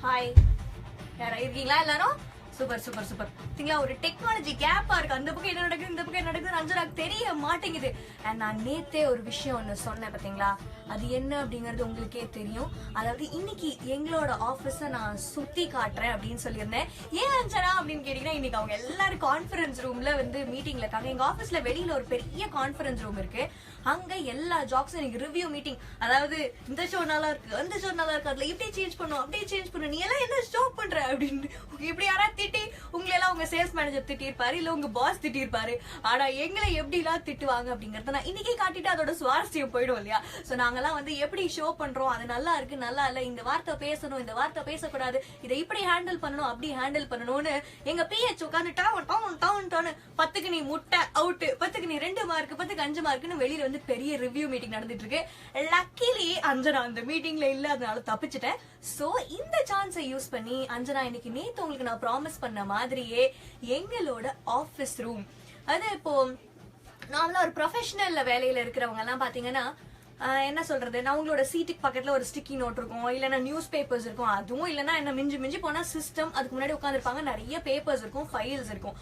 Hi, யாரா இருக்கீங்களா எல்லாரும்? Super super super. பாத்தீங்களா, ஒரு டெக்னாலஜி கேப்பா இருக்கு. அந்த பக்கம் என்ன நடக்குது, இந்த பக்கம் என்ன நடக்குது அஞ்சனாக்கு தெரிய மாட்டேங்குது. அண்ட் நான் நேத்தே ஒரு விஷயம் ஒண்ணு சொன்னேன் பாத்தீங்களா, அது என்ன அப்படிங்கறது உங்களுக்கே தெரியும். அதாவது இன்னைக்கு எங்களோட ஆபீஸ நான் சுத்தி காட்டுறேன் அப்படின்னு சொல்லியிருந்தேன். ஏன் அஞ்சனா அப்படின்னு கேட்டீங்கன்னா, இன்னைக்கு அவங்க எல்லாரும் கான்ஃபரன்ஸ் ரூம்ல வந்து மீட்டிங்ல இருக்காங்க. எங்க ஆபீஸ்ல வெளியில ஒரு பெரிய கான்ஃபரன்ஸ் ரூம் இருக்கு. அங்க எல்லா ஜாப்ஸும் எனக்கு ரிவ்யூ மீட்டிங். அதாவது இந்த ஷோ நல்லா இருக்கு, அந்த ஷோ நல்லா இருக்கு, அதுல இப்படி சேஞ்ச் பண்ணும், அப்படியே சேஞ்ச் பண்ணும், நீ எல்லாம் என்ன ஜாப் பண்ற அப்படின்னு இப்படி யாராவது திட்டி உங்களை எல்லாம் உங்க சேல்ஸ் மேனேஜர் திட்டிருப்பாரு, இல்ல உங்க பாஸ் திட்டிருப்பாரு. ஆனா எங்களை எப்படி எல்லாம் திட்டுவாங்க அப்படிங்கறத நான் இன்னைக்கே காட்டிட்டு அதோட சுவாரஸ்யம் போயிடும் இல்லையா? சோ நாங்கெல்லாம் வந்து எப்படி ஷோ பண்றோம், அது நல்லா இருக்கு நல்லா இல்ல, இந்த வார்த்தை பேசணும், இந்த வார்த்தை பேசக்கூடாது, இதை இப்படி ஹேண்டில் பண்ணணும், அப்படி ஹேண்டில் பண்ணணும்னு எங்க பிஹெச் உட்காந்து டவுன் டவுன் டவுன் டவுன் 10க்கு நீ முட்டை அவுட், 10க்கு நீ 2 மார்க், 10க்கு 5 மார்க்னு வெளியில வந்து பெரிய ரிவ்யூ மீட்டிங் நடந்துட்டு இருக்கு. லக்கிலி அஞ்சனா அந்த மீட்டிங்ல இல்ல, அதனால தப்பிச்சிட்டேன். சோ இந்த சான்ஸை யூஸ் பண்ணி அஞ்சனா இன்னைக்கு நேத்து உங்களுக்கு நான் ப்ராமிஸ் பண்ண மாதிரியே எங்களோட ஆபீஸ் ரூம், அது இப்போ நார்மலா ஒரு ப்ரொஃபஷனல் வேலையில இருக்கிறவங்க எல்லாம் பாத்தீங்கன்னா என்ன சொல்றது, நான் உங்களோட சீட்டுக்கு பக்கத்துல ஒரு ஸ்டிக்கி நோட் இருக்கும், இல்லன்னா நியூஸ் பேப்பர்ஸ் இருக்கும், அதுவும் இல்லன்னா என்ன மிஞ்சி மிஞ்சி போனா சிஸ்டம், அதுக்கு முன்னாடி உட்காந்துருப்பாங்க, நிறைய பேப்பர்ஸ் இருக்கும், ஃபைல்ஸ் இருக்கும்.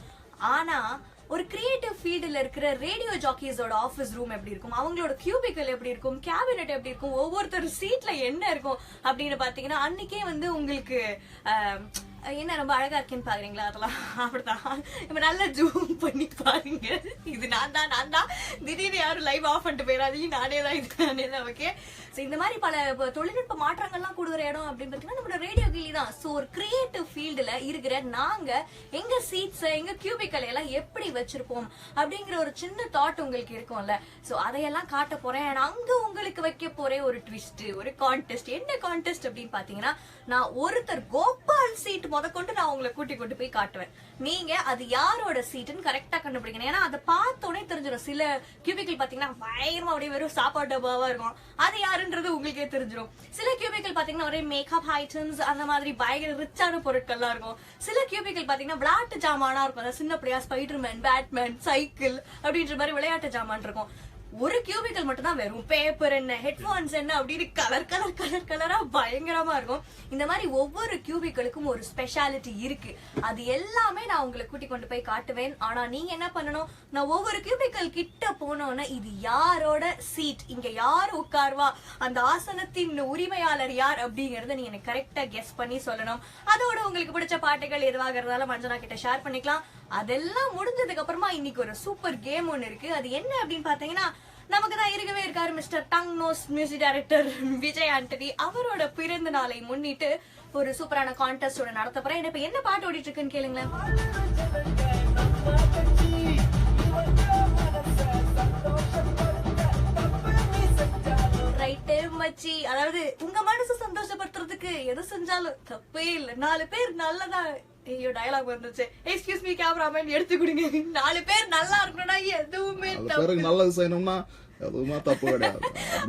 ஆனா ஒரு கிரியேட்டிவ் ஃபீல்டுல இருக்கிற ரேடியோ ஜாக்கீஸோட ஆபீஸ் ரூம் எப்படி இருக்கும், அவங்களோட கியூபிக்கல் எப்படி இருக்கும், கேபினெட் எப்படி இருக்கும், ஒவ்வொருத்தர் சீட்ல என்ன இருக்கும் அப்படின்னு பாத்தீங்கன்னா அன்னைக்கே வந்து உங்களுக்கு என்ன ரொம்ப அழகா இருக்கேன்னு பாக்குறீங்களா, அதெல்லாம் அப்படிதான். இப்ப நல்லா ஜூம் பண்ணி பாருங்க. இது நான் தான் திடீர்னு யாரும் லைவ் ஆஃப் பண்ணிட்டு போயிடாதீங்க, நானே தான். ஓகே, இந்த மாதிரி பல தொழில்நுட்ப மாற்றங்கள்லாம் கொடுக்குற இடம் அப்படின்னு பாத்தீங்கன்னா நம்மளோட ரேடியோ கிளி தான். சோ ஒரு கிரியேட்டிவ் ஃபீல்டுல இருக்கிற நாங்க எங்க சீட்ஸ், எங்க கியூபிக்கல் எல்லாம் எப்படி வச்சிருப்போம் அப்படிங்கிற ஒரு சின்ன தாட் உங்களுக்கு இருக்கும்ல. சோ அதையெல்லாம் காட்ட போறேன். அங்க உங்களுக்கு வைக்க போறேன் ஒரு ட்விஸ்ட், ஒரு கான்டெஸ்ட். என்ன கான்டெஸ்ட் அப்படின்னு பாத்தீங்கன்னா, நான் ஒருத்தர் கோபால் சீட் முதற்கொண்டு நான் உங்களை கூட்டி கொண்டு போய் காட்டுவேன். நீங்க அது யாரோட சீட்டுன்னு கரெக்டா கண்டுபிடிக்கணும். ஏன்னா அதை பார்த்தோன்னே தெரிஞ்சிடும். சில கியூபிக்கல் பாத்தீங்கன்னா பயங்கரமா அப்படியே வெறும் சாப்பாடு டப்பாவா இருக்கும், அது யாருன்றது உங்களுக்கே தெரிஞ்சிடும். சில கியூபிக்கல் பாத்தீங்கன்னா ஒரே மேக்கப் ஐட்டம்ஸ் அந்த மாதிரி பயங்கர ரிச்சான பொருட்கள்லாம் இருக்கும். சில கியூபிக்கல் பாத்தீங்கன்னா விளையாட்டு ஜாமானா இருக்கும், சின்ன பிள்ளையா ஸ்பைடர்மேன், பேட்மேன், சைக்கிள் அப்படின்ற மாதிரி விளையாட்டு ஜாமான் இருக்கும். ஒரு கியூபிக்கல் மட்டும் தான் வெறும் பேப்பர் என்ன, ஹெட்போன்ஸ் என்ன அப்படின்னு கலர் கலர் கலர் கலரா பயங்கரமா இருக்கும். இந்த மாதிரி ஒவ்வொரு கியூபிக்கலுக்கும் ஒரு ஸ்பெஷாலிட்டி இருக்கு. அது எல்லாமே நான் உங்களை கூட்டி கொண்டு போய் காட்டுவேன். ஆனா நீங்க என்ன பண்ணணும், நான் ஒவ்வொரு கியூபிக்கல் கிட்ட போனோன்னா இது யாரோட சீட், இங்க யாரு உட்கார்வா, அந்த ஆசனத்தின் உரிமையாளர் யார் அப்படிங்கறத நீங்க எனக்கு கரெக்டா கெஸ் பண்ணி சொல்லணும். அதோட உங்களுக்கு பிடிச்ச பாட்டுகள் எதுவாக இருந்தாலும் மஞ்சனா கிட்ட ஷேர் பண்ணிக்கலாம். அதெல்லாம் முடிஞ்சதுக்கு அப்புறமா இன்னைக்கு ஒரு சூப்பர் கேம் ஒண்ணு இருக்கு. அது என்ன அப்படின்னு பாத்தீங்கன்னா, நமக்கு தான் இருக்கவே இருக்காரு மிஸ்டர் டங் நோஸ் மியூசிக் டைரக்டர் விஜய் ஆண்டனி. அவரோட பிறந்த நாளை முன்னிட்டு ஒரு சூப்பரான கான்டெஸ்ட் ஒன்று நடத்த போறேன். இப்ப என்ன பாட்டு ஓடிட்டு இருக்குன்னு கேளுங்களேன். ரைட்டு மச்சி, அதாவது உங்க மனசு சந்தோஷப்படுத்துறதுக்கு எது செஞ்சாலும் தப்பே இல்ல. 4 பேர் நல்லதா, ஐயோ டயலாக் வந்துச்சு, எக்ஸ்கியூஸ் மீ கேமராமேன் எடுத்து கொடுங்க. 4 பேர் நல்லா இருக்கணும்னா எதுவுமே நல்லது செய்யணும்னா எதுவுமே தப்பு கிடையாது.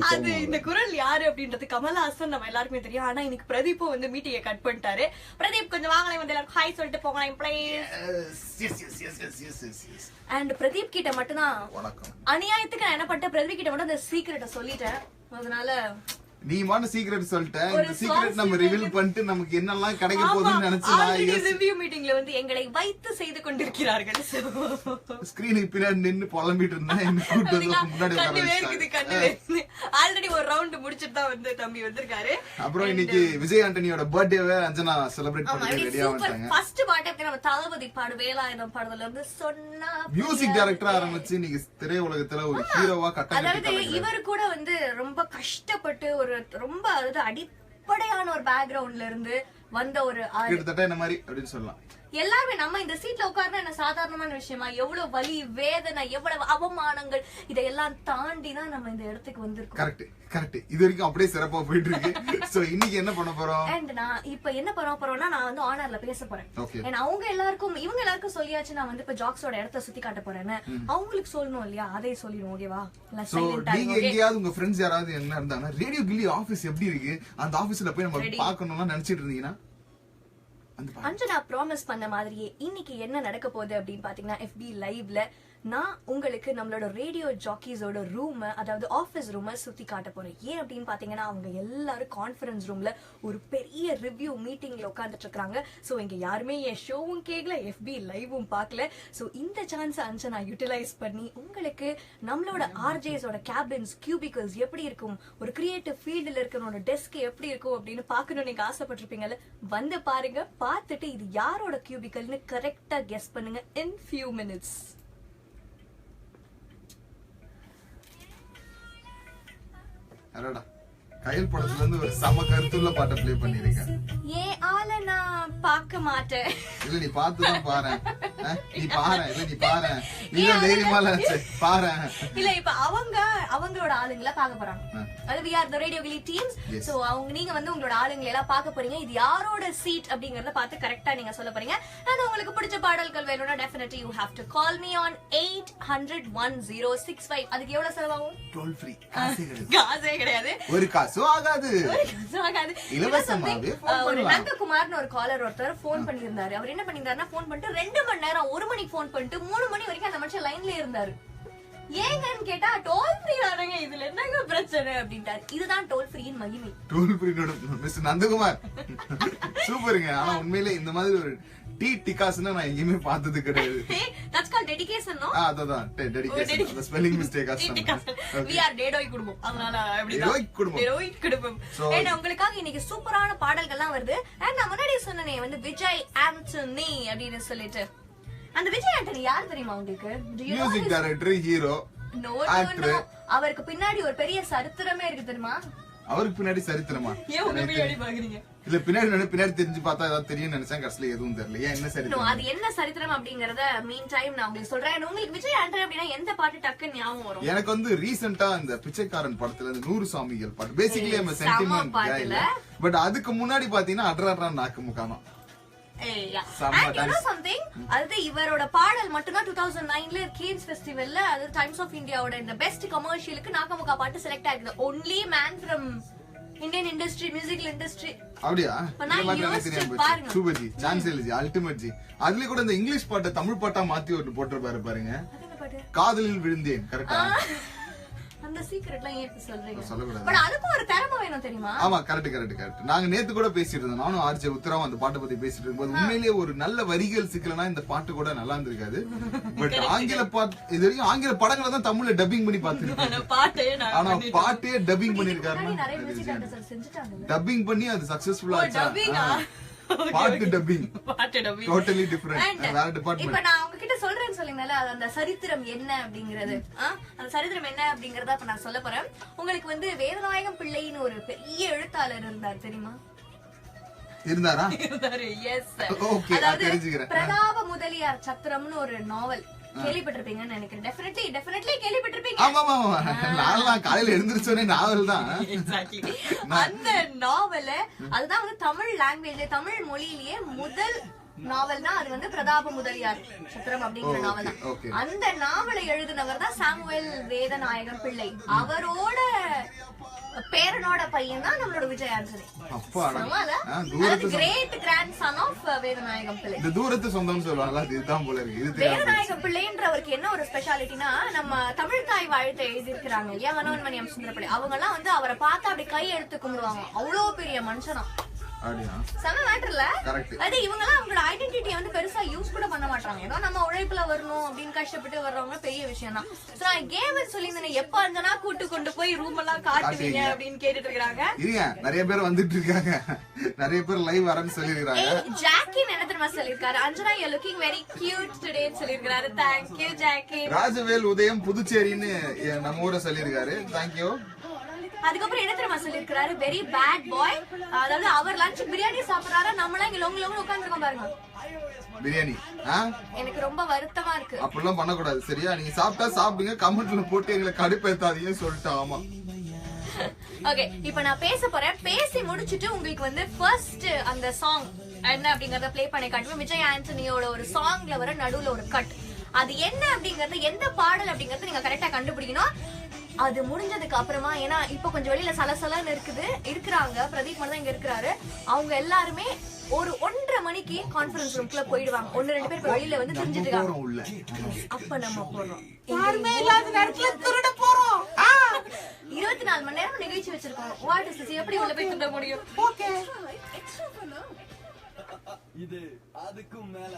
அது இந்த குரல் யாரு அப்படின்றது கமல்ஹாசன் நம்ம எல்லாருக்குமே தெரியும். ஆனா இன்னைக்கு பிரதீப்பும் வந்து மீட்டிங்கை கட் பண்ணிட்டாரு. பிரதீப் கொஞ்சம் வாங்கலாம், வந்து எல்லாரும் ஹாய் சொல்லிட்டு போகலாம் ப்ளீஸ். அண்ட் பிரதீப் கிட்ட மட்டும் தான் அநியாயத்துக்கு நான் என்ன பண்ணிட்டேன், பிரதீப் கிட்ட மட்டும் அந்த சீக்கிரட்டை சொல்லிட்டேன். அதனால நீ மான சீக்ரெட் சொல்லிட்ட, இந்த சீக்ரெட் நம்ம ரிவீல் பண்ணிட்டு நமக்கு என்னெல்லாம் கிடைக்க போகுதுன்னு நினைச்சு ரிவ்யூ மீட்டிங்ல வந்து எங்களை வைத்து செய்து கொண்டிருக்கிறார்கள். ஸ்கிரீனுக்கு பின்னாடி நின்னு புலம்பிட்டு இருந்தேன். முன்னாடி ஆல்ரெடி ஒரு ரவுண்ட் முடிச்சிட்டு தான் வந்து தம்பி வந்திருக்காரு. அப்புறம் இன்னைக்கு விஜய் ஆண்டனியோட பர்த்டேவை அஞ்சனா செலிப்ரேட் பண்ணி ரெடியா வந்துட்டாங்க. ஃபர்ஸ்ட் பாட்டு நம்ம தளபதி பாடு வேலாயுதம் பாடுறதுல இருந்து சொன்னா மியூசிக் டைரக்டரா ஆரம்பிச்சு நீங்க திரையுலகத்துல ஒரு ஹீரோவா கட்ட. அதாவது இவர் கூட வந்து ரொம்ப கஷ்டப்பட்டு ஒரு ரொம்ப அடிப்படையான ஒரு பேக்ரவுண்ட்ல இருந்து வந்த ஒரு கிட்டத்தட்ட என்ன மாதிரி அப்படின்னு சொல்லலாம். எல்லாருமே நம்ம இந்த சீட்ல உட்கார்ந்தா என்ன சாதாரணமான விஷயமா, எவ்வளவு வலி வேதனை, எவ்வளவு அவமானங்கள், இதெல்லாம் தாண்டி தான் நம்ம இந்த இடத்துக்கு வந்திருக்கோம். Correct correct. இது வரைக்கும் அப்படியே சிறப்பா போயிட்டு இருக்கு. சோ இன்னைக்கு என்ன பண்ண போறோம், அண்ட் நான் இப்ப என்ன பண்ண போறோம்னா, நான் வந்து ஆனர்ல பேச போறேன். ஏன்னா அவங்க எல்லாருக்கும் இவங்க எல்லாருக்கும் சொல்லியாச்சு, நான் வந்து இப்ப ஜாக்ஸோட இடத்த சுத்தி காட்ட போறேன்னு அவங்களுக்கு சொல்லணும் இல்லையா, அதே சொல்லிடுவோம். ஓகேவா? நீங்க எங்கேயாவது உங்க ஃப்ரெண்ட்ஸ் யாராவது என்ன இருந்தாங்கன்னா ரேடியோ கில்லி ஆபீஸ் எப்படி இருக்கு, அந்த ஆபீஸ்ல போய் நம்ம பாக்கணும்னு நினைச்சிட்டு இருந்தீங்கன்னா, அஞ்சனா ப்ராமிஸ் பண்ண மாதிரியே இன்னைக்கு என்ன நடக்க போகுது அப்படின்னு பாத்தீங்கன்னா, FB லைவ்ல நான் உங்களுக்கு நம்மளோட ரேடியோ ஜாக்கீஸோட ரூம், அதாவது ஆஃபீஸ் ரூமை சுத்தி காட்ட போறேன். ஏன் அப்படின்னு பாத்தீங்கன்னா அவங்க எல்லாரும் கான்ஃபரன்ஸ் ரூம்ல ஒரு பெரிய ரிவ்யூ மீட்டிங்ல உட்காந்துட்டு இருக்காங்க. சோ இங்க யாருமே என் ஷோவும் கேட்கல, எஃபி லைவும் பார்க்கல. சோ இந்த சான்ஸ் அஞ்சனா யூட்டிலைஸ் பண்ணி உங்களுக்கு நம்மளோட ஆர்ஜேஸோட கேபின்ஸ், கியூபிக்கல்ஸ் எப்படி இருக்கும், ஒரு கிரியேட்டிவ் ஃபீல்டுல இருக்கிறவனோட டெஸ்க் எப்படி இருக்கும் அப்படின்னு பாக்கணும்னு நீங்க ஆசைப்பட்டிருப்பீங்கல்ல. வந்து பாருங்க, பார்த்துட்டு இது யாரோட கியூபிக்கல்னு கரெக்டா கெஸ் பண்ணுங்க in few minutes. அடடா, கையல் படத்துல இருந்து ஒரு சம கருத்துள்ள பாட்டை ப்ளே பண்ணிருக்கேன். ஏன் ஆள நான் பார்க்க மாட்டேன். இல்ல நீ பாத்துதான் பாரு. நீ பாரு, இல்ல நீ பாரு. நீ தைரியமால பாரு. இல்ல இப்ப அவங்களோட ஆளுங்களை பார்க்க போறாங்க. அது we are the Radio Gilly teams. So நீங்க வந்து உங்களோட ஆளுங்களை எல்லாம் பார்க்க போறீங்க. இது யாரோட சீட் அப்படிங்கறத பார்த்து கரெக்ட்டா நீங்க சொல்ல போறீங்க. and உங்களுக்கு பிடிச்ச பாடல்கள் வேணும்னா definitely you have to call me on 800-1065. அதுக்கு எவ்வளவு செலவாகும்? டோல் ஃப்ரீ, காசே கிடையாது. ஒரு காசு ஆகாது. இலவசமாவே ஒரு நந்தகுமார்னு ஒரு காலர் ஒருத்தர் போன் பண்ணியிருந்தாரு. அவர் என்ன பண்ணிருந்தாருன்னா, போன் பண்ணிட்டு 2 மணி நேரம், 1 மணிக்கு போன் பண்ணிட்டு 3 மணி வரைக்கும் அந்த மனுஷன் லைன்ல இருந்தாரு. ஏங்கன்னு கேட்டா டோல் ஃப்ரீ தானங்க, இதுல என்னங்க பிரச்சனை அப்படின்ட்டாரு. இதுதான் டோல் ஃப்ரீயின் மகிமை. டோல் ஃப்ரீ மிஸ்டர் நந்தகுமார் சூப்பருங்க. ஆனா உண்மையிலே இந்த மாதிரி ஒரு டிகாஸ்னா நான் எங்கேயுமே பார்த்தது கிடையாது. That's called dedication, no? அதான் dedication. அந்த ஸ்பெல்லிங் மிஸ்டேக் We are டேடோய் குடும்பம். அதனால டேடோய் குடும்பம். ஏன்னா உங்களுக்காக இன்னைக்கு சூப்பரான பாடல்கள்லாம் வருது. and நான் முன்னாடி சொன்னனே வந்து விஜய் ஆண்டனி அப்படின்னு சொல்லிட்டு, அந்த விஜய் ஆண்டனி யார் தெரியுமா உங்களுக்கு? Music director, hero, actor. அவருக்கு பின்னாடி ஒரு பெரிய சரித்திரமே இருக்கு தெரியுமா? அவருக்கு பின்னாடி சரித்திரமா? ஏன் உங்க பின்னாடி பாக்குறீங்க? இல்ல பின்னாடி தெரிஞ்சு பார்த்தா ஏதாவது தெரியும் நினைச்சேன். கடைசில எதுவும் தெரியல. ஏன் என்ன சரித்திரம்? அது என்ன சரித்திரம் அப்படிங்கறத மீன் டைம் நான் உங்களுக்கு சொல்றேன். உங்களுக்கு விஜய் ஆண்டனி அப்படின்னா எந்த பாட்டு டக்குன்னு ஞாபகம் வரும்? எனக்கு வந்து ரீசெண்டா இந்த பிச்சைக்காரன் படத்துல இந்த 100 சாமிகள் பாட்டு, பேசிக்கலி நம்ம சென்டிமெண்ட் இல்ல, பட் அதுக்கு முன்னாடி பாத்தீங்கன்னா அட்ரா நாக்கு முக்காமா. அது இவரோட பாடல் மட்டும்தான் 2009ல கேன்ஸ் ஃபெஸ்டிவல்ல, அது டைம்ஸ் ஆஃப் இந்தியாவோட இந்த பெஸ்ட் கமர்ஷியலுக்கு நாகமுகா பாட்டு செலக்ட் ஆகுது. Only man from Indian industry, musical industry. அப்படியா? சூப்பர் ஜி, சான்ஸ் இல்ல ஜி, அல்டிமேட் ஜி. அதுல கூட இந்த இங்கிலீஷ் பாட்டை தமிழ் பாட்டா மாத்தி ஒரு போட்டிருப்பாரு பாருங்க, காதலில் விழுந்தேன். கரெக்டா? அந்த சீக்ரெட்லாம் ஏன் சொல்றீங்க? சொல்லக்கூடாது. பட் அதுக்கு ஒரு திறமை வேணும் தெரியுமா? ஆமா, கரெக்ட். நாங்க நேத்து கூட பேசிட்டு இருந்தோம், நானும் ஆர்ஜே உத்தராவும் அந்த பாட்டை பத்தி பேசிட்டு இருக்கும்போது உண்மையிலேயே ஒரு நல்ல வரிகள் சிக்கலனா இந்த பாட்டு கூட நல்லா இருந்திருக்காது. பட் ஆங்கில பாட்டு, இது வரைக்கும் ஆங்கில படங்களை தான் தமிழ்ல டப்பிங் பண்ணி பாத்துருக்கேன். ஆனா பாட்டே டப்பிங் பண்ணிருக்காரு. டப்பிங் பண்ணி அது சக்சஸ்ஃபுல்லா ஆச்சா? பாட்டு டப்பிங் டோட்டலி டிஃபரண்ட், வேற டிபார்ட்மென்ட். இப்ப நான் உங்ககிட்ட சொல்றேன்னு சொல்லுங்கல, அந்த சரித்திரம் என்ன அப்படிங்கறது, அந்த சரித்திரம் என்ன அப்படிங்கறத இப்ப நான் சொல்ல போறேன். உங்களுக்கு வந்து வேதநாயகம் பிள்ளைன்னு ஒரு பெரிய எழுத்தாளர் இருந்தார் தெரியுமா? இருந்தாரா? இருந்தாரு. எஸ். ஓகே, தெரிஞ்சுக்கிறேன். பிரதாப முதலியார் சத்திரம்னு ஒரு நாவல் கேள்விப்பட்டிருப்பீங்கன்னு நினைக்கிறேன். டெஃபினெட்லி கேள்விப்பட்டிருப்பீங்க. ஆமா, நான் காலையில எழுந்திருச்சோனே நாவல் தான். அந்த நாவல, அதுதான் வந்து தமிழ் லாங்குவேஜ்ல, தமிழ் மொழியிலேயே முதல் நாவல் தான் அது வந்து பிரதாப முதலியார் சத்திரம் அப்படிங்கிற நாவல் தான். அந்த நாவலை எழுதினவர் தான் சாமுவேல் வேதநாயகம் பிள்ளை. அவரோட பேரனோட பையன் தான் நம்மளோட Vijay Antony. Great grandson of Vedanayagam Pillai. இந்த தூரத்து சொந்தம்னு சொல்லுவாங்க, இதுதான் போல இருக்கு. வேதநாயகம் பிள்ளைன்றவருக்கு என்ன ஒரு ஸ்பெஷாலிட்டினா, நம்ம தமிழ் தாய் வாழ்த்தை எழுதியிருக்கிறாங்க இல்லையா, மனோன்மணியம் சுந்தரப்பிள்ளை, அவங்க எல்லாம் வந்து அவரை பார்த்தா அப்படி கை எடுத்து கும்பிடுவாங்க. அவ்வளவு பெரிய மனுஷனா. செம மேட்டர்ல. அது இவங்க எல்லாம் அவங்களோட ஐடென்டிட்டியை வந்து பெருசா யூஸ் கூட பண்ண மாட்டாங்க. ஏதோ நம்ம உழைப்புல வரணும் அப்படின்னு கஷ்டப்பட்டு வர்றவங்க பெரிய விஷயம் தான். நான் கேம் சொல்லியிருந்தேன், எப்ப அந்தனா கூட்டு கொண்டு போய் ரூம் எல்லாம் காட்டுவீங்க அப்படின்னு கேட்டுட்டு இருக்காங்க. நிறைய பேர் வந்துட்டு இருக்காங்க, நிறைய பேர் லைவ் வரன்னு சொல்லிருக்காங்க. ஜாக்கின் என்ன தெரியுமா சொல்லிருக்காரு? Anjana you looking very cute today சொல்லிருக்காரு. தேங்க் யூ ஜாக்கின். ராஜவேல் உதயம் புதுச்சேரின்னு நம்ம ஊரை சொல்லிருக்காரு. Thank you. அதுக்கப்புறம் என்ன தெரியுமா சொல்லிருக்காரு? Very bad boy. அதாவது அவர் லஞ்ச் பிரியாணி சாப்பிடுறாரு, நம்மளாம் இங்க லொங்கு லொங்கு உட்கார்ந்துருக்கோம் பாருங்க. பிரியாணி எனக்கு ரொம்ப வருத்தமா இருக்கு. அப்படிலாம் பண்ணக்கூடாது சரியா? நீங்க சாப்பிட்டா சாப்பிடுங்க, கமெண்ட்ல போட்டு எங்களை கடுப்பேத்தாதீங்கன்னு சொல்லிட்டு. ஆமா, ஓகே. இப்ப நான் பேச போறேன். பேசி முடிச்சிட்டு உங்களுக்கு வந்து ஃபர்ஸ்ட் அந்த சாங் என்ன அப்படிங்கறத ப்ளே பண்ணி காட்டுவேன். விஜய் ஆண்டனியோட ஒரு சாங்ல வர நடுவுல ஒரு கட், அது என்ன அப்படிங்கறது, எந்த பாடல் அப்படிங்கறது நீங்க கரெக்டா கண்டுபிடிக்கணும். அது முடிஞ்சதுக்கு அப்புறமா ஏன்னா இப்ப கொஞ்சம் வெளியில சலசலன்னு இருக்கிறாங்க. பிரதீப் மட்டும் தான் இங்க இருக்கிறாரு. அவங்க எல்லாருமே ஒரு 1:30 மணிக்கு கான்ஃபரன்ஸ் ரூம்குள்ள போயிடுவாங்க. 1-2 பேர் வெளியில வந்து தெரிஞ்சிட்டு இருக்காங்க. அப்ப நம்ம போறோம். யாருமே இல்லாத நேரத்துல திருட போறோம். 24 மணி நேரம் நிகழ்ச்சி வச்சிருக்கோம். What is this? எப்படி உள்ள போய் திருட முடியும்? ஓகே, இது அதுக்கும் மேல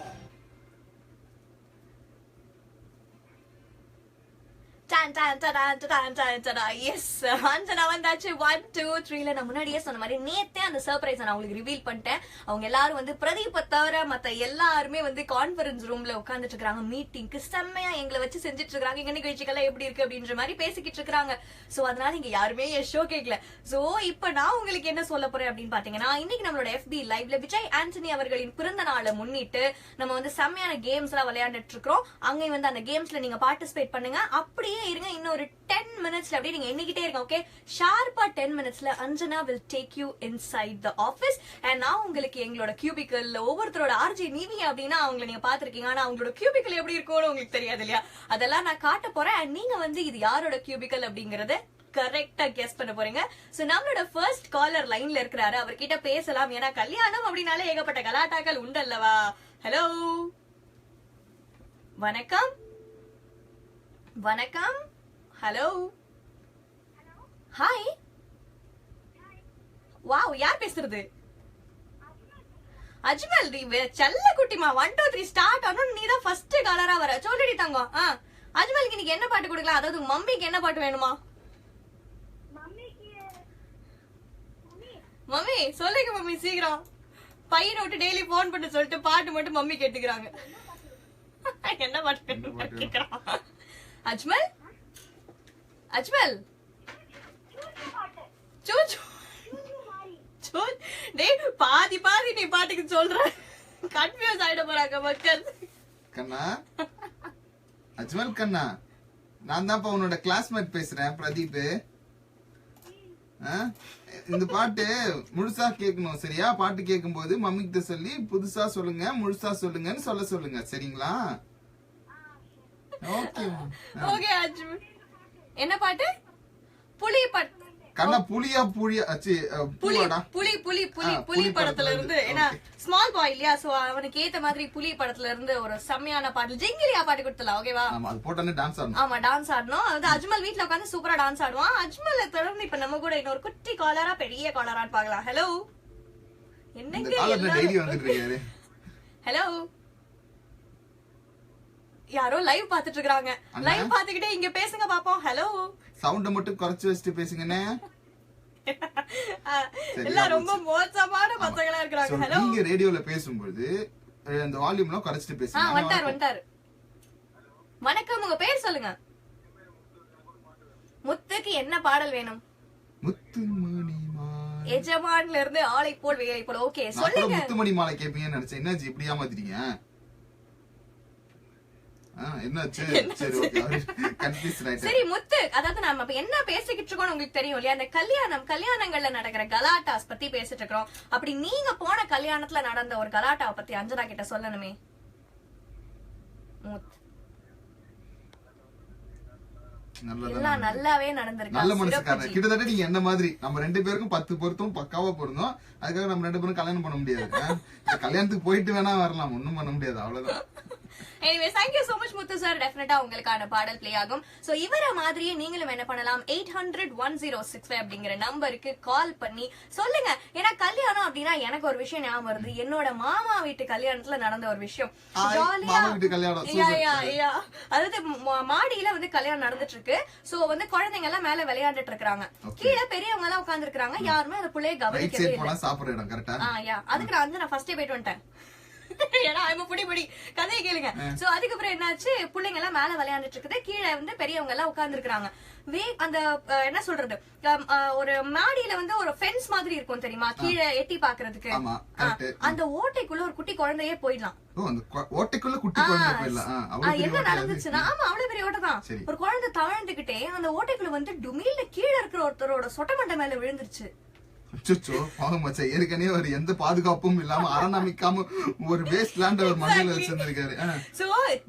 அஞ்சனா வந்தாச்சு. 1 2 3ல நான் முன்னாடியே சொன்ன மாதிரி நேத்தே அந்த சர்ப்ரைஸ் நான் உங்களுக்கு ரிவீல் பண்ணிட்டேன். அவங்க எல்லாரும் வந்து பிரதீப தவிர மத்த எல்லாருமே வந்து கான்ஃபரன்ஸ் ரூம்ல உட்கார்ந்துட்டு இருக்காங்க. மீட்டிங்க்கு செம்மையா எங்களை வச்சு செஞ்சுட்டு இருக்காங்க. இங்க நிகழ்ச்சிகள்லாம் எப்படி இருக்கு அப்படின்ற மாதிரி பேசிக்கிட்டு இருக்காங்க. சோ அதனால இங்க யாருமே என் ஷோ கேட்கல. சோ இப்ப நான் உங்களுக்கு என்ன சொல்ல போறேன் அப்படின்னு பாத்தீங்கன்னா, இன்னைக்கு நம்மளோட FB லைவ்ல விஜய் ஆண்டனி அவர்களின் பிறந்த நாளை முன்னிட்டு நம்ம வந்து செம்மையான கேம்ஸ் எல்லாம் விளையாண்டுட்டு இருக்கோம். அங்க வந்து அந்த கேம்ஸ்ல நீங்க பார்ட்டிசிபேட் பண்ணுங்க. அப்படியே இருங்க, இன்னொரு 10 மினிட்ஸ்ல அப்படியே நீங்க எண்ணிக்கிட்டே இருங்க. ஓகே, ஷார்ப்பா 10 மினிட்ஸ்ல Anjana will take you inside the office. and நான் உங்களுக்கு எங்களோட கியூபிக்கல் ஒவ்வொருத்தரோட ஆர்ஜி நீவி அப்படின்னா அவங்களை நீங்க பாத்திருக்கீங்க. ஆனா அவங்களோட கியூபிக்கல் எப்படி இருக்கும்னு உங்களுக்கு தெரியாது இல்லையா? அதெல்லாம் நான் காட்ட போறேன். and நீங்க வந்து இது யாரோட கியூபிக்கல் அப்படிங்கறத கரெக்டா கெஸ் பண்ண போறீங்க. சோ நம்மளோட ஃபர்ஸ்ட் காலர் லைன்ல இருக்கிறாரு. அவர்கிட்ட பேசலாம். ஏன்னா கல்யாணம் அப்படின்னாலே ஏகப்பட்ட கலாட்டாக்கள் உண்டு அல்லவா? ஹலோ, வணக்கம். வணக்கம். Hello, hi. வாவ், யார் பேசுறது? அஜ்மல், செல்ல குட்டிமா. 1 2 3 ஸ்டார்ட் ஆனும் நீ தான் ஃபர்ஸ்ட் காலரா வர. சொல்லுடி தங்கம். அஜ்மலுக்கு இன்னைக்கு என்ன பாட்டு கொடுக்கலாம்? அதாவது மம்மிக்கு என்ன பாட்டு வேணுமா? மம்மி சொல்லுங்க மம்மி, சீக்கிரம். பையனை விட்டு டெய்லி போன் பண்ணி சொல்லிட்டு பாட்டு மட்டும் மம்மி கேட்டுக்கிறாங்க. என்ன பாட்டு கேக்குறான் அஜ்மல்? அஜ்மல், பாதி பாதி நீ பாட்டுக்கு சொல்ற. கன்ஃபியூஸ் ஆயிட போறாங்க மக்கள். கண்ணா, அஜ்மல் கண்ணா, நான் தான் உன்னோட கிளாஸ்மேட் பேசுறேன், பிரதீப். இந்த பாட்டு முழுசா கேட்கணும், சரியா? பாட்டு கேட்கும் போது மம்மி கிட்ட சொல்லி புதுசா சொல்லுங்க, முழுசா சொல்லுங்கன்னு சொல்லுங்க, சரிங்களா? ஓகே அஜ்மல். என்ன பாட்டு? புலி பாட்டு. கண்ணா, புலியா புலியா புலிடா. புலி புலி புலி புலி படத்துல இருந்து. ஏன்னா ஸ்மால் பாய் இல்லையா? சோ அவனுக்கு ஏத்த மாதிரி புலி படத்துல இருந்து ஒரு செம்மையான பாட்டு, ஜிங்கிலியா பாட்டு கொடுத்தலாம். ஓகேவா? ஆமா, அது போட்டானே டான்ஸ் ஆடணும். ஆமா, டான்ஸ் ஆடணும். அது அஜ்மல் வீட்ல உட்கார்ந்து சூப்பரா டான்ஸ் ஆடுவான். அஜ்மலை தொடர்ந்து இப்ப நம்ம கூட இன்னொரு குட்டி காலரா பெரிய காலரான்னு பாக்கலாம். ஹலோ, என்னங்க டெய்லி வந்துட்டு இருக்காரு. ஹலோ, யாரோ லைவ் பாத்துட்டு இருக்காங்க. லைவ் பாத்துக்கிட்டே இங்க பேசுங்க பாப்போம். ஹலோ, சவுண்ட மட்டும் குறைச்சு வச்சுட்டு பேசுங்கண்ணே. எல்லாம் ரொம்ப மோசமான பசங்களா இருக்காங்க. ஹலோ, நீங்க ரேடியோல பேசும்போது அந்த வால்யூம்லாம் குறைச்சிட்டு பேசுங்க. வந்துட்டாரு. வணக்கம், உங்க பேர் சொல்லுங்க. முத்துக்கு என்ன பாடல் வேணும்? முத்துமணி எஜமான்ல இருந்து ஆளை போல் வேலை போல். ஓகே சொல்லுங்க. முத்துமணி மாலை கேப்பீங்கன்னு நினைச்சேன். என்னாச்சு இப்படி ஏமாத்திட்டீங்க? சரி முத்து, அதாவது நம்ம என்ன பேசிக்கிட்டு இருக்கோம் உங்களுக்கு தெரியும் இல்லையா? அந்த கல்யாணங்கள்ல நடக்கிற கலாட்டாஸ் பத்தி பேசிட்டு இருக்கோம். அப்படி நீங்க போன கல்யாணத்துல நடந்த ஒரு கலாட்டாவை பத்தி அஞ்சனா கிட்ட சொல்லணுமே. எல்லாம் நல்லாவே நடந்திருக்கு. நல்ல மனசுக்காரங்க. கிட்டத்தட்ட நீங்க என்ன மாதிரி நம்ம 2 பேருக்கும் 10 பொருத்தம் பக்காவா பொருந்தோம். அதுக்காக நம்ம 2 பேரும் கல்யாணம் பண்ண முடியாது. கல்யாணத்துக்கு போயிட்டு வேணா வரலாம், ஒண்ணும் பண்ண முடியாது, அவ்வளவுதான். Anyways, thank you so much Muthu sir. டெஃபினட்டா உங்களுக்கான பாடல் ப்ளே ஆகும். சோ இவர மாதிரியே நீங்களும் என்ன பண்ணலாம், 800-1065 அப்படிங்கிற நம்பருக்கு கால் பண்ணி சொல்லுங்க. ஏன்னா கல்யாணம் அப்படின்னா எனக்கு ஒரு விஷயம் ஞாபகம் வருது. என்னோட மாமா வீட்டு கல்யாணத்துல நடந்த ஒரு விஷயம். ஜாலியா அதாவது மாடியில வந்து கல்யாணம் நடந்துட்டு இருக்கு. சோ வந்து குழந்தைங்க எல்லாம் மேல விளையாண்டுட்டு இருக்காங்க. கீழே பெரியவங்க எல்லாம் உட்கார்ந்து இருக்காங்க. யாருமே அந்த பிள்ளைய கவனிக்கவே இல்லை. அதுக்கு நான் ஃபர்ஸ்டே போயிட்டு வந்துட்டேன். ஏன்னா புடி கதையை கேளுங்க. சோ அதுக்கப்புறம் என்னாச்சு, பிள்ளைங்க எல்லாம் மேல விளையாண்டுட்டு இருக்குது. கீழே வந்து பெரியவங்க எல்லாம் உட்கார்ந்து இருக்காங்க. அந்த என்ன சொல்றது, ஒரு மாடியில வந்து ஒரு ஃபென்ஸ் மாதிரி இருக்கும் தெரியுமா, கீழே எட்டி பாக்குறதுக்கு. அந்த ஓட்டைக்குள்ள ஒரு குட்டி குழந்தையே போயிடலாம். என்ன நடந்துச்சுன்னா, ஆமா அவ்வளவு பெரிய ஓட்டை தான். ஒரு குழந்தை தவழ்ந்துகிட்டே அந்த ஓட்டைக்குள்ள வந்து டுமில்ல கீழே இருக்கிற ஒருத்தரோட சொட்டமண்டை மேல விழுந்துருச்சு. அச்சோ பாவம் மச்சான், ஏற்கனவே ஒரு எந்த பாதுகாப்பும் இல்லாம அரணமைக்காம ஒரு வேஸ்ட் லேண்ட் அவர் மண்டையில வச்சிருந்திருக்காரு. சோ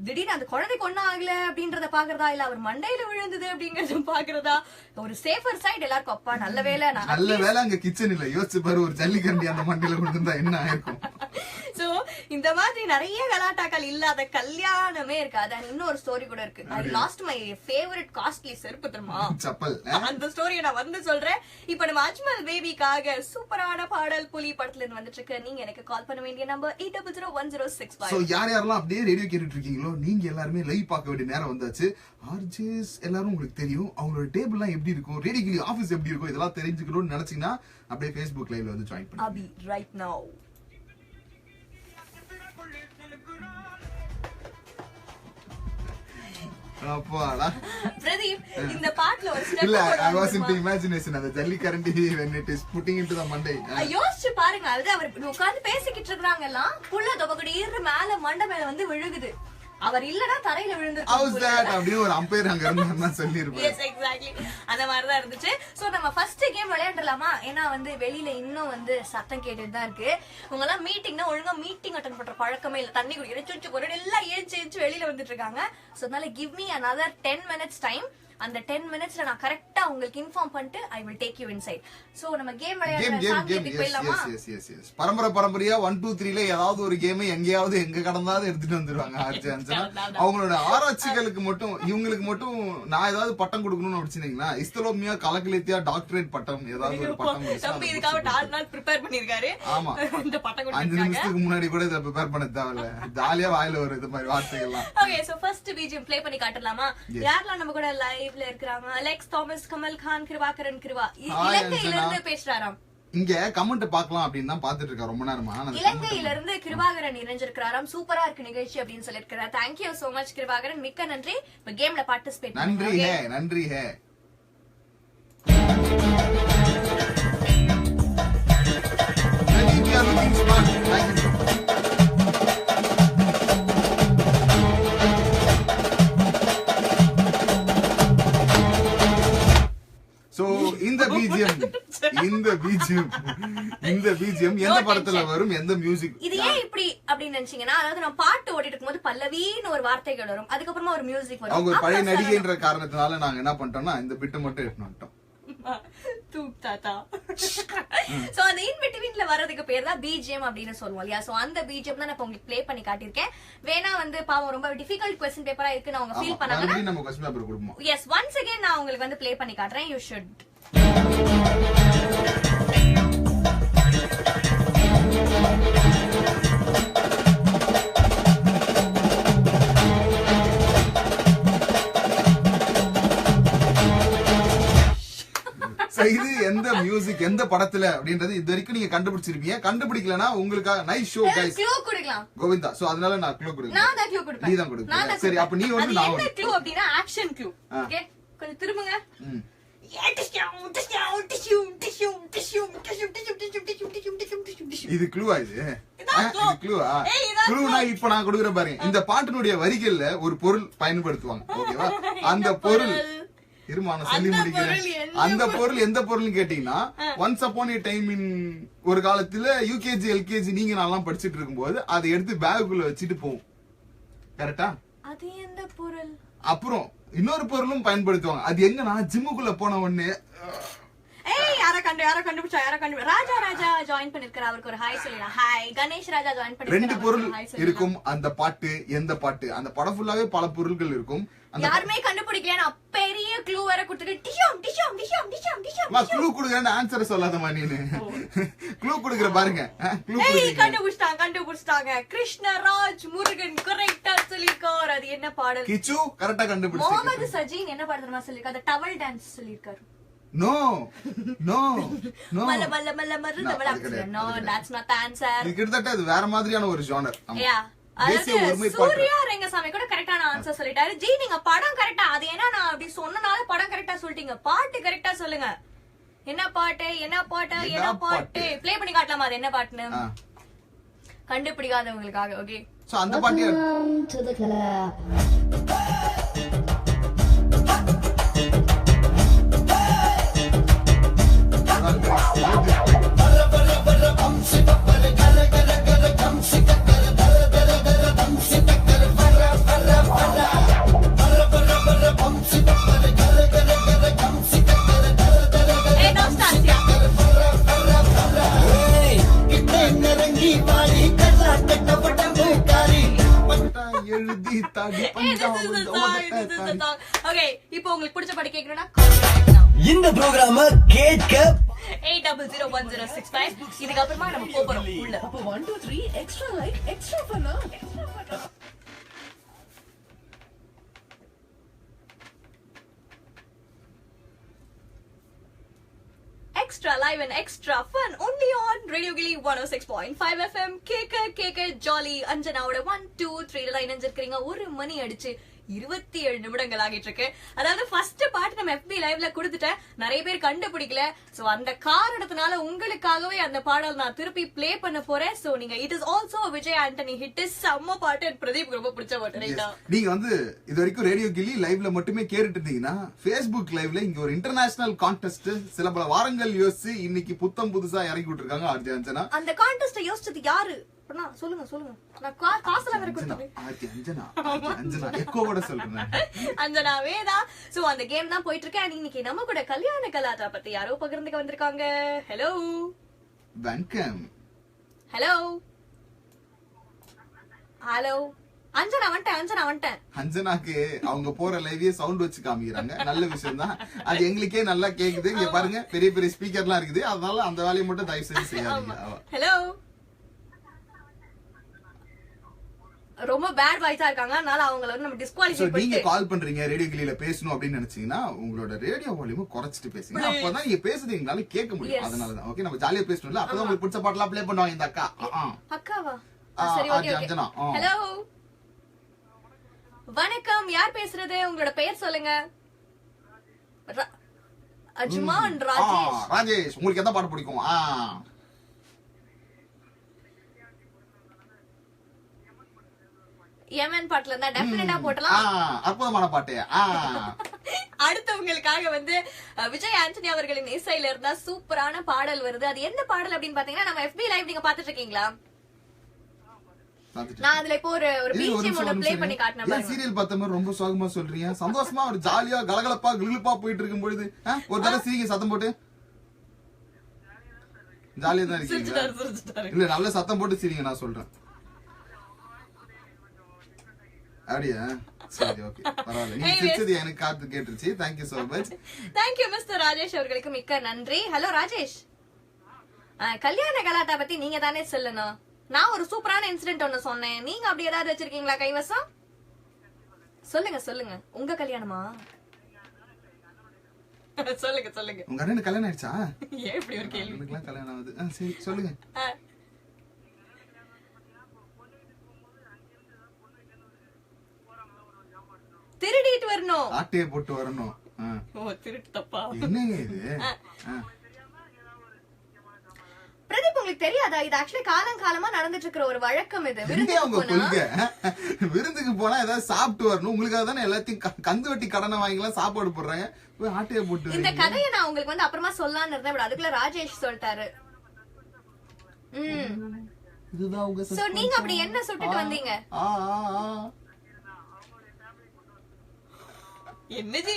திடீர்னு அந்த குழந்தைக்கு ஒண்ணும் ஆகல அப்படின்றத பாக்குறதா, இல்ல அவர் மண்டையில விழுந்தது அப்படிங்கறத பாக்குறதா, ஒரு சேஃபர் சைடு எல்லாருக்கும் அப்பா நல்ல வேலை. நல்ல வேலை அங்க கிச்சன் இல்ல. யோசிச்சு பாரு, ஒரு ஜல்லிக்கண்டி அந்த மண்டையில விழுந்திருந்தா என்ன ஆயிருக்கும். சோ இந்த மாதிரி நிறைய கலாட்டாக்கள் இல்லாத கல்யாணமே இருக்காது. And இன்னொரு ஸ்டோரி கூட இருக்கு. ஐ லாஸ்ட் மை ஃபேவரட் காஸ்ட்லி செருப்பு தெரியுமா, சப்பல். அந்த ஸ்டோரியை நான் வந்து சொல்றேன். இப்ப நம்ம அஜ்மல் பேபிக்காக சூப்பரான பாடல் புலி படத்துல இருந்து வந்துட்டு இருக்கு. நீங்க எனக்கு கால் பண்ண வேண்டிய நம்பர் 800106. சோ யார் யாரெல்லாம் அப்படியே ரேடியோ கேட்டுட்டு இருக்கீங்களோ, நீங்க எல்லாருமே லைவ் பார்க்க வேண்டிய நேரம் வந்தாச்சு. ஆர்ஜேஸ் எல்லாரும் உங்களுக்கு தெரியும், அவங்களோட டேபிள் எல்லாம் எப்படி இருக்கும், ரேடியோ ஆபீஸ் எப்படி இருக்கும், இதெல்லாம் தெரிஞ்சுக்கணும்னு நினைச்சீங்கன்னா அப்படியே Facebook லைவ்ல வந்து ஜாயின் பண்ணுங்க. அபி ரைட் நவ. அப்பாடா பிரதீப், இந்த பாட்டுல ஒரு ஸ்டெப் இல்ல, I was in the imagination. அந்த ஜல்லிக்கரண்டி when it is putting into the Monday. யோசிச்சு பாருங்க, அது அவர் உட்கார்ந்து பேசிக்கிட்டு இருக்காங்க எல்லாம், புள்ள தொபகடீர் மேல மண்டை மேல வந்து விழுகுது. அவர் இல்லனா தரையில விழுந்திருக்கும். அப்படியே ஒரு அம்பையர் அங்க இருந்தாருன்னா சொல்லிருப்பாரு. எஸ் எக்ஸாக்ட்லி அந்த மாதிரி தான் இருந்துச்சு. சோ நம்ம ஃபர்ஸ்ட் கேம் விளையாடலாமா? ஏன்னா வந்து வெளியில இன்னும் வந்து சத்தம் கேட்டுட்டு தான் இருக்கு. உங்க எல்லாம் மீட்டிங்னா ஒழுங்கா மீட்டிங் அட்டெண்ட் பண்ற பழக்கமே இல்ல. தண்ணி குடிக்கிற சுச்சு ஒரு எல்லாம் ஏச்சு வெளியில வந்துட்டு இருக்காங்க. சோ அதனால give me another 10 minutes time. அந்த 10 மினிட்ஸ்ல நான் கரெக்ட்டா உங்களுக்கு இன்ஃபார்ம் பண்ணிட்டு I will take you inside. So நம்ம கேம் விளையாடலாம். பரம்பரையா 1 2 3ல ஏதாவது ஒரு கேம் எங்கயாவது எங்க கடந்தாவது எடுத்துட்டு வந்துருவாங்க ஆர்ஜே அஞ்சனா. அவங்களோட ஆராய்ச்சிகளுக்கு மட்டும் இவங்களுக்கு மட்டும் நான் ஏதாவது பட்டம் கொடுக்கணும்னு வச்சிருந்தீங்கன்னா இஸ்தலோமியா கலக்கலித்தியா டாக்டரேட் பட்டம் ஏதாவது ஒரு பட்டம் தம்பி இதுக்காக 4 நாள் ப்ரிப்பேர் பண்ணிருக்காரு. ஆமா, இந்த பட்டம் கொடுத்தாங்க. 5 நிமிஷத்துக்கு முன்னாடி கூட இத ப்ரிப்பேர் பண்ண தேவையில்ல, ஜாலியா வாயில வரும் இது மாதிரி வார்த்தைகள்லாம். Okay, so first BGM play பண்ணி காட்டலாமா? யாரெல்லாம் நம்ம கூட லைவ்ல இருக்காங்க? அலெக்ஸ் தாமஸ், கமல் கான், கிருபாகரன் கிருவா இலங்கையில இருந்து பேசுறாராம். இங்க கமெண்ட் பார்க்கலாம் அப்படின்னு தான் பாத்துட்டு இருக்கா ரொம்ப நேரமா. இலங்கையில இருந்து கிருபாகரன் இணைஞ்சிருக்காராம். சூப்பரா இருக்கு நிகழ்ச்சி அப்படின்னு சொல்லிருக்காரு. Thank you so much Kirubakaran, மிக்க நன்றி. இப்ப கேம்ல பார்ட்டிசிபேட் நன்றி ஹே, நன்றி ஹே. இந்த பிஜிஎம் எந்த படத்துல வரும், எந்த மியூசிக்? இது ஏன் இப்படி அப்படின்னு நினைச்சீங்கன்னா, அதாவது நம்ம பாட்டு ஓடிட்டு இருக்கும்போது பல்லவின்னு ஒரு வார்த்தைகள் வரும், அதுக்கப்புறமா ஒரு மியூசிக் வரும். அவங்க பழைய நடிகைன்ற காரணத்தினால நாங்க என்ன பண்ணிட்டோம்னா இந்த பிட்டு மட்டும் எடுத்துட்டு வந்துட்டோம். சோ அந்த இன் பிட்வீன்ல வரதுக்கு பேர் தான் பிஜிஎம் அப்படின்னு சொல்லுவோம் இல்லையா? சோ அந்த பிஜிஎம் தான் நான் உங்களுக்கு ப்ளே பண்ணி காட்டியிருக்கேன். வேணா வந்து பாவம் ரொம்ப டிஃபிகல்ட் क्वेश्चन பேப்பரா இருக்குன்னு அவங்க ஃபீல் பண்ணாங்கன்னா நம்ம क्वेश्चन பேப்பர் கொடுப்போம். எஸ், ஒன்ஸ் அகைன் நான் உங்களுக்கு வந்து ப்ளே பண்ணி காட்டுறேன். You should. இது எந்த மியூசிக் எந்த படத்துல அப்படின்றது இது வரைக்கும் நீங்க கண்டுபிடிச்சிருப்பீங்க. கண்டுபிடிக்கலனா உங்களுக்காக நைஸ் ஷோ गाइस. க்ளூ கொடுக்கலாம் கோவிந்தா. சோ அதனால நான் க்ளூ கொடுக்கிறேன். நான் தான் க்ளூ கொடுப்பேன். நீ தான் கொடுப்ப. சரி அப்ப நீ வந்து நான் என்ன க்ளூ அப்படினா ஆக்ஷன் க்ளூ. ஓகே, கொஞ்சம் திரும்புங்க. இது க்ளூவா? இது க்ளூவா? க்ளூனா இப்ப நான் கொடுக்குறேன் பாருங்க. இந்த பாட்டினுடைய வரிகள்ல ஒரு பொருள் பயன்படுத்துவாங்க. ஓகேவா? அந்த பொருள் இருமான சொல்லி முடிக்கிறேன். அந்த பொருள் எந்த பொருள்னு கேட்டீங்கன்னா, once upon a time in ஒரு காலத்துல யூகேஜி எல்கேஜி நீங்க நான்லாம் படிச்சிட்டு இருக்கும்போது அதை எடுத்து பேக்குள்ள வச்சுட்டு போவோம். கரெக்டா? அது எந்த பொருள்? அப்புறம் இன்னொரு பொருளும் பயன்படுத்துவாங்க. அது எங்கன்னா ஜிம்முக்குள்ள போன உடனே யார கண்டுபிடிச்சா ராஜா ஜாயின் பண்ணிருக்காரு. அவருக்கு ஒரு ஹாய் சொல்லிடலாம். ஹாய் கணேஷ் ராஜா ஜாயின் பண்ணிருக்காரு. 2 பொருள் இருக்கும். அந்த பாட்டு எந்த பாட்டு? அந்த படம் ஃபுல்லாவே பல பொருட்கள் இருக்கும். யாருமே கண்டுபிடிக்கல. நான் பெரிய க்ளூ வேற கொடுத்துட்டு டிஷம் டிஷம் டிஷம் டிஷம் டிஷம் மா க்ளூ கொடுங்கன்னு ஆன்சர் சொல்லாதமா நீனு. க்ளூ கொடுக்குற பாருங்க. க்ளூ கண்டுபிடிச்சாங்க. கிருஷ்ணராஜ் முருகன் கரெக்ட்டா சொல்லிருக்காரு. அது என்ன பாடல்? கிச்சு கரெக்ட்டா கண்டுபிடிச்சாங்க. முகமது சஜீன் என்ன பாடல் தெரியுமா சொல்லிருக்காரு? அந்த டவல் டான்ஸ் சொல்லிருக்காரு. No. மல்ல மல்ல மல்ல மருத மல்ல. No, that's not the answer. இது கிட்டத்தட்ட அது வேற மாதிரியான ஒரு ஜானர். Yeah. சூர்யா ரெங்கசாமி கூட கரெக்டான ஆன்சர் சொல்லிட்டாரு. ஜி நீங்க படம் கரெக்டா, அது ஏன்னா நான் அப்படி சொன்னனால படம் கரெக்டா சொல்லிட்டீங்க. பாட்டு கரெக்டா சொல்லுங்க. என்ன பாட்டு என்ன பாட்டு என்ன பாட்டு? ப்ளே பண்ணி காட்டலாமா அது என்ன பாட்டுன்னு? கண்டுபிடிக்காதவங்களுக்காக. ஓகே, சோ அந்த பாட்டு to the club. அதான் தாடி Hey, this is the பஞ்சாவது song, this is the தாடி. song. Okay, இப்போ உங்களுக்கு பிடிச்ச பாட்டு கேட்கணும்னா call me right now. இந்த ப்ரோகிராம கேட்க 8001065. இதுக்கு அப்புறமா நம்ம போறோம் உள்ள. அப்ப 1 2 3 எக்ஸ்ட்ரா லைக் எக்ஸ்ட்ரா ஃபன்னா Extra live and extra fun only on Radio Gilly 106.5 FM. கேக்க ஜாலி அஞ்சனாவோட 1 2 3 லைன் அஞ்சிருக்கீங்க. ஒரு மணி அடிச்சு 27 நிமிடங்கள் ஆகிட்டு இருக்கு. அதாவது ஃபர்ஸ்ட் பாட்டு நம்ம FB லைவ்ல கொடுத்துட்டேன், நிறைய பேர் கண்டுபிடிக்கல. சோ அந்த காரணத்தினால உங்களுக்காகவே அந்த பாடல் நான் திருப்பி ப்ளே பண்ண போறேன். சோ நீங்க it is also Vijay Antony hit, செம்ம பாட்டு, பிரதீப் ரொம்ப பிடிச்ச பாட்டு ரைட்டா. நீங்க வந்து இது வரைக்கும் ரேடியோ கில்லி லைவ்ல மட்டுமே கேட்டுட்டு இருந்தீங்கன்னா Facebook லைவ்ல இங்க ஒரு இன்டர்நேஷனல் கான்டெஸ்ட் சில பல வாரங்கள் யோசிச்சு இன்னைக்கு புத்தம் புதுசா இறக்கி விட்டுருக்காங்க ஆர்ஜி அஞ்சனா. அந்த கான்டெஸ்ட் யோசிச்சது யாரு? சொல்லுங்க நான் காசுல வேற கொடுத்தேன். அஞ்சனா எக்கோவோட சொல்றேன். அஞ்சனா வேதா. சோ அந்த கேம் தான் போயிட்டு இருக்கு. இன்னைக்கு நம்ம கூட கல்யாண கலாட்டா பத்தி யாரோ பகிர்ந்துக்க வந்திருக்காங்க. ஹலோ வணக்கம். ஹலோ ஹலோ அஞ்சனா வந்துட்டேன். அஞ்சனாக்கு அவங்க போற லைவே சவுண்ட் வச்சு காமிக்கிறாங்க. நல்ல விஷயம் தான், அது எங்களுக்கே நல்லா கேக்குது. இங்க பாருங்க பெரிய பெரிய ஸ்பீக்கர்லாம் இருக்குது, அதனால அந்த வேலையை மட்டும் தயவு செஞ்சு செய்யாதீங்க. ஹலோ ரொம்ப பேட் வாய்ஸா இருக்காங்க, அதனால அவங்கள வந்து நம்ம டிஸ்குவாலிஃபை நீங்க பண்ணிட்டு கால் பண்றீங்க ரேடியோ கிளியில பேசணும் அப்படின்னு நினைச்சீங்கன்னா உங்களோட ரேடியோ வால்யூம் குறைச்சிட்டு பேசுங்க. அப்பதான் நீங்க பேசுறது எங்களால கேட்க முடியும். அதனாலதான் ஓகே, நம்ம ஜாலியா பேசணும்ல, அப்பதான் உங்களுக்கு பிடிச்ச பாட்டெல்லாம் ப்ளே பண்ணுவாங்க இந்த அக்கா. அக்காவா? ஆ, சரி ஓகே ஓகே. அஞ்சனா. ஹலோ வணக்கம், யார் பேசுறது? உங்களோட பெயர் சொல்லுங்க. அஜ்மான் ராஜேஷ். ராஜேஷ், உங்களுக்கு எந்த பாட்டு பிடிக்கும்? யமன் பாட்டுல இருந்தா டெஃபினட்டா போடலாம். அற்புதமான பாட்டு. அடுத்தவங்களுக்காக வந்து விஜய் ஆண்டனி அவர்களின் இசையில இருந்தா சூப்பரான பாடல் வருது. அது என்ன பாடல் அப்படின்னு பாத்தீங்கன்னா நம்ம FB லைவ் நீங்க பாத்துட்டு இருக்கீங்களா? நான் அதுல இப்போ ஒரு BGM ஒன்னு ப்ளே பண்ணி காட்டுனேன் பாருங்க. சீரியல் பார்த்த மாதிரி ரொம்ப சோகமா சொல்றீங்க. சந்தோஷமா ஒரு ஜாலியா கலகலப்பா கிளுப்பா போயிட்டு இருக்கும் பொழுது ஒரு தடவை சீரிங்க சத்தம் போட்டு. ஜாலியா தான் இருக்கீங்க இல்ல? நல்ல சத்தம் போட்டு சீரிங்க, நான் சொல்றேன். அப்படியா? சரி ஓகே, பரவாயில்ல. நீங்க சிரிச்சது எனக்கு காத்து கேட்டுருச்சு. Thank you so much. Thank you mister Rajesh அவர்களுக்கு மிக்க நன்றி. ஹலோ ராஜேஷ், கல்யாண கலாட்டா பத்தி நீங்க தானே சொல்லணும். நான் ஒரு சூப்பரான இன்சிடென்ட் ஒன்னு சொன்னேன், நீங்க அப்படி ஏதாவது வச்சிருக்கீங்களா கைவசம்? சொல்லுங்க. உங்க கல்யாணமா? சொல்லுங்க. உங்க அண்ணனுக்கு கல்யாணம் ஆயிடுச்சா? ஏன் இப்படி ஒரு கேள்வி? எனக்குலாம் கல்யாணம் ஆகுது. சரி சொல்லுங்க. திருடிட்டு வரணும், ஆட்டையை போட்டு வரணும். திருட்டு தப்பா? என்னங்க இது? பிரதீப், உங்களுக்கு தெரியாதா? இது ஆக்சுவலி காலமா நடந்துட்டு இருக்கிற ஒரு வழக்கம். இது விருந்துக்கு போனா ஏதாவது சாப்பிட்டு வரணும். உங்களுக்காக தானே எல்லாத்தையும் கந்து வெட்டி கடனை வாங்கிலாம் சாப்பாடு போடுறாங்க. ஆட்டையை போட்டு இந்த கதையை நான் உங்களுக்கு வந்து அப்புறமா சொல்லலாம்னு இருந்தேன், அதுக்குள்ள ராஜேஷ் சொல்லிட்டாரு. இதுதான் உங்க சோ நீங்க அப்படி என்ன சுட்டுட்டு வந்தீங்க? என்னது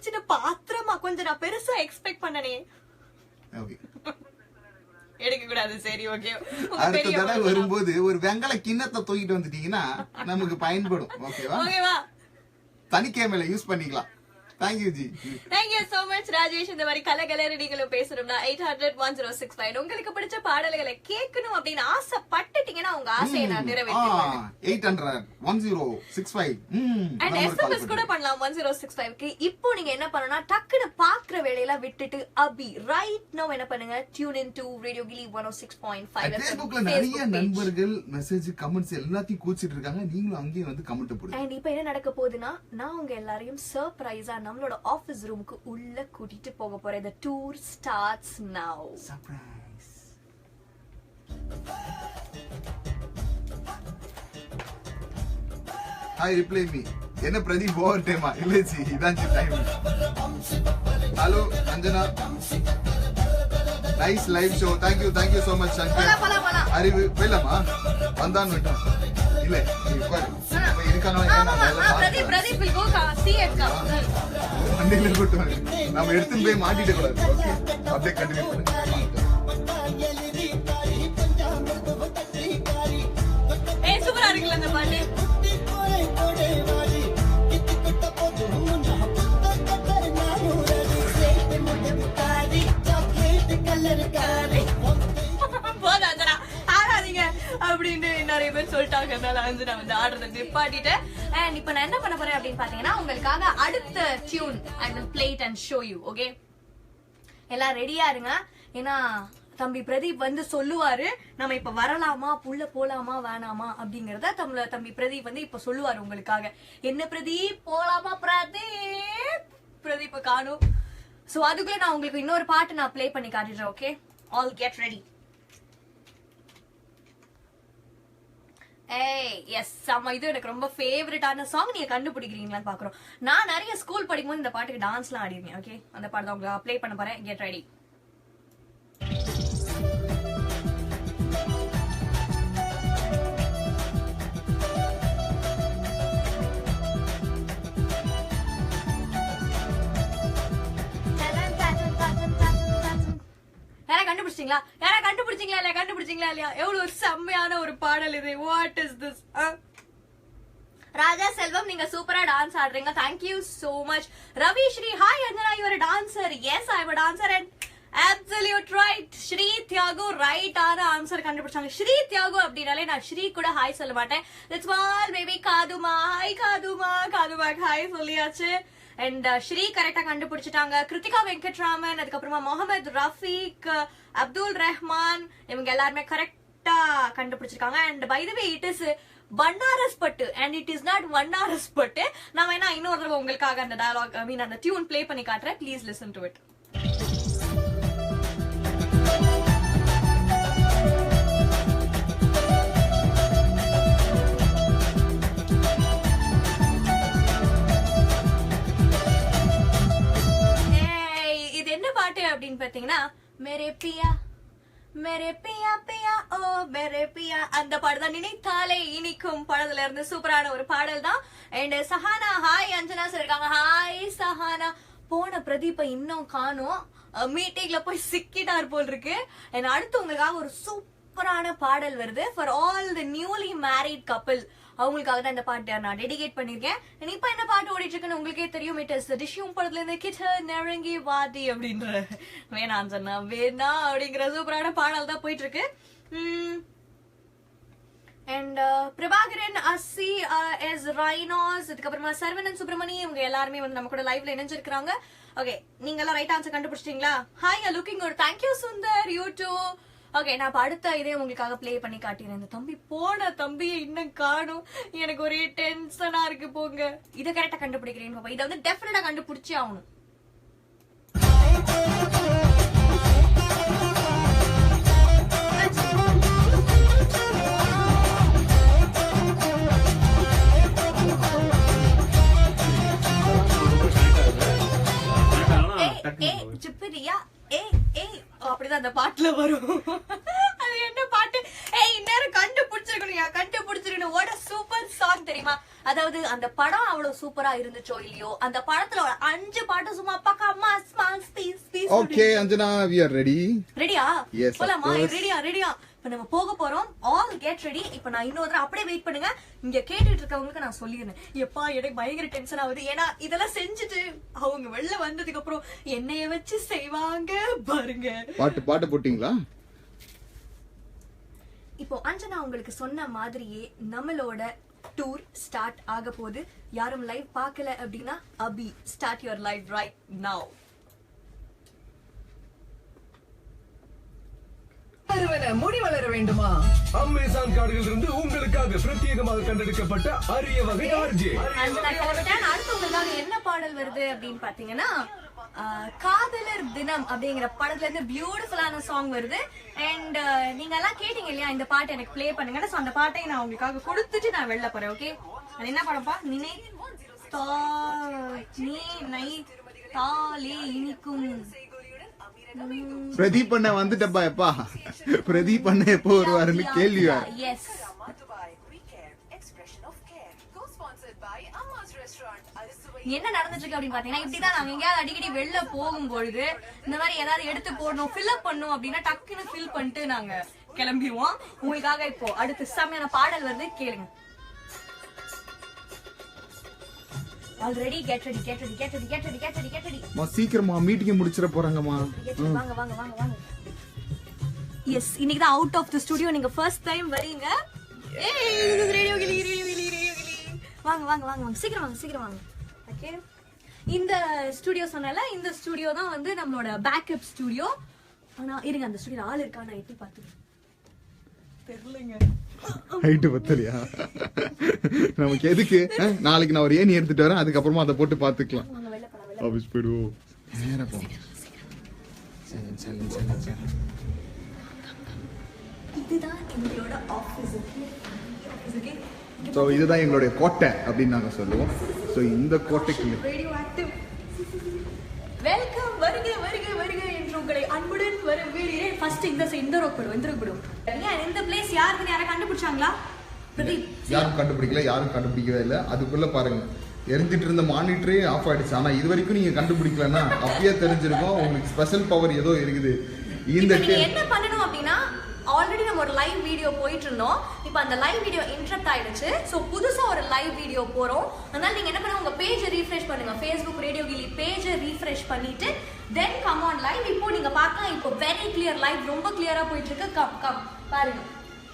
சின்ன பாத்திரமா? கொஞ்சம் நான் பெருசா எக்ஸ்பெக்ட் பண்ணனே. எடுக்க கூடாது. சரி ஓகே. அடுத்த தடவை வரும்போது ஒரு வெங்கல கிண்ணத்தை தூக்கிட்டு வந்துட்டீங்கன்னா நமக்கு பயன்படும். ஓகேவா? தனிக்கேமல யூஸ் பண்ணிக்கலாம். Thank you G. Thank you so much Rajesh. இந்த மாதிரி கலகலரி நீங்களும் பேசணும்னா 800-1065 உங்களுக்கு பிடிச்ச பாடல்களை கேட்கணும் அப்படின்னு ஆசைப்பட்டுட்டீங்கன்னா உங்க ஆசையை நான் நிறைவேற்றுவேன். 800-1065 and SMS கூட பண்ணலாம் 1065க்கு. இப்போ நீங்க என்ன பண்ணனும்னா டக்குனு பாக்குற வேலையில விட்டுட்டு அபி ரைட் நவ என்ன பண்ணுங்க, டியூன் இன் டு ரேடியோ கிலி 106.5 Facebookல நிறைய நண்பர்கள் மெசேஜ் கமெண்ட்ஸ் எல்லாத்தையும் கூச்சிட்டு இருக்காங்க. நீங்களும் அங்கேயே வந்து கமெண்ட் போடுங்க. and இப்போ என்ன நடக்க போகுதுன்னா, நான் உங்க எல்லாரையும் சர்ப்ரைஸா நம்மளோட ஆபீஸ் ரூமுக்கு உள்ள கூட்டிட்டு போக போறேன். the tour starts now. Surprise. Hi, reply me. என்ன பிரதீப் ஓவர் டைமா? இல்ல ஜி, இதான் G time. Hello Anjana, nice live show. thank you so much Shankar. அறிவு போயிடலாமா? வந்தான் விட்டோம். இல்ல Pradeep will go see it ka. வண்டியில கூட்டு வாங்க, நம்ம எடுத்து போய் மாட்டிட கூடாது. ஓகே, அப்படியே கண்டினியூ பண்ணுங்க. சூப்பரா இருக்குல்ல இந்த பாட்டு? போதும் அஞ்சனா ஆடாதீங்க அப்படின்னு நிறைய பேர் சொல்லிட்டாங்க. அதனால அஞ்சனா வந்து ஆடுறத நிப்பாட்டிட்டேன். அண்ட் இப்ப நான் என்ன பண்ண போறேன் அப்படின்னு பாத்தீங்கன்னா, உங்களுக்காக அடுத்த tune I will play it and show you. Okay, எல்லாம் ரெடியா இருங்க. ஏன்னா தம்பி பிரதீப் வந்து சொல்லுவாரு நம்ம இப்ப வரலாமா புள்ள போலாமா வேணாமா அப்படிங்கறத தம்பி பிரதீப் வந்து இப்ப சொல்லுவாரு உங்களுக்காக. என்ன பிரதீப் போலாமா? பிரதீப் காணும். சோ அதுக்குள்ள நான் உங்களுக்கு இன்னொரு பாட்டு நான் பிளே பண்ணி காட்டிடுறேன். Okay, all get ready. Yes ஆமா, இது எனக்கு ரொம்ப ஃபேவரட்டான சாங். நீங்க கண்டுபிடிக்கிறீங்களான்னு பாக்குறோம். நான் நிறைய ஸ்கூல் படிக்கும்போது இந்த பாட்டுக்கு டான்ஸ்லாம் ஆடிருக்கேன். ஓகே, அந்த பாட்டு தான் உங்களுக்கு ப்ளே பண்ண போறேன். Get ready. கண்டுபிடிச்சிங்களா? யாரா கண்டுபிடிச்சிங்களா இல்லையா? கண்டுபிடிச்சிங்களா இல்லையா? எவ்வளவு ஒரு செம்மையான ஒரு பாடல் இது. What is this? Raja Selvam, நீங்க சூப்பரா டான்ஸ் ஆடுறீங்க. Thank you so much. Ravi Sri, hi Anjana, you are a dancer. Yes, I am a dancer and absolute right. Sri Thiyagu ரைட்டான ஆன்சர் கண்டுபிடிச்சாங்க. ஸ்ரீ தியாகு அப்படினாலே நான் ஸ்ரீ கூட ஹாய் சொல்ல மாட்டேன். That's all baby. காதுமா ஹாய், காதுமா ஹாய் சொல்லியாச்சு. அண்ட் ஸ்ரீ கரெக்டா கண்டுபிடிச்சிட்டாங்க. கிருத்திகா வெங்கட்ராமன், அதுக்கப்புறமா முகமது ரஃபீக், அப்துல் ரஹ்மான், இவங்க எல்லாருமே கரெக்டா கண்டுபிடிச்சிருக்காங்க. And by the way it is Banaras pattu and it is not Vannaras pattu. நான் வேணா இன்னொரு தடவை உங்களுக்காக அந்த டயலாக் ஐ மீன் அந்த டியூன் பிளே பண்ணி காட்டுறேன். Please listen to it. அப்படின்னு பாத்தீங்கன்னா மேரே பியா பியா ஓ மேரே பியா, அந்த பாடல் தான். நினைத்தாலே இனிக்கும் படத்துல இருந்து சூப்பரான ஒரு பாடல் தான். அண்ட் சஹானா, ஹாய் அஞ்சனா இருக்காங்க. ஹாய் சஹானா. போன பிரதீப்பை இன்னும் காணோம், மீட்டிங்ல போய் சிக்கிட்டார் போல் இருக்கு. அண்ட் அடுத்து உங்களுக்காக ஒரு சூப்பரான பாடல் வருது for all the newly married couple. அவங்களுக்காக தான் இந்த பாட்டு நான் டெடிகேட் பண்ணிருக்கேன். இப்ப என்ன பாட்டு ஓடிட்டு இருக்குன்னு உங்களுக்கே தெரியும். இட் இஸ் டிஷ்யூம் படத்துல இருந்து கிட்ட நெருங்கி வாதி அப்படின்ற வேணாம் சொன்னா வேணா அப்படிங்கிற சூப்பரான பாடல் தான் போயிட்டு இருக்கு. அண்ட் பிரபாகரன், அஸ்ஸி, எஸ் ரைனாஸ், அதுக்கப்புறமா சரவணன் சுப்ரமணி, இவங்க எல்லாருமே வந்து நம்ம கூட லைவ்ல இணைஞ்சிருக்காங்க. ஓகே, நீங்க எல்லாம் ரைட் ஆன்சர் கண்டுபிடிச்சிட்டீங்களா? Hi, looking good. Thank you Sundar, you too. Okay, நான் இப்ப அடுத்த இதே உங்களுக்காக பிளே பண்ணி காட்டினேன். இந்த தம்பி போன தம்பியை இன்னும் காணும். எனக்கு ஒரே டென்ஷனா இருக்கு போங்க. இதை கரெக்டா கண்டுபிடிக்கிறேன் பாப்பா. இதை வந்து டெஃபினட்டா கண்டுபிடிச்சே ஆகணும். அப்படிதான் அந்த பாட்டுல வரும். அது என்ன பாட்டு? இந்நேரம் கண்டுபிடிச்சிருக்கணும். வாட் a சூப்பர் சாங் தெரியுமா? அதாவது அந்த படம் அவ்வளவு சூப்பரா இருந்துச்சோ இல்லையோ, அந்த படத்துல 5 பாட்டு சும்மா பக்கா mass mass piece piece. Okay Anjana, we are ready. ரெடியா? Yes, போலாமா? ரெடியா? இப்ப நம்ம போக போறோம். All get ready. இப்ப நான் இன்னொரு அப்படியே வெயிட் பண்ணுங்க. இங்க கேட்டுட்டு இருக்கவங்களுக்கு நான் சொல்லிடுறேன். எப்பா எனக்கு பயங்கர டென்ஷன் ஆகுது. ஏன்னா இதெல்லாம் செஞ்சுட்டு அவங்க வெளில வந்ததுக்கு அப்புறம் என்னைய வச்சு செய்வாங்க பாருங்க. பாட்டு போட்டீங்களா? இப்போ அஞ்சனா உங்களுக்கு சொன்ன மாதிரியே நம்மளோட டூர் ஸ்டார்ட் ஆக போகுது. யாரும் லைவ் பார்க்கல அப்படின்னா Abhi start your live right now. முடி வளர வேண்டுமா? அமேசான் காடுகளில் இருந்து உங்களுக்காக பிரத்யேகமாக கண்டெடுக்கப்பட்ட அரிய வகை ஆர்ஜே. அடுத்து உங்களுக்காக என்ன பாடல் வருது அப்படின்னு பாத்தீங்கன்னா, காதலர் தினம் அப்படிங்கிற படத்துல இருந்து பியூட்டிஃபுல்லான சாங் வருது. அண்ட் நீங்க எல்லாம் கேட்டீங்க இல்லையா இந்த பாட்டு எனக்கு பிளே பண்ணுங்க. சோ அந்த பாட்டை நான் உங்களுக்காக கொடுத்துட்டு நான் வெளில போறேன். ஓகே, அது என்ன படம்ப்பா? நினை தாலே இனிக்கும். பிரதீப் அண்ணா வந்துட்டப்பா. எப்பா பிரதீப் அண்ணா எப்போ வருவாருன்னு கேள்வி. எஸ், என்ன நடந்துட்டு இருக்கு அப்படின்னு பாத்தீங்கன்னா, இப்படிதான் நாங்க எங்கேயாவது அடிக்கடி வெளில போகும்பொழுது இந்த மாதிரி ஏதாவது எடுத்து போடணும், ஃபில் அப் பண்ணணும் அப்படின்னா டக்குன்னு ஃபில் பண்ணிட்டு நாங்க கிளம்பிடுவோம். உங்களுக்காக இப்போ அடுத்து செம்மையான பாடல் வருது, கேளுங்க. ஆல்ரெடி கெட் ரெடி சீக்கிரமா மீட்டிங் முடிச்சிட போறாங்கம்மா. வாங்க எஸ் இன்னைக்கு தான் அவுட் ஆஃப் தி ஸ்டுடியோ நீங்க ஃபர்ஸ்ட் டைம் வரீங்க. ஏய் ரேடியோ கிளி வாங்க சீக்கிரம் வாங்க. ஓகே இந்த ஸ்டுடியோ சொன்னால இந்த ஸ்டுடியோ தான் வந்து நம்மளோட பேக்கப் ஸ்டுடியோ. ஆனா இருங்க அந்த ஸ்டுடியோல ஆள் இருக்கா நான் எட்டி பார்த்து தெரியலங்க. ஹைட் பத்தலையா? நமக்கு எதுக்கு? நாளைக்கு நான் ஒரு ஏணி எடுத்துட்டு வரேன், அதுக்கப்புறமா அதை போட்டு பாத்துக்கலாம். ஆபீஸ் போயிடுவோம். நேரா போ. சரி. இதுதான் எங்களோட ஆபீஸ். சோ இதுதான் எங்களுடைய கோட்டை அப்படின்னு நாங்க சொல்லுவோம். சோ இந்த கோட்டைக்கு ரேடியோ ஆக்டிவ் வெல்கம் வருக என்று உங்களை அன்புடன் வரவேற்கிறேன். ஃபர்ஸ்ட் இந்த ரோக் போடுவோம். இந்த பிளேஸ் யாருன்னு யாரை கண்டுபிடிச்சாங்களா? பிரதீப் யாரும் கண்டுபிடிக்கல, யாரும் கண்டுபிடிக்கவே இல்லை. அதுக்குள்ள பாருங்க எரிஞ்சிட்டு இருந்த மானிட்டரே ஆஃப் ஆயிடுச்சு. ஆனா இது வரைக்கும் நீங்க கண்டுபிடிக்கலன்னா அப்பயே தெரிஞ்சிருக்கும் உங்களுக்கு ஸ்பெஷல் பவர் ஏதோ இருக்குது. இந்த என்ன பண்ணணும் அப்படின்னா ஆல்ரெடி நம்ம ஒரு லைவ் வீடியோ போயிட்டு இருந்தோம். இப்போ அந்த லைவ் வீடியோ இன்டரப்ட் ஆயிடுச்சு. ஸோ புதுசா ஒரு லைவ் வீடியோ போறோம். அதனால நீங்க என்ன பண்ணுங்க, உங்க பேஜை ரீஃப்ரெஷ் பண்ணுங்க. Facebook ரேடியோ கிளி பேஜை ரீஃப்ரெஷ் பண்ணிட்டு தென் கம் ஆன் லைவ். இப்போ நீங்க பார்க்கலாம், இப்போ வெரி கிளியர் லைவ் ரொம்ப கிளியரா போயிட்டு இருக்கு. கம் பாருங்க.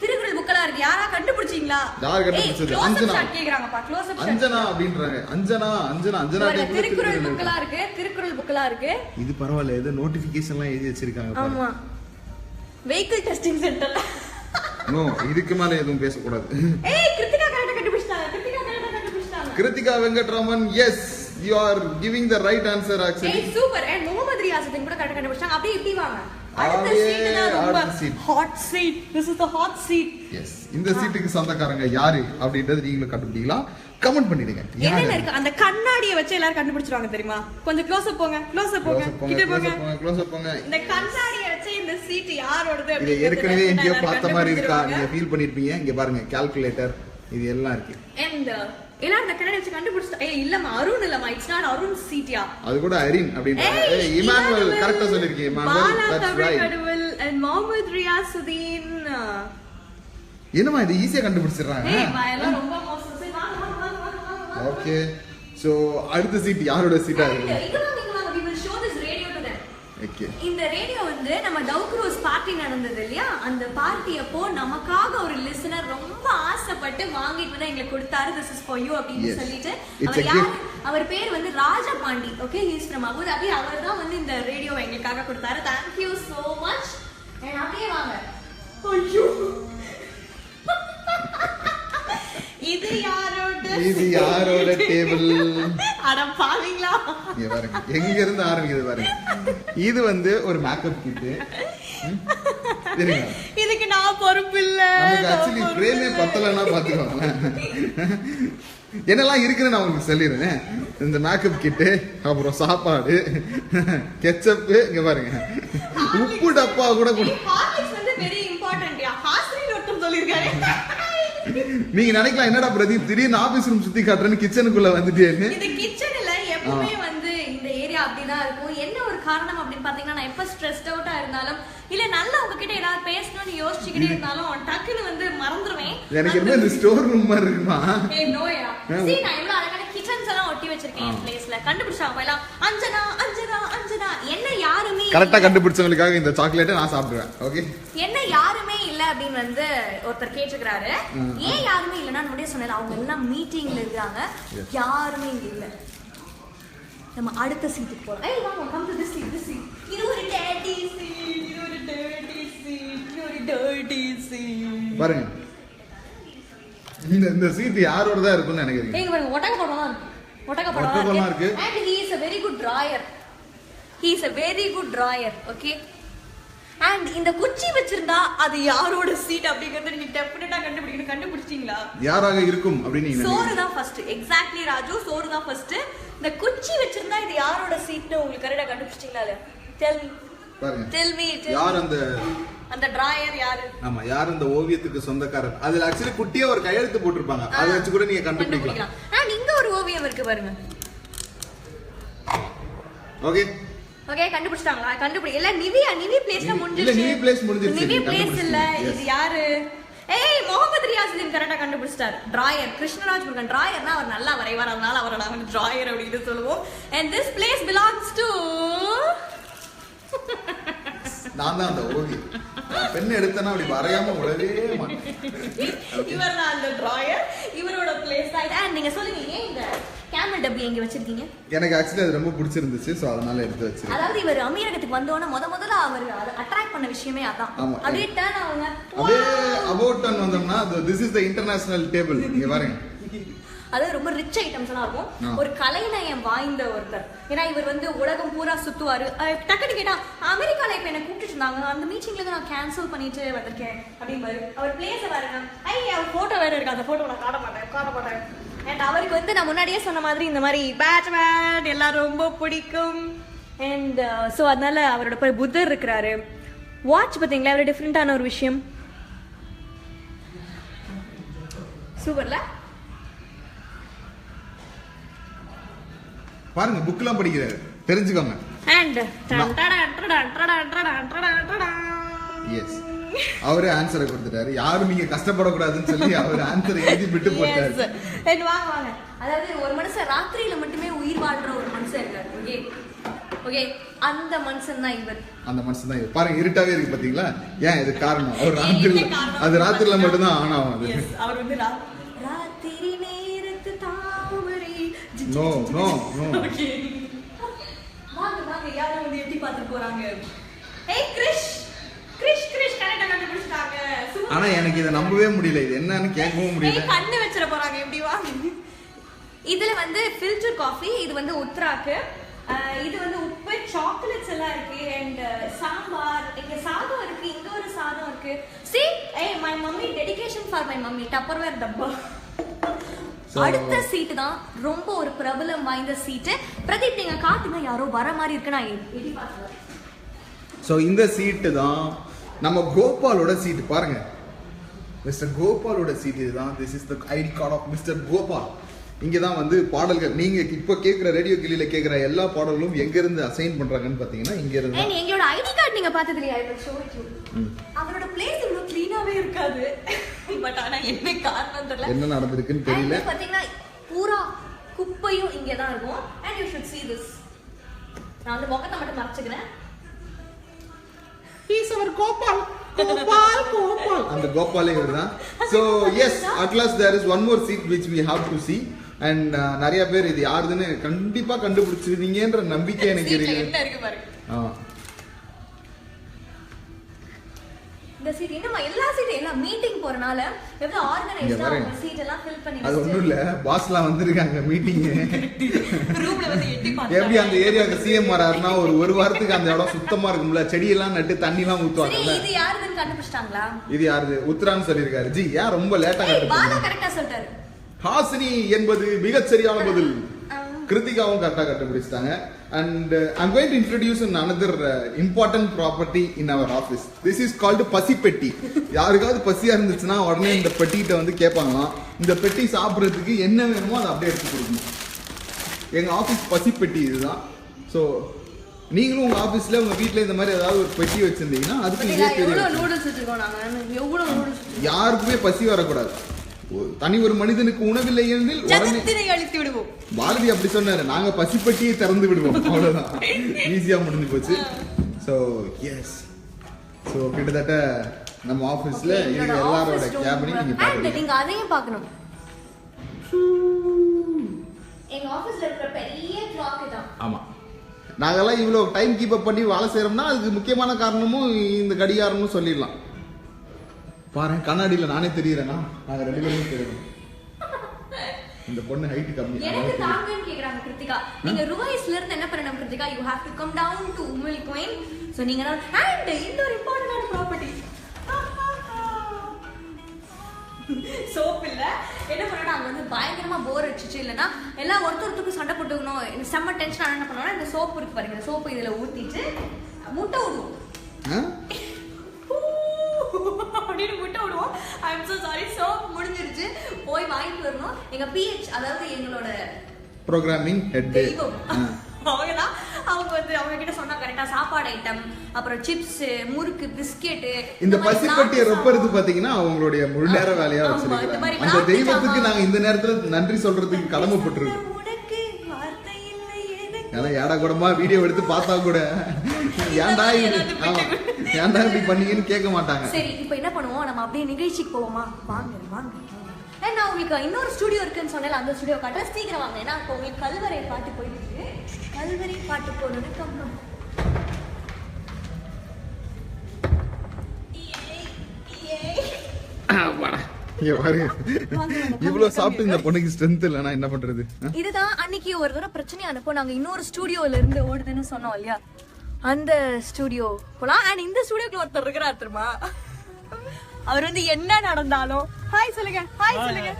திருக்குறள் புக்கெல்லாம் இருக்கு. யாரா கண்டுபிடிச்சீங்களா? யார் கண்டுபிடிச்சது? அஞ்சனா கேக்குறாங்கப்பா. க்ளோஸ் அப் அஞ்சனா அப்படின்றாங்க. அஞ்சனா திருக்குறள் புக்கெல்லாம் இருக்கு. இது பரவாயில்ல, ஏதோ நோட்டிபிகேஷன்லாம் எழுதி வச்சிருக்காங்க. ஆமா வெஹிக்கிள் டெஸ்டிங் சென்டர். நோ இதுக்கு மேல எதுவும் பேசக்கூடாது. ஏய் கிருத்திகா கரெக்ட்டா கண்டுபிடிச்சாங்க. Krithika Venkatraman, yes you are giving the right answer actually. ஏய் சூப்பர். அண்ட் முகமது ரியாசுதீன் கூட கரெக்ட்டா கண்டுபிடிச்சாங்க. அப்படியே இப்படி வாங்க. அடுத்த சீட் தான் ரொம்ப hot seat. This is the hot seat. Yes இந்த சீட்டுக்கு சொந்தக்காரங்க யாரு அப்படின்றது நீங்களும் கண்டுபிடிக்கலாம். கமெண்ட் பண்ணிடுங்க. என்ன இருக்கு அந்த கண்ணாடியை வச்சு எல்லாரும் கண்டுபிடிச்சிருவாங்க தெரியுமா? கொஞ்சம் க்ளோஸ் அப் போங்க. கிட்ட போங்க. இந்த கண்ணாடியை வச்சு இந்த சீட் யாரோடது இது ஏற்கனவே எங்கேயோ பார்த்த மாதிரி இருக்கா? நீங்க ஃபீல் பண்ணிருப்பீங்க. இங்க பாருங்க கால்குலேட்டர் இது எல்லாம் இருக்கு. and எல்லாரும் இந்த கண்ணாடி வச்சு கண்டுபிடிச்சா ஏய் இல்லம்மா அருண் இல்லம்மா, இட்ஸ் நாட் அருண் சீட்யா, அது கூட அரின் அப்படின்றாங்க. ஏய் இமானுவல் கரெக்ட்டா சொல்லிருக்கீங்க. Immanuel that's right. and Mohammed Riyasudeen என்னமா இது ஈஸியா கண்டுபிடிச்சிடுறாங்க. ஏய் எல்லாம் ரொம்ப மோசம். ஓகே சோ அடுத்த சீட் யாரோட சீட்டா இருக்கு? we will show this radio to them. Okay இந்த ரேடியோ வந்து நம்ம டவுக்ரூஸ் பார்ட்டி நடந்தது இல்லையா, அந்த பார்ட்டி அப்போ நமக்காக ஒரு லிசனர் ரொம்ப ஆசைப்பட்டு வாங்கிட்டு வந்து எங்களுக்கு கொடுத்தாரு. this is for you அப்படின்னு சொல்லிட்டு. அவர் பேர் வந்து Rajapandi. Okay he is from Abu Dhabi. அவர் தான் வந்து இந்த ரேடியோ எங்களுக்காக கொடுத்தாரு. thank you so much. and அப்படியே வாங்க. ஐயோ இது யாரோட டேபிள்? அட பாவீங்களா, இங்க பாருங்க எங்க இருந்து ஆரம்பிக்குது பாருங்க. இது வந்து ஒரு மேக்கப் கிட். இதுக்கு நான் பொறுப்பு இல்ல. நமக்கு एक्चुअली ஃப்ரேமே பத்தலனா பாத்துக்கோங்க. என்னெல்லாம் இருக்குன்னு நான் உங்களுக்கு சொல்லிடுறேன். இந்த மேக்கப் கிட், அப்புறம் சாப்பாடு, கெச்சப், இங்க பாருங்க உப்பு டப்பா கூட ஹார்லிக்ஸ் வந்து வெரி இம்பார்ட்டன்ட். ஹாஸ்ரின் ஒருத்தர் சொல்லிருக்காரு. நீங்க நினைக்கலாம் என்னடா பிரதீப் திடீர்னு ஆபீஸ் ரூம் சுத்தி காட்டுறேன்னு கிச்சனுக்குள்ள வந்துட்டேன்னு. இது கிச்சன் இல்ல, எப்பவுமே வந்து இந்த ஏரியா அப்படிதான் இருக்கும். என்ன ஒரு காரணம் அப்படின்னு பாத்தீங்கன்னா, நான் எப்ப ஸ்ட்ரெஸ்ட் அவுட்டா இருந்தாலும் இல்ல நல்லா உங்ககிட்ட ஏதாவது பேசணும்னு யோசிச்சுக்கிட்டே இருந்தாலும் டக்குன்னு வந்து மறந்துடுவேன். எனக்கு என்ன இந்த ஸ்டோர் ரூம் மாதிரி இருக்குமா? ஏய் நோயா see நான் எவ்வளவு அழகான கிச்சன்ஸ் எல்லாம் ஒட்டி வச்சிருக்கேன் என் பிளேஸ்ல. கண்டுபிடிச்சாங்க எல்லாம் அஞ்சனா என்ன யாருமே கரெக்ட்டா கண்டுபிடிச்சவங்களுக்காக இந்த சாக்லேட்டை நான் சாப்பிடுவேன். ஓகே என்ன யாருமே இல்ல அப்படின்னு வந்து ஒருத்தர் கேட்டுக்கிறாரு. ஏன் யாருமே இல்லன்னா நம்மளே சொன்னது அவங்க எல்லாம் மீட்டிங்ல இருக்காங்க, யாருமே இங்க இல்ல. நம்ம அடுத்த சீட்டுக்கு போறோம். ஏய் வாங்க கம் டு திஸ் சீட். இது ஒரு டேடி சீட். பாருங்க இந்த சீட் யாரோட தான் இருக்கும்னு நினைக்கிறீங்க? ஏங்க பாருங்க ஒட்டக படம் இருக்கு. and he is a very good drawer. okay and இந்த குச்சி வச்சிருந்தா அது யாரோட சீட் அப்படிங்கறது நீங்க டெஃபினட்டா கண்டுபிடிச்சீங்களா? யாராக இருக்கும் அப்படி நீங்க சோறு தான் ஃபர்ஸ்ட். எக்ஸாக்ட்லி ராஜு, சோறு தான் ஃபர்ஸ்ட். இந்த குச்சி வச்சிருந்தா இது யாரோட சீட்னு உங்களுக்கு கரெக்ட்டா கண்டுபிடிச்சீங்களா? tell me யார் அந்த டிராயர் யாரு? ஆமா யார் அந்த ஓவியத்துக்கு சொந்தக்காரர்? அதுல एक्चुअली குட்டியா ஒரு கையெழுத்து போட்டுருப்பாங்க, அதை வச்சு கூட நீங்க கண்டுபிடிக்கலாம். and இங்க ஒரு ஓவியம் இருக்கு பாருங்க. ஓகே கண்டுபிடிச்சிட்டாங்களா? இல்ல நிவி பிளேஸ்ல முடிஞ்சிருச்சு. இல்ல நிவி பிளேஸ் முடிஞ்சிருச்சு. நிவி பிளேஸ் இல்ல, இது யாரு? ஏய் முகமது ரியாசுதீன் கரெக்டா கண்டுபிடிச்சிட்டார். டிராயர் கிருஷ்ணராஜ் முருகன். டிராயர்னா அவர் நல்லா வரைவார், அதனால அவரை நாம டிராயர் அப்படின்னு சொல்லுவோம். And this place belongs to நான் தான் அந்த ஓகே பெண் எடுத்தனா அப்படி வரையாம விடவே மாட்டேன். இவர் தான் அந்த டிராயர், இவரோட பிளேஸ் தான். அண்ட் நீங்க சொல்லுங்க ஏன் இந்த கேமல் டப்பி எங்க வச்சிருக்கீங்க? எனக்கு ஆக்சுவலி அது ரொம்ப பிடிச்சிருந்துச்சு, சோ அதனால எடுத்து வச்சிருக்கேன். அதாவது இவர் அமீரகத்துக்கு வந்தோன முதல்ல அவர் அட்ராக்ட் பண்ண விஷயமே அதான். அப்படியே டர்ன் ஆகுங்க. அப்படியே அபௌட் டர்ன் வந்தோம்னா this is the international table. இங்க பாருங்க, அது ரொம்ப ரிச் ஐட்டம்ஸ் எல்லாம் இருக்கும். ஒரு கலைநயம் வாய்ந்த ஒருத்தர். ஏன்னா இவர் வந்து உலகம் பூரா சுத்துவாரு. டக்குனு கேட்டா அமெரிக்கால இப்ப என்ன கூப்பிட்டு இருந்தாங்க, அந்த மீட்டிங்ல நான் கேன்சல் பண்ணிட்டு வந்திருக்கேன் அப்படிம்பாரு. அவர் பிளேஸ பாருங்க. அவர் போட்டோ வேற இருக்கு, அந்த போட்டோ நான் காட்ட மாட்டேன். அண்ட் அவருக்கு வந்து நான் முன்னாடியே சொன்ன மாதிரி இந்த மாதிரி பேட் எல்லாரும் ரொம்ப பிடிக்கும். அண்ட் ஸோ அதனால அவரோட பேர் புத்தர் இருக்கிறாரு. வாட்ச் பார்த்தீங்களா, அவர் டிஃப்ரெண்டான ஒரு விஷயம். சூப்பர்ல பாருங்க புக்லாம் படிக்கிறாரு, தெரிஞ்சுக்கோங்க. அண்ட் எஸ், அவரே ஆன்சரை கொடுத்துட்டாரு. யாரும் நீங்க கஷ்டப்படக்கூடாதுன்னு சொல்லி அவர் ஆன்சரை எழுதி விட்டு போட்டாரு. வாங்க. அதாவது ஒரு மனுஷன் ராத்திரியில மட்டுமே உயிர் வாழ்ற ஒரு மனுஷன் இருக்காரு. ஓகே ஓகே, அந்த மனுஷன் தான் இவர். அந்த மனுஷன் தான் இவர். பாருங்க இருட்டாவே இருக்கு பாத்தீங்களா? ஏன் இது காரணம்? அவர் ராத்திரில, அது ராத்திரில மட்டும் தான் ஆன் ஆகும். அது அவர் வந்து ராத்திரி நேரத்து தாமரை. No no no. வாங்க யாரும் வந்து எட்டி பார்த்து போறாங்க. ஏய் கிரிஷ் கரெக்ட்டா கண்டுபிடிச்சிட்டாங்க. ஆனா எனக்கு இத நம்பவே முடியல, இது என்னன்னு கேட்கவும் முடியல. ஏய் கண்ணு வெச்சற போறாங்க எப்படி வாங்க. இதுல வந்து ஃபில்டர் காஃபி, இது வந்து உத்ராக்கு, இது வந்து உப்பு, சாக்லேட்ஸ் எல்லாம் இருக்கு. அண்ட் சாம்பார், இங்க சாதம் இருக்கு, இங்க ஒரு சாதம் இருக்கு. see hey my mummy dedication for my mummy tupperware டப்பா. அடுத்த சீட் தான் ரொம்ப ஒரு பிரபலம் வாய்ந்த சீட். பிரதீப் நீங்க காட்டுங்க, யாரோ வர மாதிரி இருக்கு. நான் எடி பாத்துறேன். சோ இந்த சீட் தான் நம்ம கோபாலோட சீட். பாருங்க மிஸ்டர் கோபாலோட சீட் இதுதான். This is the ID card of mister Gopal. இங்க தான் வந்து பாடல்கள் நீங்க இப்ப கேக்குற ரேடியோ கிளியில கேக்குற எல்லா பாடல்களும் எங்க இருந்து அசைன் பண்றாங்கன்னு பாத்தீங்கன்னா இங்க இருந்து. ஏய் எங்களோட ஐடி கார்டு நீங்க பார்த்தது இல்லையா? I will show it you. அவரோட பிளேஸ் இவ்வளவு க்ளீனாவே இருக்காது. பட் ஆனா என்ன காரணம் தெரியல, என்ன நடந்துருக்குன்னு தெரியல. பாத்தீங்கன்னா பூரா குப்பையும் இங்க தான் இருக்கும். and you should see this. நான் வந்து முகத்தை மட்டும் மறைச்சுக்கிறேன். He's our Gopal. அந்த கோபாலே இவர்தான். So yes, at last there is one more seat which we have to see. And நிறைய பேர் இது யாருதுன்னு கண்டிப்பா கண்டுபிடிச்சிருவீங்கன்ற நம்பிக்கை எனக்கு இருக்கு. என்ன இருக்கு பாருங்க. இந்த சீட் என்னமா எல்லா சீட் எல்லாம் மீட்டிங் போறனால எவ்வளவு ஆர்கனைஸ்டா அந்த சீட் எல்லாம் ஃபில் பண்ணி அது ஒண்ணும் இல்ல, பாஸ்லாம் வந்திருக்காங்க மீட்டிங். ரூம்ல வந்து எட்டி பார்த்தா எப்படி அந்த ஏரியாக்கு சிஎம் வராருன்னா ஒரு வாரத்துக்கு அந்த இடம் சுத்தமா இருக்கும்ல, செடி எல்லாம் நட்டு தண்ணி எல்லாம் ஊத்துவாங்கல்ல. இது யாருன்னு கண்டுபிடிச்சிட்டாங்களா? இது யாரு? உத்ரான்னு சொல்லிருக்காரு. ஜி ஏன் ரொம்ப லேட்டா பாலா கரெக்ட்டா சொல்றாரு. ஹாசினி என்பது மிகச் சரியான பதில். கிருத்திகாவும் கரெக்டா கண்டுபிடிச்சிட்டாங்க. And I'm going to introduce another important property in our office. This is called பசி பெட்டி. யாருக்காவது பசியா இருந்துச்சுன்னா உடனே இந்த பெட்டிகிட்ட வந்து கேட்பாங்களாம். இந்த பெட்டி சாப்பிட்றதுக்கு என்ன வேணுமோ அதை அப்படியே எடுத்து கொடுக்கணும். எங்க ஆஃபீஸ் பசி பெட்டி இதுதான். ஸோ நீங்களும் உங்க ஆஃபீஸ்ல உங்க வீட்டில் இந்த மாதிரி ஏதாவது ஒரு பெட்டி வச்சிருந்தீங்கன்னா அதுக்கு இதே தெரியும். நூடுல்ஸ் வச்சிருக்கோம் நாங்க. எவ்வளவு நூடுல்ஸ். யாருக்குமே பசி வரக்கூடாது. தனி ஒரு மனிதனுக்கு உணவில்லை என்றில் ஜகத்தினை அழித்து விடுவோம். பாரதி அப்படி சொன்னாரு, நாங்க பசிப்பட்டியை திறந்து விடுவோம். அவ்வளவுதான், ஈஸியா முடிஞ்சு போச்சு. சோ எஸ், சோ கிட்டத்தட்ட நம்ம ஆபீஸ்ல இருக்க எல்லாரோட கேபினையும் நீங்க பாருங்க. நீங்க அதையும் பார்க்கணும். எங்க ஆபீஸ்ல இருக்கிற பெரிய கிளாக் தான். ஆமா, நாங்கெல்லாம் இவ்வளவு டைம் கீப் அப் பண்ணி வேலை செய்யறோம்னா அதுக்கு முக்கியமான காரணமும் இந்த கடிகாரம்னு சொல்லிடலாம். பாரு கண்ணாடியில நானே தெரியறேனா? நாங்க ரெண்டு பேரும் தெரியும். இந்த பொண்ணு ஹைட் கம்மி. எனக்கு தாங்கன்னு கேக்குறாங்க கிருத்திகா. நீங்க ருவைஸ்ல இருந்து என்ன பண்ணணும் Krithika? you have to come down to Umal Coin. So நீங்க and இன்னொரு இம்பார்ட்டன்ட் ப்ராப்பர்ட்டி சோப் இல்ல. என்ன பண்ணா அங்க வந்து பயங்கரமா போர் அடிச்சிச்சு, இல்லனா எல்லாம் ஒருத்தருக்கு சண்டை போட்டுக்கணும், செம்ம டென்ஷன். என்ன பண்ணா இந்த சோப் இருக்கு பாருங்க, இந்த சோப்பு இதுல ஊத்திட்டு முட்டை விடுவோம். அப்படின்னு முட்டை விடுவோம். I am so sorry, soap முடிஞ்சிருச்சு, போய் வாங்கிட்டு வரணும். எங்க பிஹெச் அதாவது எங்களோட ப்ரோக்ராமிங் ஹெட் அவங்கதான் அவங்க வந்து அவங்க கிட்ட சொன்னா கரெக்டா சாப்பாடு ஐட்டம் அப்புறம் சிப்ஸ், முறுக்கு, பிஸ்கெட். இந்த பசிப்பட்டியை ரொப்பறது பாத்தீங்கன்னா அவங்களுடைய முழு நேர வேலையா வச்சிருக்காங்க. அந்த தெய்வத்துக்கு நாங்க இந்த நேரத்துல நன்றி சொல்றதுக்கு கடமைப்பட்டிருக்கோம். ஏன்னா ஏடா கூடமா வீடியோ எடுத்து பார்த்தா கூட ஏன்டா இப்படி பண்ணீங்கன்னு கேட்க மாட்டாங்க. சரி, இப்போ என்ன பண்ணுவோம், நம்ம அப்படியே நிகழ்ச்சிக்கு போவோமா? வாங்க வாங்க. நான் உங்களுக்கு இன்னொரு ஸ்டுடியோ இருக்குன்னு சொன்னேன், அந்த ஸ்டுடியோ காட்டுறேன். சீக்கிரம் வாங்க. ஏன்னா இப்போ உங்களுக்கு கல்வரை பாட்டு போயிருக்கு. கல்வரை பாட்டு போனது கம்பம். இவ்வளவு சாப்பிட்டு இந்த பொண்ணுக்கு ஸ்ட்ரென்த் இல்லனா என்ன பண்றது? இதுதான் அன்னைக்கு ஒரு தடவை பிரச்சனை அனுப்போ நாங்க இன்னொரு ஸ்டுடியோல இருந்து ஓடுதுன்னு சொன்னோம் இல்லையா, அந்த ஸ்டுடியோ போலாம். அண்ட் இந்த ஸ்டுடியோக்குள்ள ஒருத்தர் இருக்கிறார் தெரியுமா, அவர் வந்து என்ன நடந்தாலும் ஹாய் சொல்லுங்க, ஹாய் சொல்லுங்க.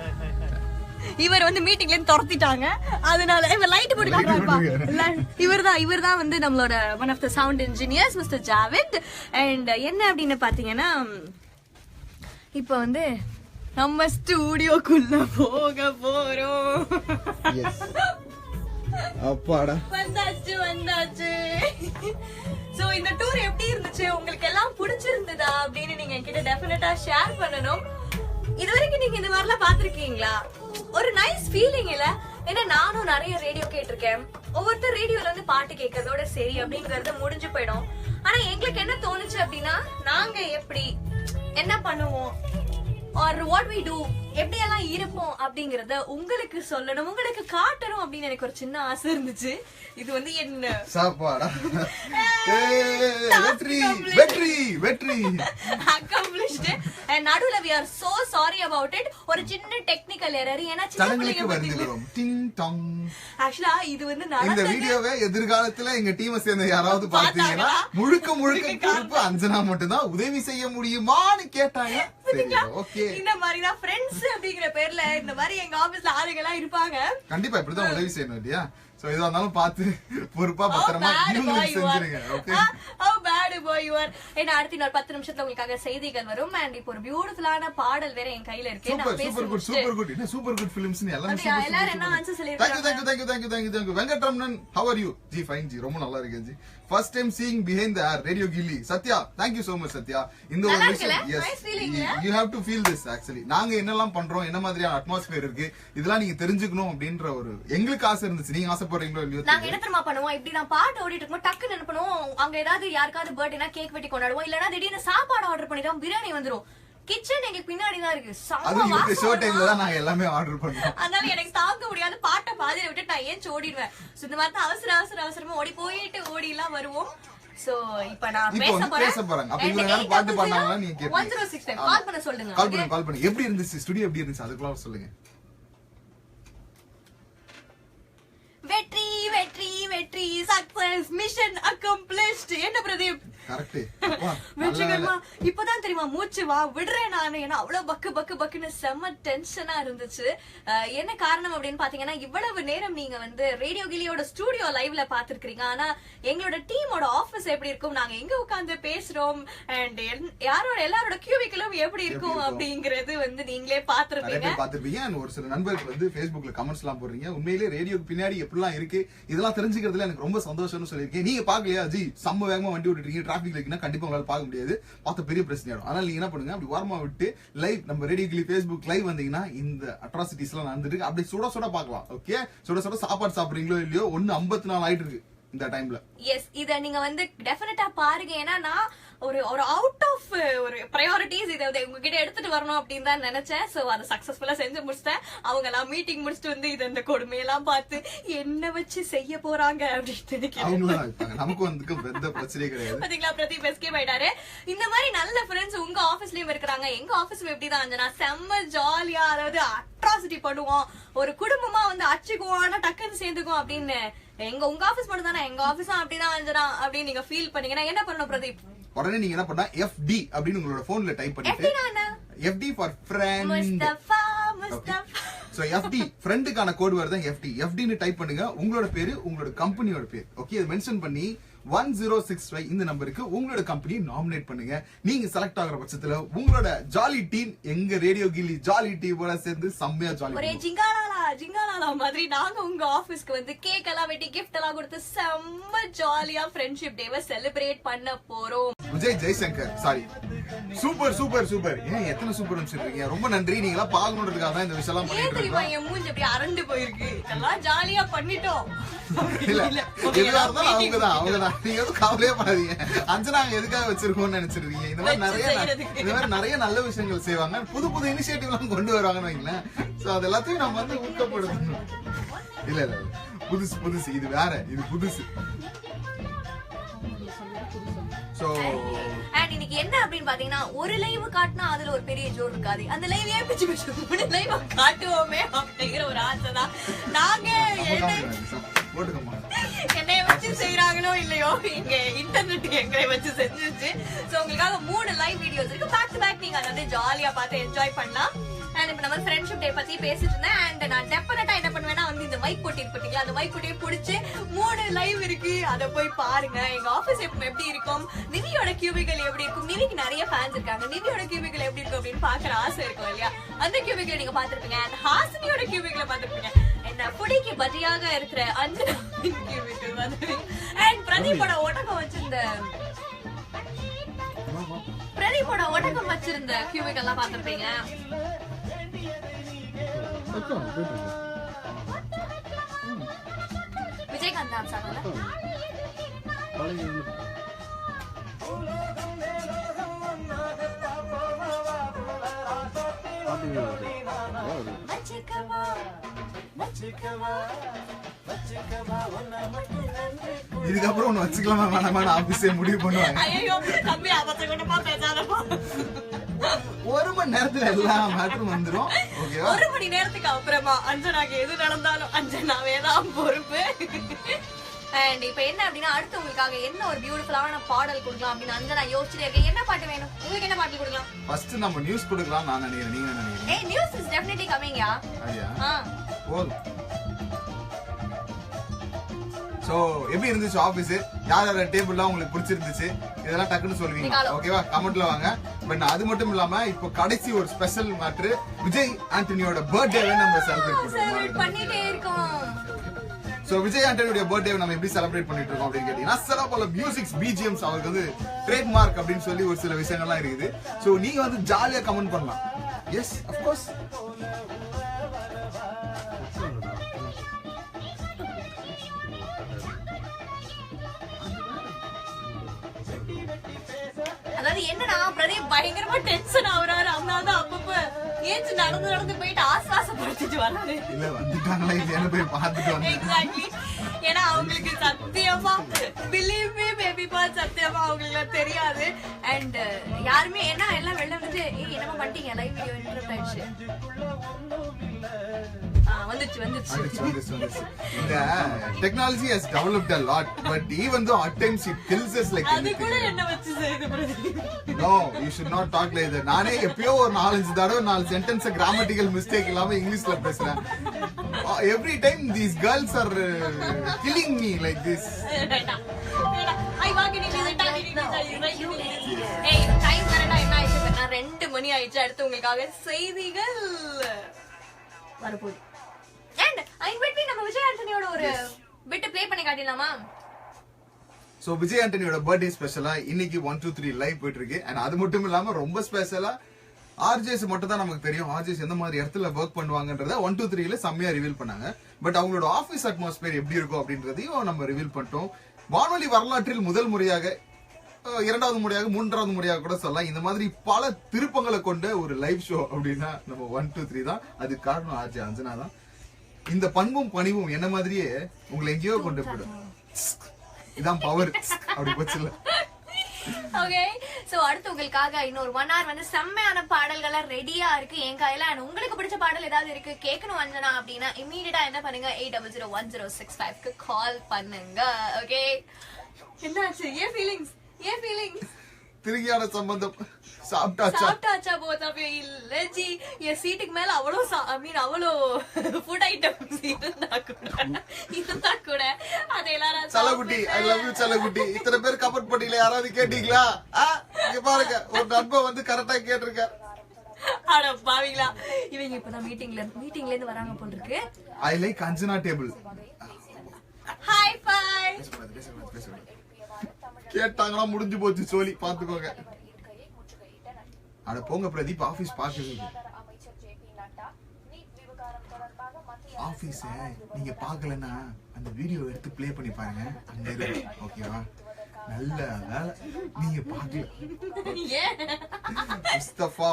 இவர் வந்து மீட்டிங்ல இருந்து துரத்திட்டாங்க, அதனால இவர் லைட் போட்டு காட்டுறாருப்பா. இவர்தான் வந்து நம்மளோட one of the sound engineers mister Javid. And என்ன அப்படின்னு பாத்தீங்கன்னா, இப்ப வந்து நம்ம ஸ்டுடியோக்குள்ள போக போறோம். அப்பாடா, வந்தாச்சு. சோ இந்த டூர் எப்படி இருந்துச்சு, உங்களுக்கு எல்லாம் பிடிச்சிருந்ததா அப்படின்னு நீங்க என்கிட்ட டெஃபினட்டா ஷேர் பண்ணணும். இதுவரைக்கும் நீங்க இந்த மாதிரிலாம் பாத்திருக்கீங்களா? ஒரு நைஸ் ஃபீலிங் இல்ல? ஏன்னா நானும் நிறைய ரேடியோ கேட்டிருக்கேன். ஒவ்வொருத்தர் ரேடியோல வந்து பாட்டு கேட்கறதோட சரி அப்படிங்கறது முடிஞ்சு போயிடும். ஆனா எங்களுக்கு என்ன தோணுச்சு அப்படின்னா, நாங்க எப்படி என்ன பண்ணுவோம் or what we do, எப்படி எல்லாம் இருப்போம் அப்படிங்கறத உங்களுக்கு சொல்லணும், உங்களுக்கு காட்டணும் அப்படின்னு எனக்கு ஒரு சின்ன ஆசை இருந்துச்சு. இது வந்து என்ன சாப்பாடா வெற்றி வெற்றி வெற்றி accomplished. and நடுவுல we are so sorry about it. ஒரு சின்ன டெக்னிக்கல் எரர். ஏன்னா சின்ன பிள்ளைங்க வருந்துகிறோம். டிங் டாங். ஆக்சுவலா இது வந்து இந்த வீடியோவை எதிர்காலத்துல எங்க டீமை சேர்ந்த யாராவது பாத்தீங்கன்னா முழுக்க குறிப்பு அஞ்சனா மட்டும் தான் உதவி செய்ய முடியுமான்னு கேட்டாங்க. ஓகே, இந்த மாதிரி தான் ஃப்ரெண்ட்ஸ் அப்படிங்கிற பேர்ல இந்த மாதிரி எங்க ஆபீஸ்ல ஆளுங்க எல்லாம் இருப்பாங்க. கண்டிப்பா இப்படிதான் உதவி செய்யணும் இல்லையா? சோ எதா இருந்தாலும் பார்த்து பொறுப்பா பத்திரமா இவங்களுக்கு செஞ்சிருங்க. Okay, how bad boy you are. ஏன்னா அடுத்த இன்னொரு 10 நிமிஷத்துல உங்களுக்காக செய்திகள் வரும். அண்ட் இப்போ ஒரு பியூட்டிஃபுல்லான பாடல் வேற என் கையில இருக்கு. நான் சூப்பர் குட். என்ன சூப்பர் குட் ஃபிலிம்ஸ் நீ எல்லாரும் சூப்பர். எல்லாரும் என்ன ஆன்சர் சொல்லிருக்காங்க? Thank you Venkataramanan, how are you? G fine G, ரொம்ப நல்லா இருக்கேன் G. First time seeing behind the radio Gilly. Satya, thank you so much Satya. இந்த ஒரு விஷயம், yes, you have to feel this actually. நாங்க என்னெல்லாம் பண்றோம், என்ன மாதிரியான அட்மாஸ்பியர் இருக்கு, இதெல்லாம் நீங்க தெரிஞ்சுக்கணும் அப்படின்ற ஒரு எங்களுக்கு ஆசை இருந்துச்சு. நீங்க ஆசைப்படுறீங்களோ இல்லையோ. நாங்க என்ன தெரியுமா பண்ணுவோம், இப்படி நான் பாட்டு ஓடிட்டு இருக்கோம், டக்குன்னு என்ன பண்ணுவோம், அங்க ஏதாவது யாருக்காவது பர்த்டேனா கேக் வெட்டி கொண்டாடுவோம், இல்லனா திடீர்னு சாப்பாடு ஆர்டர் பண்ணிட்டோம், பிரியாணி வந்துரும். கிச்சன் எங்களுக்கு பின்னாடி தான் இருக்கு. அது இந்த ஷோ டைம்ல தான் நாங்க எல்லாமே ஆர்டர் பண்ணுவோம். அதனால எனக்கு தாங்க முடியாது, பாட்டை பாதியில விட்டு நான் ஏன் ஓடிடுவேன். சோ இந்த மாதிரி அவசரமா ஓடி போயிட்டு ஓடி எல்லாம் வருவோம். சோ இப்ப நான் பேச போறேன். அப்ப இவங்க பாட்டு பண்ணாங்களா நீங்க கேட்பீங்க. 1065 கால் பண்ண சொல்லுங்க. கால் பண்ணி எப்படி இருந்துச்சு ஸ்டுடியோ, எப்படி இருந்துச்சு அதுக்குள்ள சொல்லுங்க. வெற்றி வெற்றி வெற்றி, சக்சஸ், மிஷன் அக்கம்ப்ளிஷ்ட். என்ன பிரதீப் வெற்றிகரமா இப்பதான் தெரியுமா மூச்சு விடுறேன் நானு. ஏன்னா அவ்வளவு பக்குன்னு செம்ம டென்ஷனா இருந்துச்சு. என்ன காரணம் அப்படின்னு பாத்தீங்கன்னா, இவ்வளவு நேரம் நீங்க வந்து ரேடியோ கிளியோட ஸ்டுடியோ லைவ்ல பாத்துருக்கீங்க. ஆனா எங்களோட டீமோட ஆபீஸ் எப்படி இருக்கும், நாங்க எங்க உட்கார்ந்து பேசுறோம், அண்ட் எல்லாரோட கியூபிக்கலும் எப்படி இருக்கும் அப்படிங்கறது வந்து நீங்களே பாத்துருப்பீங்க. ஒரு சில நண்பர்கள் வந்து Facebookல கமெண்ட்ஸ் எல்லாம் போடுறீங்க. உண்மையிலேயே ரேடியோக்கு பின்னாடி எப்படிலாம் இருக்கு இதெல்லாம் தெரிஞ்சுக்கிறதுல எனக்கு ரொம்ப சந்தோஷம்னு சொல்லியிருக்கேன். நீங்க பாக்கலையா ஜி, செம்ம வேகமா வண்டி விட்டுட்டீங்க, டிராபிக்ல இருக்குன்னா கண்டிப்பா உங்களால பார்க்க முடியாது, பார்த்த பெரிய பிரச்சனை ஆகும். அதனால நீங்க என்ன பண்ணுங்க, அப்படி வாரமா விட்டு லைவ் நம்ம ரேடியோ கிளி Facebook லைவ் வந்தீங்கன்னா இந்த அட்ராசிட்டிஸ் எல்லாம் நடந்துருக்கு. அப்படி சுட பார்க்கலாம். ஓகே, சுட சாப்பாடு சாப்பிடுறீங்களோ இல்லையோ 1:54 ஆயிட்டு இருக்கு இந்த டைம்ல. எஸ், இத நீங்க வந்து டெஃபினட்டா பாருங்க. ஏன்னா நான் ஒரு அவுட் ஆஃப் ஒரு பிரையாரிட்டிஸ் இதை உங்ககிட்ட எடுத்துட்டு வரணும் அப்படின்னு தான் நினைச்சேன். சோ அதை சக்சஸ்ஃபுல்லா செஞ்சு முடிச்சிட்டேன். அவங்க எல்லாம் மீட்டிங் முடிச்சுட்டு வந்து இது இந்த கொடுமையெல்லாம் பார்த்து என்ன வச்சு செய்ய போறாங்க அப்படின்னு நமக்கு வந்து எந்த பிரச்சனையும் கிடையாது. பாத்தீங்களா, பிரதீப் எஸ்கேப் ஆயிட்டாரு. இந்த மாதிரி நல்ல ஃப்ரெண்ட்ஸ் உங்க ஆபீஸ்லயும் இருக்கிறாங்க. எங்க ஆபீஸ்ல எப்படிதான் அஞ்சனா செம்ம ஜாலியா, அதாவது அட்ராசிட்டி பண்ணுவோம், ஒரு குடும்பமா வந்து அச்சுக்குவோம், ஆனா டக்குன்னு சேர்ந்துக்கும் அப்படின்னு. உங்க ஆபீஸ் மட்டும் தானே, எங்க ஆபீஸும் அப்படிதான் அஞ்சனா அப்படின்னு நீங்க ஃபீல் பண்ணீங்கன்னா என்ன பண்ணணும் பிரதீப்? உடனே நீங்க என்ன பண்ணா FD அப்படின்னு உங்களோட போன்ல டைப் பண்ணிட்டு, FD for friend, so FD ஃப்ரெண்டுக்கான கோட் வேர்ட் தான் FD ன்னு டைப் பண்ணுங்க. உங்களோட பேரு, உங்களோட கம்பெனியோட பேர், ஓகே, இத மென்ஷன் பண்ணி 1065 இந்த நம்பருக்கு உங்களோட கம்பெனி நாமினேட் பண்ணுங்க. நீங்க செலக்ட் ஆகுற பட்சத்துல உங்களோட ஜாலி டீம், எங்க ரேடியோ கில்லி ஜாலி டீமோட சேர்ந்து செம்மையா ஜாலி ஒரே ஜிங்காலாலா ஜிங்காலாலா மாதிரி நாங்க உங்க ஆபீஸ்க்கு வந்து கேக் எல்லாம் வெட்டி கிஃப்ட் எல்லாம் கொடுத்து செம்ம ஜாலியா ஃப்ரெண்ட்ஷிப் டேவை செலிப்ரேட் பண்ண போறோம். Vijay Jaishankar sorry super super super. ஏன் எத்தனை சூப்பர் சொல்றீங்க? ரொம்ப நன்றி. நீங்களா பாக்கணுன்றதுக்காக தான் இந்த விஷயம் எல்லாம் ஏன் தெரியுமா பண்ணிட்டு என் மூஞ்சி அப்படி அரண்டு போயிருக்கு. இதெல்லாம் ஜாலியா பண்ணிட்டோம். இல்ல எதுவா இருந்தாலும் அவங்கதான் நீங்க எதுவும் கவலையே பண்ணாதீங்க. அஞ்சனா எதுக்காக வச்சிருக்கோம்னு நினைச்சிருக்கீங்க. இந்த மாதிரி நிறைய நல்ல விஷயங்கள் செய்வாங்க, புது புது இனிஷியேட்டிவ் எல்லாம் கொண்டு வருவாங்கன்னு வைங்களேன். சோ அது எல்லாத்தையும் நம்ம வந்து ஊக்கப்படுத்தணும். இல்ல இல்ல புதுசு இது வேற, இது புதுசு. சோ அண்ட் இன்னைக்கு என்ன அப்படின்னு பாத்தீங்கன்னா ஒரு லைவ் காட்டினா அதுல ஒரு பெரிய ஜோர் இருக்காது. அந்த லைவையே பிச்சு பிச்சு 3 லைவ் காட்டுவோமே அப்படிங்கிற ஒரு ஆசை தான். நாங்க என்னைய வச்சு செய்யறாங்களோ இல்லையோ இங்க இன்டர்நெட் எங்களை வச்சு செஞ்சிருச்சு. சோ உங்களுக்காக 3 லைவ் வீடியோஸ் இருக்கு. பேக் டு பேக் நீங்க அதை ஜாலியா பார்த்து என்ஜாய் பண்ணலாம். அண்ட் இப்ப நம்ம ஃப்ரெண்ட்ஷிப் டே பத்தி பேசிட்டு இருந்தேன். அண்ட் நான் டெஃபினட்டா என்ன பண்ணுவேன்னா வந்து இந்த மைக் போட்டி இருப்பீங்களா, அந்த மைக் போட்டியை பிடிச்சி 3 லைவ் இருக்கு, அதை போய் பாருங்க. எங்க ஆபீஸ் எப்படி இருக்கும், நிவியோட கியூபிக்கல் எப்படி இருக்கும். நிவிக்கு நிறைய ஃபேன்ஸ் இருக்காங்க. நிவியோட கியூபிக்கல் எப்படி இருக்கும் அப்படின்னு பாக்குற ஆசை இருக்கும் இல்லையா? அந்த கியூபிக்கல் நீங்க பாத்துருப்பீங்க. அண்ட் ஹாசினியோட கியூபிக்கல பாத்துருப்பீங்க. என்ன புடிக்கு பஜியாக இருக்கிற அஞ்சனா கியூபிக்கல் வந்து அண்ட் பிரதீப்போட ஒட்டகம் வச்சிருந்த கியூபிக்கல் எல்லாம் பாத்துருப்பீங்க. விஜயகாந்த் டான்ஸ் ஆகல இதுக்கப்புறம் ஒண்ணு வச்சுக்கலாமா வேணாமா ஆபீஸே முடிவு பண்ணுவாங்க. ஐயோ தம்பி அபத்தகட்டமா பேசாதப்பா. 1 மணி நேரத்துல எல்லா மேட்டரும் வந்துரும். ஓகேவா? 1 மணி நேரத்துக்கு அப்புறமா அஞ்சனாக்கு எது நடந்தாலும் அஞ்சனாவே தான் பொறுப்பு. அண்ட் இப்ப என்ன அப்படின்னா அடுத்து உங்களுக்காக என்ன ஒரு பியூட்டிஃபுல்லான பாடல் கொடுக்கலாம் அப்படின்னு அஞ்சனா யோசிச்சுட்டே இருக்கேன். என்ன பாட்டு வேணும் உங்களுக்கு? என்ன பாட்டு கொடுக்கலாம்? ஃபர்ஸ்ட் நம்ம நியூஸ் கொடுக்கலாம் நான் நினைக்கிறேன். நீங்க என்ன நினைக்கிறீங்க? ஏய் நியூஸ் இஸ் டெஃபினெட்லி கமிங் யா. ஐயா போதும். சோ எப்படி இருந்துச்சு ஆபீஸ்? யார் யார டேபிள்லாம் உங்களுக்கு பிடிச்சிருந்துச்சு இதெல்லாம் டக்குன்னு சொல்லுவீங்க. ஓகேவா? கமெண்ட்ல வாங்க. பட் அது மட்டும் இல்லாம இப்போ கடைசி ஒரு ஸ்பெஷல் மேட்டர், விஜய் ஆண்டனியோட பர்த்டேவை நம்ம செலிப்ரேட் பண்ணிட்டே இருக்கோம். சோ விஜய் ஆண்டனியோட பர்த்டேவை நம்ம எப்படி செலிப்ரேட் பண்ணிட்டு இருக்கோம் அப்படின்னு கேட்டீங்கன்னா சில பல மியூசிக்ஸ் பிஜிஎம்ஸ் அவருக்கு வந்து ட்ரேட்மார்க் அப்படின்னு சொல்லி ஒரு சில விஷயங்கள்லாம் இருக்குது. சோ நீங்க வந்து ஜாலியா கமெண்ட் பண்ணலாம். Yes of course. அதாவது என்னன்னா பிரதீப் பயங்கரமா டென்ஷன் ஆகுறாரு. அதனாலதான் அப்பப்ப ஏச்சு நடந்து போயிட்டு ஆஸ்வாசப்படுத்திட்டு வராரு. இல்ல வந்துட்டாங்களா இல்லையான்னு போய் பார்த்துட்டு வந்தேன். எக்ஸாக்ட்லி. ஏன்னா அவங்களுக்கு சத்தியமா பிலீவ் மீ பேபி பால் சத்தியமா அவங்களுக்கு தெரியாது. அண்ட் யாருமே என்ன எல்லாம் வெளில வந்து என்னமா பண்ணிட்டீங்க லைவ் வீடியோ இன்டர்ப்ட் ஆயிடுச்சு. வந்துச்சு. இந்த technology has developed a lot, but even though at times it kills us like அது கூட என்ன வச்சு செய்து Pradeep. No, you should not talk like that. நானே எப்பயோ ஒரு 4-5 தடவை 4 சென்டென்ஸ் கிராமட்டிக்கல் மிஸ்டேக் இல்லாம இங்கிலீஷ்ல பேசுறேன். Every time these girls are killing me like this. ஐ வாங்க நீ ஏய் டைம் வரடா என்ன ஆயிடுச்சு? நான் 2 மணி ஆயிடுச்சு. அடுத்து உங்களுக்காக செய்திகள் வரப்போகுது. அண்ட் ஐ பெட் நம்ம விஜய் ஆண்டனியோட ஒரு பிட் ப்ளே பண்ணி காட்டிடலாமா? சோ விஜய் ஆண்டனியோட பர்த்டே ஸ்பெஷலா இன்னைக்கு 1 2 3 லைவ் போயிட்டு இருக்கு. அண்ட் அது மட்டும் இல்லாம ரொம்ப ஸ்பெஷலா ஆர்ஜேஸ் மட்டும் தான் நமக்கு தெரியும். ஆர்ஜேஸ் எந்த மாதிரி இடத்துல ஒர்க் பண்ணுவாங்கன்றத 1 2 3ல செம்மையா ரிவீல் பண்ணாங்க. பட் அவங்களோட ஆபீஸ் அட்மாஸ்பியர் எப்படி இருக்கும் அப்படின்றதையும் நம்ம ரிவீல் பண்ணிட்டோம். வானொலி வரலாற்றில் முதல் முறையாக, 2வது முறையாக, 3வது முறையாக கூட சொல்லலாம், இந்த மாதிரி பல திருப்பங்களை கொண்ட ஒரு லைவ் ஷோ அப்படின்னா நம்ம 1 2 3 தான். அது காரணம் ஆர்ஜே அஞ்சனா தான். இந்த பண்பும் பணிவும் என்ன மாதிரியே உங்களை எங்கேயோ கொண்டு போயிடும். இதான் பவர் அப்படி போச்சுல. ஓகே சோ அடுத்து உங்களுக்காக இன்னொரு 1 hour வந்து செம்மையான பாடல்களா ரெடியா இருக்கு என் கையில. அண்ட் உங்களுக்கு பிடிச்ச பாடல் ஏதாவது இருக்கு கேட்கணும் அஞ்சனா அப்படின்னா இமீடியட்டா என்ன பண்ணுங்க 800105 க்கு கால் பண்ணுங்க. ஓகே என்னாச்சு? ஏன் ஃபீலிங்ஸ் திருகியான சம்பந்தம் சாப்பிட்டாச்சா போதா இல்ல ஜி. என் சீட்டுக்கு மேல அவ்வளோ ஃபுட் ஐட்டம்ஸ் இருந்தா கூட அதை எல்லாரும் சலகுட்டி ஐ லவ் யூ சலகுட்டி இத்தனை பேர் கமெண்ட் பண்ணீங்களே, யாராவது கேட்டீங்களா? இங்க பாருங்க ஒரு நண்பர் வந்து கரெக்டா கேட்டிருக்காரு. அட பாவிங்களா, இவங்க இப்பதான் மீட்டிங்ல இருந்து வராங்க போல இருக்கு. I like Anjana table. Hi by. கேட்டாங்களா முடிஞ்சு போச்சு சோலி, பாத்துக்கோங்க. அட போங்க பிரதீப், ஆபீஸ் பாக்குது. ஆபீஸ் நீங்க பாக்கலன்னா அந்த வீடியோ எடுத்து ப்ளே பண்ணி பாருங்க, அங்க இருக்கு. ஓகேவா? நல்ல வேலை நீங்க பாக்கல. முஸ்தபா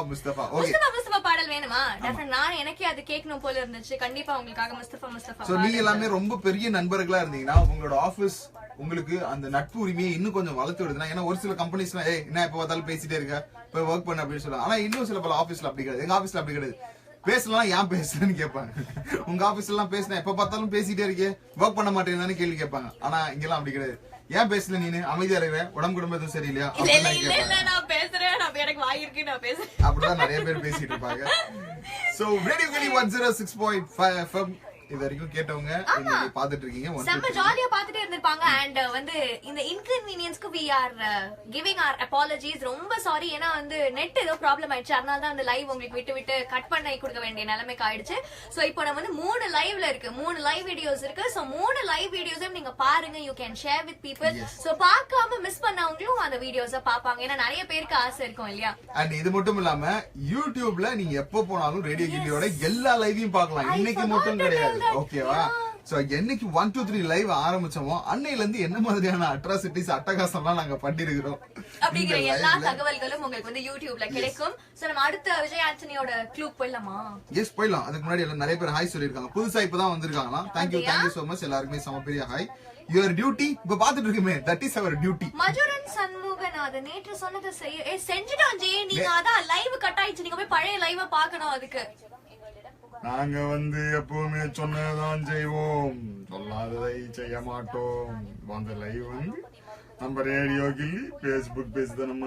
ஓகே. முஸ்தபா பாடல் வேணுமா? டெஃபினட். நான் எனக்கே அது கேட்கணும் போல இருந்துச்சு. கண்டிப்பா உங்களுக்காக முஸ்தபா. சோ நீங்க எல்லாமே ரொம்ப பெரிய நண்பர்களா இருந்தீங்கன்னா உங்களோட ஆபீஸ் உங்களுக்கு அந்த நட்பு உரிமையை இன்னும் கொஞ்சம் வளர்த்து விடுதுன்னா, ஏன்னா ஒரு சில கம்பெனிஸ்லாம் என்ன எப்ப பார்த்தாலும் பேசிட்டே இருக்க, போய் ஒர்க் பண்ண அப்படின்னு சொல்லுவாங்க. ஆனா இன்னும் சில பல ஆபீஸ்ல அப்படி கிடையாது. எங்க ஆபீஸ்ல அப்படி கிடையாது. பேசலாம், ஏன் பேசுறேன்னு கேட்பாங்க. உங்க ஆபீஸ்ல எல்லாம் பேசினா எப்ப பார்த்தாலும் பேசிட்டே இருக்கே, ஒர்க் பண்ண மாட்டேன்னு கேள்வி கேட்பாங்க. ஆனா இங்கெல்லாம் அப்படி கிடையாது. ஏன் பேசல நீனு, அமைதியா இருக்க, உடம்பு குடும்பம் எதுவும் சரியில்லையா, நான் பேசுறேன், எனக்கு வாயிருக்கு, நான் பேசுறேன். அப்படிதான் நிறைய பேர் பேசிட்டு இருப்பாங்க. சோ ரேடியோ கிளி 106.5 FM இது வரைக்கும் கேட்டவங்க இன்னைக்கு பாத்துட்டு இருக்கீங்க. செம்ம ஜாலியா பாத்துட்டே இருந்திருப்பாங்க. அண்ட் வந்து இந்த இன்கன்வீனியன்ஸ்க்கு we are giving our apologies. ரொம்ப சாரி. ஏன்னா வந்து நெட் ஏதோ ப்ராப்ளம் ஆயிடுச்சு. அதனால தான் அந்த லைவ் உங்களுக்கு விட்டு கட் பண்ணி கொடுக்க வேண்டிய நிலைமைக்கு ஆயிடுச்சு. சோ இப்போ நம்ம வந்து 3 லைவ்ல இருக்கு, 3 லைவ் வீடியோஸ் இருக்கு. சோ 3 லைவ் வீடியோஸையும் நீங்க பாருங்க. You can share with people. So பார்க்காம மிஸ் பண்ணவங்களும் அந்த வீடியோஸை பாப்பாங்க. ஏன்னா நிறைய பேருக்கு ஆசை இருக்கும் இல்லையா? அண்ட் இது மட்டும் இல்லாம யூடியூப்ல நீங்க எப்ப போனாலும் ரேடியோ கில்லியோட எல்லா லைவையும் பார்க்கலாம். இன்னைக்கு மட்டும் கிடையாது. ஓகேவா? சோ என்னைக்கு 1 2 3 லைவ் ஆரம்பிச்சோமோ அன்னையில இருந்து என்ன மாதிரியான அட்ராசிட்டிஸ் அட்டகாசம்லாம் நாங்க பண்ணிருக்கிறோம் அப்படிங்கிற எல்லா தகவல்களும் உங்களுக்கு வந்து யூடியூப்ல கிடைக்கும். சோ நம்ம அடுத்த விஜய் ஆண்டனியோட க்ளூ போயிடலாமா? எஸ் போயிடலாம். அதுக்கு முன்னாடி எல்லாம் நிறைய பேர் ஹாய் சொல்லிருக்காங்க. புதுசா இப்பதான் வந்திருக்காங்களா. தேங்க்யூ சோ மச் எல்லாருக்குமே. சம பெரிய ஹாய். யுவர் டியூட்டி இப்ப பாத்துட்டு இருக்குமே, that is our duty. Majuran Shanmuganathan நேற்று சொன்னதை செஞ்சுட்டோம் ஜே. நீங்க அதான் லைவ் கட் ஆயிடுச்சு, நீங்க போய் பழைய லைவ பாக்கணும். அதுக்கு நாங்க வந்து எப்பவுமே சொன்னதான் செய்வோம், சொல்லாததை செய்ய மாட்டோம். அந்த லைவ் வந்து நம்ம ரேடியோ கில்லி பேஸ்புக் பேஜ் தான். நம்ம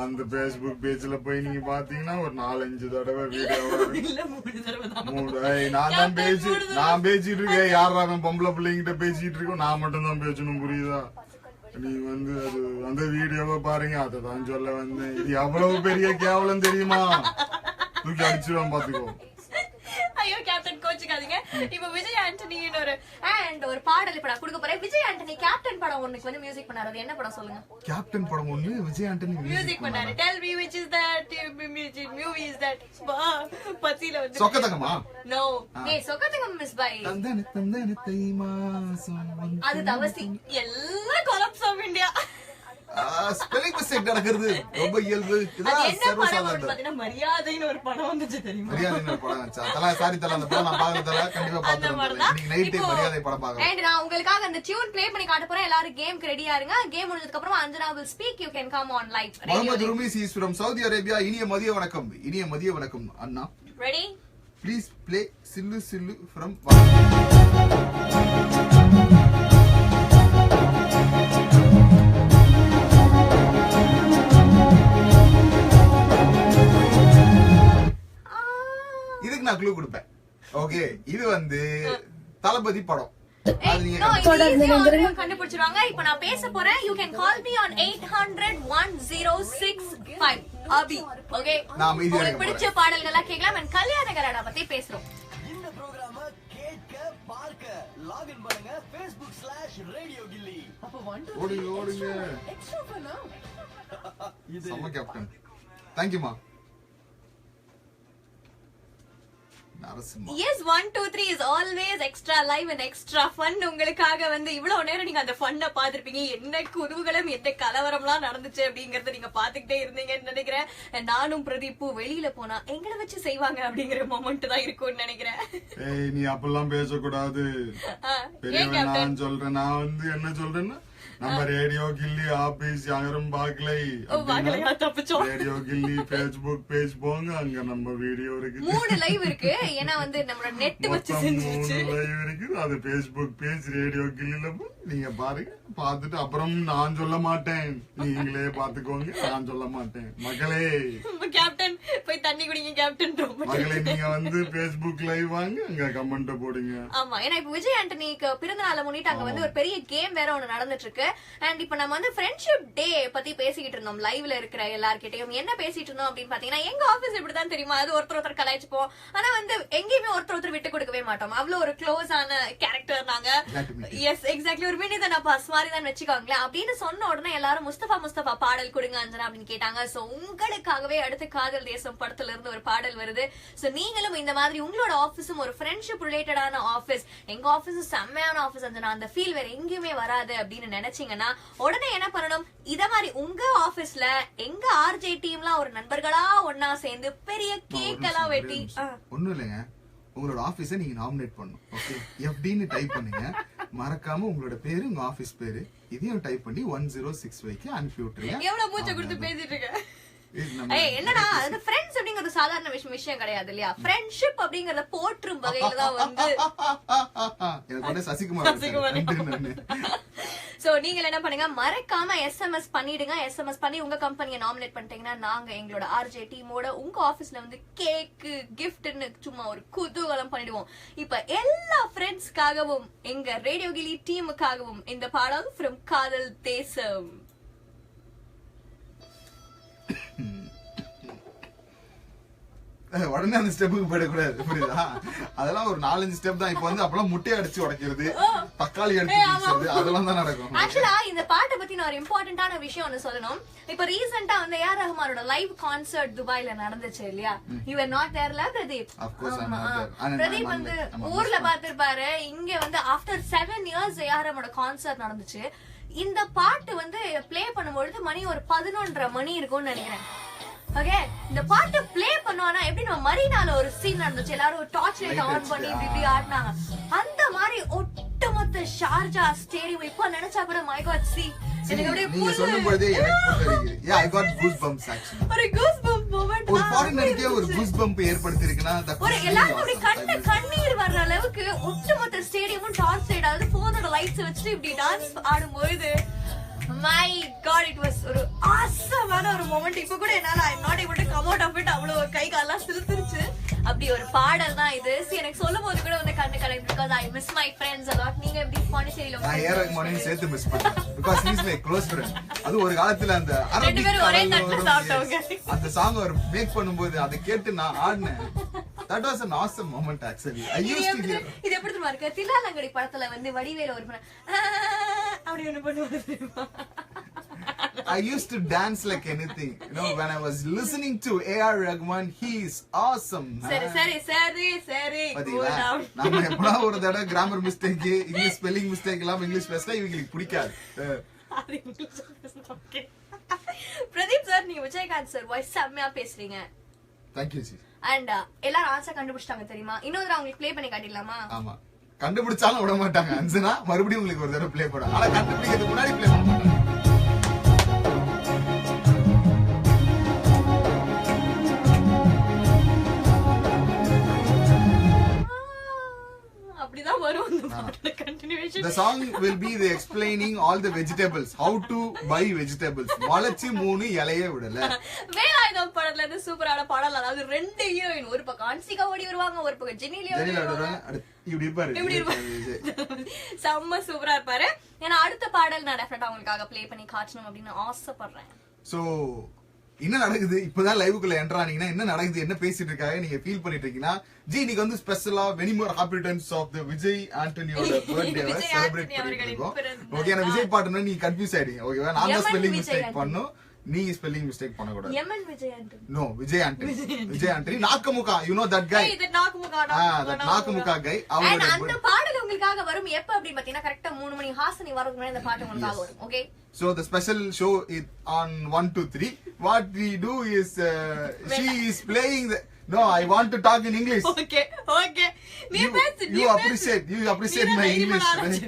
அந்த பேஸ்புக் பேஜ்ல போய் நீங்க பாத்தீங்கன்னா ஒரு 4-5 தடவை வீடியோ. நான் பேசிட்டு இருக்கேன். யாரா அவன் பொம்பளை பிள்ளைங்கிட்ட பேசிட்டு இருக்கோம், நான் மட்டும் தான் பேசணும், புரியுதா? நீ வந்து அது அந்த வீடியோவை பாருங்க. அததான் சொல்ல வந்து இது எவ்வளவு பெரிய கேவலம் தெரியுமா, தூக்கி அடிச்சிருவான் பாத்துக்கோ. ஐயோ கேப்டன் கோச்சுக்காதீங்க. இப்ப விஜய் ஆண்டனின்னு ஒரு பாடல் இப்ப நான் கொடுக்க போறேன். விஜய் ஆண்டனி கேப்டன் படம் ஒண்ணுக்கு வந்து மியூசிக் பண்ணாரு. அது என்ன படம் சொல்லுங்க? கேப்டன் படம் ஒண்ணு விஜய் ஆண்டனி மியூசிக் பண்ணாரு. Tell me which is that movie is that? பத்தில வந்து சொக்கதங்கமா? No. ஏய் சொக்கதங்கம் மிஸ் பை. தந்தன தை மாசம். அது தவசி. எல்லாம் collapse of India. Spelling mistake நடக்குது, ரொம்ப இயல்பு. இதுதான் சர்வசாதாரணம். பாத்தீங்கன்னா மரியாதைன்னு ஒரு படம் வந்துச்சு தெரியுமா? மரியாதைன்னு ஒரு படம் வந்துச்சு. தல சாரி தல அந்த படம் நான் பார்க்கறதால கண்டிப்பா பாத்துறேன். இன்னைக்கு நைட் மரியாதை படம் பார்க்கறேன். and நான் உங்களுக்காக அந்த டியூன் ப்ளே பண்ணி காட்ட போறேன். எல்லாரும் கேம்க்கு ரெடியா இருங்க. கேம் முடிஞ்சதுக்கு அப்புறம் Anjana will speak. You can come on live. Mohammed Rumi is from Saudi Arabia. இனிய மதிய வணக்கம். இனிய மதிய வணக்கம் அண்ணா. Ready? Please play சில்லு சில்லு from இதுக்கு நான் க்ளூ கொடுப்பேன். ஓகே, இது வந்து தளபதி படம். கண்டுபிடிச்சிருவாங்க. இப்ப நான் பேச போறேன். You can call me on 800-1065. Abhi. Okay, உங்களுக்கு பிடிச்ச பாடல்களா கேட்கலாம். and கல்யாண கராடா பத்தி பேசுறோம். இந்த ப்ரோகிராம கேட்க பார்க்க லாகின் பண்ணுங்க Facebook/Radio Gilly. அப்ப 1 2 ஓடுங்க எக்ஸ்ட்ரா பண்ணா இது சம கேப்டன். Thank you மா. Yes, 1 2 3 is always extra live and extra fun. உங்களுக்காக வந்து இவ்வளவு நேரம் நீங்க அந்த ஃபன்னை பாத்துருப்பீங்க. என்ன குதூகலம், என்ன கலவரம்லாம் நடந்துச்சு அப்படிங்கறத நீங்க பாத்துக்கிட்டே இருந்தீங்கன்னு நினைக்கிறேன். நானும் பிரதீப்பும் வெளியில போனா எங்களை வச்சு செய்வாங்க அப்படிங்கிற மொமெண்ட் தான் இருக்கும்னு நினைக்கிறேன். ஏய் நீ அப்பெல்லாம் பேசக்கூடாது. நான் சொல்றேன், நான் வந்து என்ன சொல்றேன்னா நம்ம ரேடியோ கில்லி ஆபீஸ் யாரும் பாக்கலை. ரேடியோ கில்லி Facebook பேஜ் போங்க, அங்க நம்ம வீடியோ இருக்கு. 3 லைவ் இருக்கு. ஏன்னா வந்து நம்மளோட நெட் வச்சு செஞ்சிருச்சு. 3 லைவ் இருக்கு. அது Facebook பேஜ் ரேடியோ கில்லில நீங்க பாருங்க. பாத்துட்டு அப்புறம் நான் சொல்ல மாட்டேன், நீங்களே பாத்துக்கோங்க. நான் சொல்ல மாட்டேன் மக்களே. கேப்டன் போய் தண்ணி குடிங்க கேப்டன் ரொம்ப மகளே நீங்க வந்து Facebook லைவ் வாங்க அங்க கமெண்ட் போடுங்க. ஆமா, ஏன்னா இப்ப விஜய் ஆண்டனிக்கு பிறந்த நாளை முன்னிட்டு அங்க வந்து ஒரு பெரிய கேம் வேற ஒண்ணு நடந்துட்டு இருக்கு. அண்ட் இப்ப நம்ம வந்து ஃப்ரெண்ட்ஷிப் டே பத்தி பேசிக்கிட்டு இருந்தோம் லைவ்ல இருக்கிற எல்லார்கிட்டயும். என்ன பேசிட்டு இருந்தோம் அப்படின்னு பாத்தீங்கன்னா, எங்க ஆபீஸ் இப்படிதான் தெரியுமா, அது ஒருத்தர் கலாய்ச்சிப்போம். ஆனா வந்து எங்கேயுமே ஒருத்தர் விட்டு கொடுக்கவே மாட்டோம். அவ்வளவு ஒரு க்ளோஸ் ஆன கேரக்டர் நாங்க. எஸ் எக்ஸாக்ட்லி, ஒரு மினி தான பாஸ் மாதிரி தான் வச்சுக்கோங்களேன். அப்படின்னு சொன்ன உடனே எல்லாரும் முஸ்தபா பாடல் கொடுங்க அஞ்சனா அப்படின்னு கேட்டாங்க. சோ உங்களுக்காகவே அடுத்து காதல் தேசம் படத்துல இருந்து ஒரு பாடல் வருது. சோ நீங்களும் இந்த மாதிரி உங்களோட ஆபீஸும் ஒரு ஃப்ரெண்ட்ஷிப் ரிலேட்டடான ஆபீஸ், எங்க ஆபீஸ் செம்மையான ஆபீஸ் அஞ்சனா, அந்த ஃபீல் வேற எங்கேயுமே வராது அப்படின்னு நினைச்சீங்கன்னா உடனே என்ன பண்ணணும், இத மாதிரி உங்க ஆபீஸ்ல எங்க ஆர்ஜே டீம்லாம் ஒரு நண்பர்களா ஒன்னா சேர்ந்து பெரிய கேக் எல்லாம் வெட்டி. ஒண்ணும் இல்லைங்க, உங்களோட ஆபீஸை நீங்க நாமினேட் பண்ணணும். ஓகே, எப்படின்னு டைப் பண்ணுங்க. மறக்காம உங்களோட பேரு, உங்க ஆபீஸ் பேரு இதையும் டைப் பண்ணி 1065க்கு அனுப்பி விட்டுருங்க. எவ்வளவு மூச்சை கொடுத்து பேசிட்டு இருக்க. என்னடா அது ஃப்ரெண்ட்ஸ் அப்படிங்கறது சாதாரண விஷயம் கிடையாது இல்லையா. ஃப்ரெண்ட்ஷிப் அப்படிங்கறத போற்றும் வகையில தான் வந்து எனக்கு சசிகுமார். சோ நீங்க என்ன பண்ணுங்க, மறக்காம SMS பண்ணிடுங்க. SMS பண்ணி உங்க கம்பெனியை நாமினேட் பண்ணிட்டீங்கன்னா நாங்க எங்களோட ஆர்ஜே டீமோட உங்க ஆபீஸ்ல வந்து கேக்கு கிஃப்ட்னு சும்மா ஒரு குதூகலம் பண்ணிடுவோம். இப்ப எல்லா ஃப்ரெண்ட்ஸ்க்காகவும் எங்க ரேடியோ கிளி டீமுக்காகவும் இந்த பாடம் ஃப்ரம் காதல் தேசம். உடனே அந்த ஸ்டெப்புக்கு போயிடக்கூடாது, புரியுதா? அதெல்லாம் ஒரு 4-5 ஸ்டெப் தான். இப்ப வந்து அப்பெல்லாம் முட்டையை அடிச்சு உடைக்கிறது, தக்காளி அடிச்சு அதெல்லாம் தான் நடக்கும். ஆக்சுவலா இந்த பாட்டை பத்தி நான் ஒரு இம்பார்ட்டன்டான விஷயம் ஒன்னு சொல்லணும். இப்ப ரீசெண்டா வந்து ஏஆர் ரஹ்மானோட லைவ் கான்சர்ட் துபாய்ல நடந்துச்சு இல்லையா. யூ ஆர் நாட் தேர்ல பிரதீப். பிரதீப் வந்து ஊர்ல பாத்துருப்பாரு. இங்க வந்து ஆஃப்டர் 7 இயர்ஸ் ஏஆர் ரஹ்மானோட கான்சர்ட் நடந்துச்சு. இந்த பாட்டு வந்து பிளே பண்ணும்பொழுது மணி ஒரு 11:30 மணி இருக்கும்னு நினைக்கிறேன். ஓகே, இந்த பாட்டு பிளே பண்ணுவானா எப்படி நம்ம மரீனால ஒரு சீன் நடந்துச்சு, எல்லாரும் ஒரு டார்ச் லைட் ஆன் பண்ணி இப்படி ஆடினாங்க. அந்த மாதிரி ஒட்டுமொத்த ஷார்ஜா ஸ்டேடியம் இப்ப நினைச்சா கூட மை காட் சி நீங்க சொல்லும் பொழுதே எனக்கு I got goosebumps. Actually ஒரு கூஸ் பம்ப் மொமெண்ட், ஒரு ஃபாரினருக்கே ஒரு கூஸ் பம்ப் ஏற்படுத்தி இருக்குன்னா ஒரு எல்லாரும் அப்படி கண்ணீர் வர்ற அளவுக்கு ஒட்டுமொத்த ஸ்டேடியமும் டார்ச் லைட், அதாவது போனோட லைட்ஸ் வச்சுட்டு இப்படி டான்ஸ் ஆடும்போது my god, it was ஒரு ஆசமான ஒரு மொமெண்ட். இப்ப கூட என்னால I'm not able to come out of it. அவ்வளவு கை காலெல்லாம் சிலுத்துருச்சு. அப்படி ஒரு பாடல் தான் இது. எனக்கு சொல்லும் போது கூட வந்து கண்ணு கலங்குது because I miss my friends a lot. நீங்க எப்படி பாண்டிச்சேரியில நான் ஏஆர் ரஹ்மானையும் சேர்த்து மிஸ் பண்ணேன் because he is my close friend. அது ஒரு காலத்துல அந்த ரெண்டு பேரும் ஒரே தட்டுல சாப்பிட்டவங்க. அந்த சாங் அவர் மேக் பண்ணும்போது அதை கேட்டு நான் ஆடினேன். That was an awesome moment actually. I used to hear. இது எப்படி தெரியுமா இருக்கு, தில்லாலங்கடி படத்துல வந்து வடிவேலு ஒரு அப்படி ஒண்ணு பண்ணுவாரு. I used to dance like anything. You know, when I was listening to A.R. Rahman, he is awesome. சரி சரி சரி சரி. நாம எப்படா ஒரு தடவை grammar mistake, English spelling mistake எல்லாம் இங்கிலீஷ் பேசினா இவங்களுக்கு பிடிக்காது. பிரதீப் சார், நீங்க விஜயகாந்த் சார் வாய்ஸ் செம்மையா பேசுறீங்க. Thank you G. அண்ட் எல்லாரும் ஆன்சர் கண்டுபிடிச்சிட்டாங்க தெரியுமா. இன்னொரு தடவை உங்களுக்கு ப்ளே பண்ணி காட்டிடலாமா? ஆமா, கண்டுபிடிச்சாலும் விட மாட்டாங்க அஞ்சனா, மறுபடியும் உங்களுக்கு ஒரு தடவை ப்ளே பண்ண. ஆனா கண்டுபிடிக்கிறதுக்கு முன்னாடி ப்ளே பண்ண மாட்டாங்க. அப்படிதான் வரும் அந்த பாட்டோட continuation. The song will be the explaining all the vegetables, how to buy vegetables. வளைச்சு 3 இலைய விடல. வேலாயுதம் படத்துல இருந்து சூப்பரான பாடல். அதாவது 2 ஹீரோயின், ஒரு பக்கம் அன்சிகா ஓடி வருவாங்க, ஒரு பக்கம் ஜெனிலியா ஓடி வருவாங்க. இப்படி இருப்பாரு, செம்ம சூப்பரா இருப்பாரு. ஏன்னா அடுத்த பாடல் நான் டெஃபினட்டா உங்களுக்காக ப்ளே பண்ணி காட்டணும் அப்படின்னு ஆசைப்படுறேன். சோ என்ன நடக்குது, இப்பதான் லைவுக்குள்ள என்ட்ரானீங்கன்னா என்ன நடக்குது, என்ன பேசிட்டு இருக்காங்க நீங்க ஃபீல் பண்ணிட்டு இருக்கீங்கன்னா, ஜி நீங்க வந்து ஸ்பெஷலா many more happy returns of the Vijay ஆண்டனியோட பர்த்டேவை செலிப்ரேட் பண்ணிட்டு இருக்கோம். ஓகே, நான் விஜய் பாட்டுனா நீங்க கன்ஃபியூஸ் ஆயிடுங்க. ஓகேவா, நான் தான் ஸ்பெல்லிங் மிஸ்டேக் பண்ணனும், நீங்க ஸ்பெல்லிங் மிஸ்டேக் பண்ண கூடாது. எமன் Vijay Antony. No, Vijay Antony. Vijay Antony Nakka Mukka, you know that guy. இது நாக்கமுகா. that நாக்கமுகா guy. அந்த பாடல் உங்களுக்காக வரும் எப்ப அப்படி பாத்தீங்கன்னா கரெக்ட்டா 3 மணி ஹாசனி வரதுக்கு முன்னாடி இந்த பாட்டு உங்களுக்காக வரும். Okay, so the special show is on 1 2 3. What we do is she is playing the no, I want to talk in English. Okay, okay. You appreciate my English, right?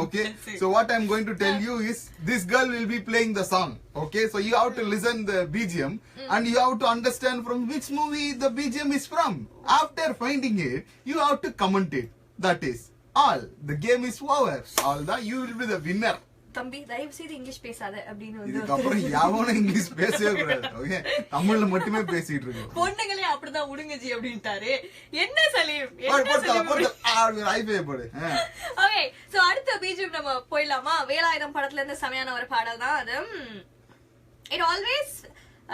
Okay, so what I'm going to tell you is this girl will be playing the song. Okay, so you have to listen the BGM and you have to understand from which movie the BGM is from. After finding it, you have to comment it. That is all. The game is over. All that, you will be the winner. தம்பி தயவு செய்து English பேசாத அப்படின்னு வந்து இதுக்கப்புறம் எவனும் English பேசவே கூடாது. ஓகே, தமிழ்ல மட்டுமே பேசிட்டு இருக்கோம். பொண்ணுங்களே அப்படிதான் உடுங்க ஜி அப்படின்ட்டாரு. என்ன சலீம் ஓகே, சோ அடுத்த பிஜிஎம் நம்ம போயிடலாமா? வேலாயுதம் படத்துல இருந்து செமையான ஒரு பாடல் தான் அது.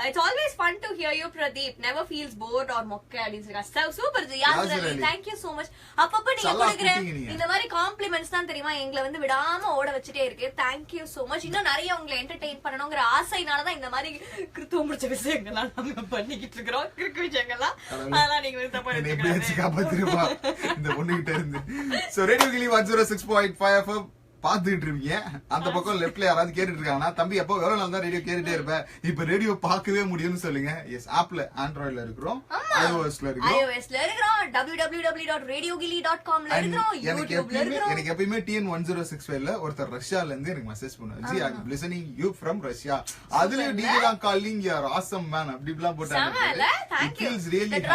It's always fun to hear you, Pradeep. Never feels bored or மொக்க அப்படின்னு சொல்லிருக்கா. Super ji, Yasar Ali, thank you so much. அப்பப்ப நீங்க கொடுக்குற இந்த மாதிரி காம்ப்ளிமெண்ட்ஸ் தான் தெரியுமா எங்களை வந்து விடாம ஓட வச்சுட்டே இருக்கு. thank you so much. இன்னும் நிறைய உங்களை என்டர்டெயின் பண்ணணுங்கிற ஆசைனாலதான் இந்த மாதிரி கிருத்துவம் முடிச்ச விஷயங்கள்லாம் நாங்க பண்ணிக்கிட்டு இருக்கிறோம். கிறுக்கு விஷயங்கள்லாம் அதெல்லாம் நீங்க வந்து தப்பா காப்பாத்திருப்பா இந்த பொண்ணுகிட்ட இருந்து. சோ ரேடியோ கிளி 106.5 FM பாத்துக்கிட்டு இருப்பீங்க. அந்த பக்கம் லெப்ட்ல யாராவது கேட்டுட்டு இருக்காங்கன்னா, தம்பி அப்போ எவ்வளவு நாள் தான் ரேடியோ கேட்டுட்டே இருப்பேன், இப்ப ரேடியோ பார்க்கவே முடியும்னு சொல்லுங்க. எஸ், ஆப்ல ஆண்ட்ராய்ட்ல இருக்கிறோம், iOSல இருக்கிறோம், www.radiogilly.com ல இருக்கிறோம், YouTubeல இருக்கிறோம். எனக்கு எப்பயுமே TN1065ல ஒருத்தர் ரஷ்யால இருந்து எனக்கு மெசேஜ் பண்ணுவாரு, ji I am listening you from Russia. அதுல நீங்க calling you are awesome man அப்படி இப்படிலாம் போட்டாங்க. Thank you.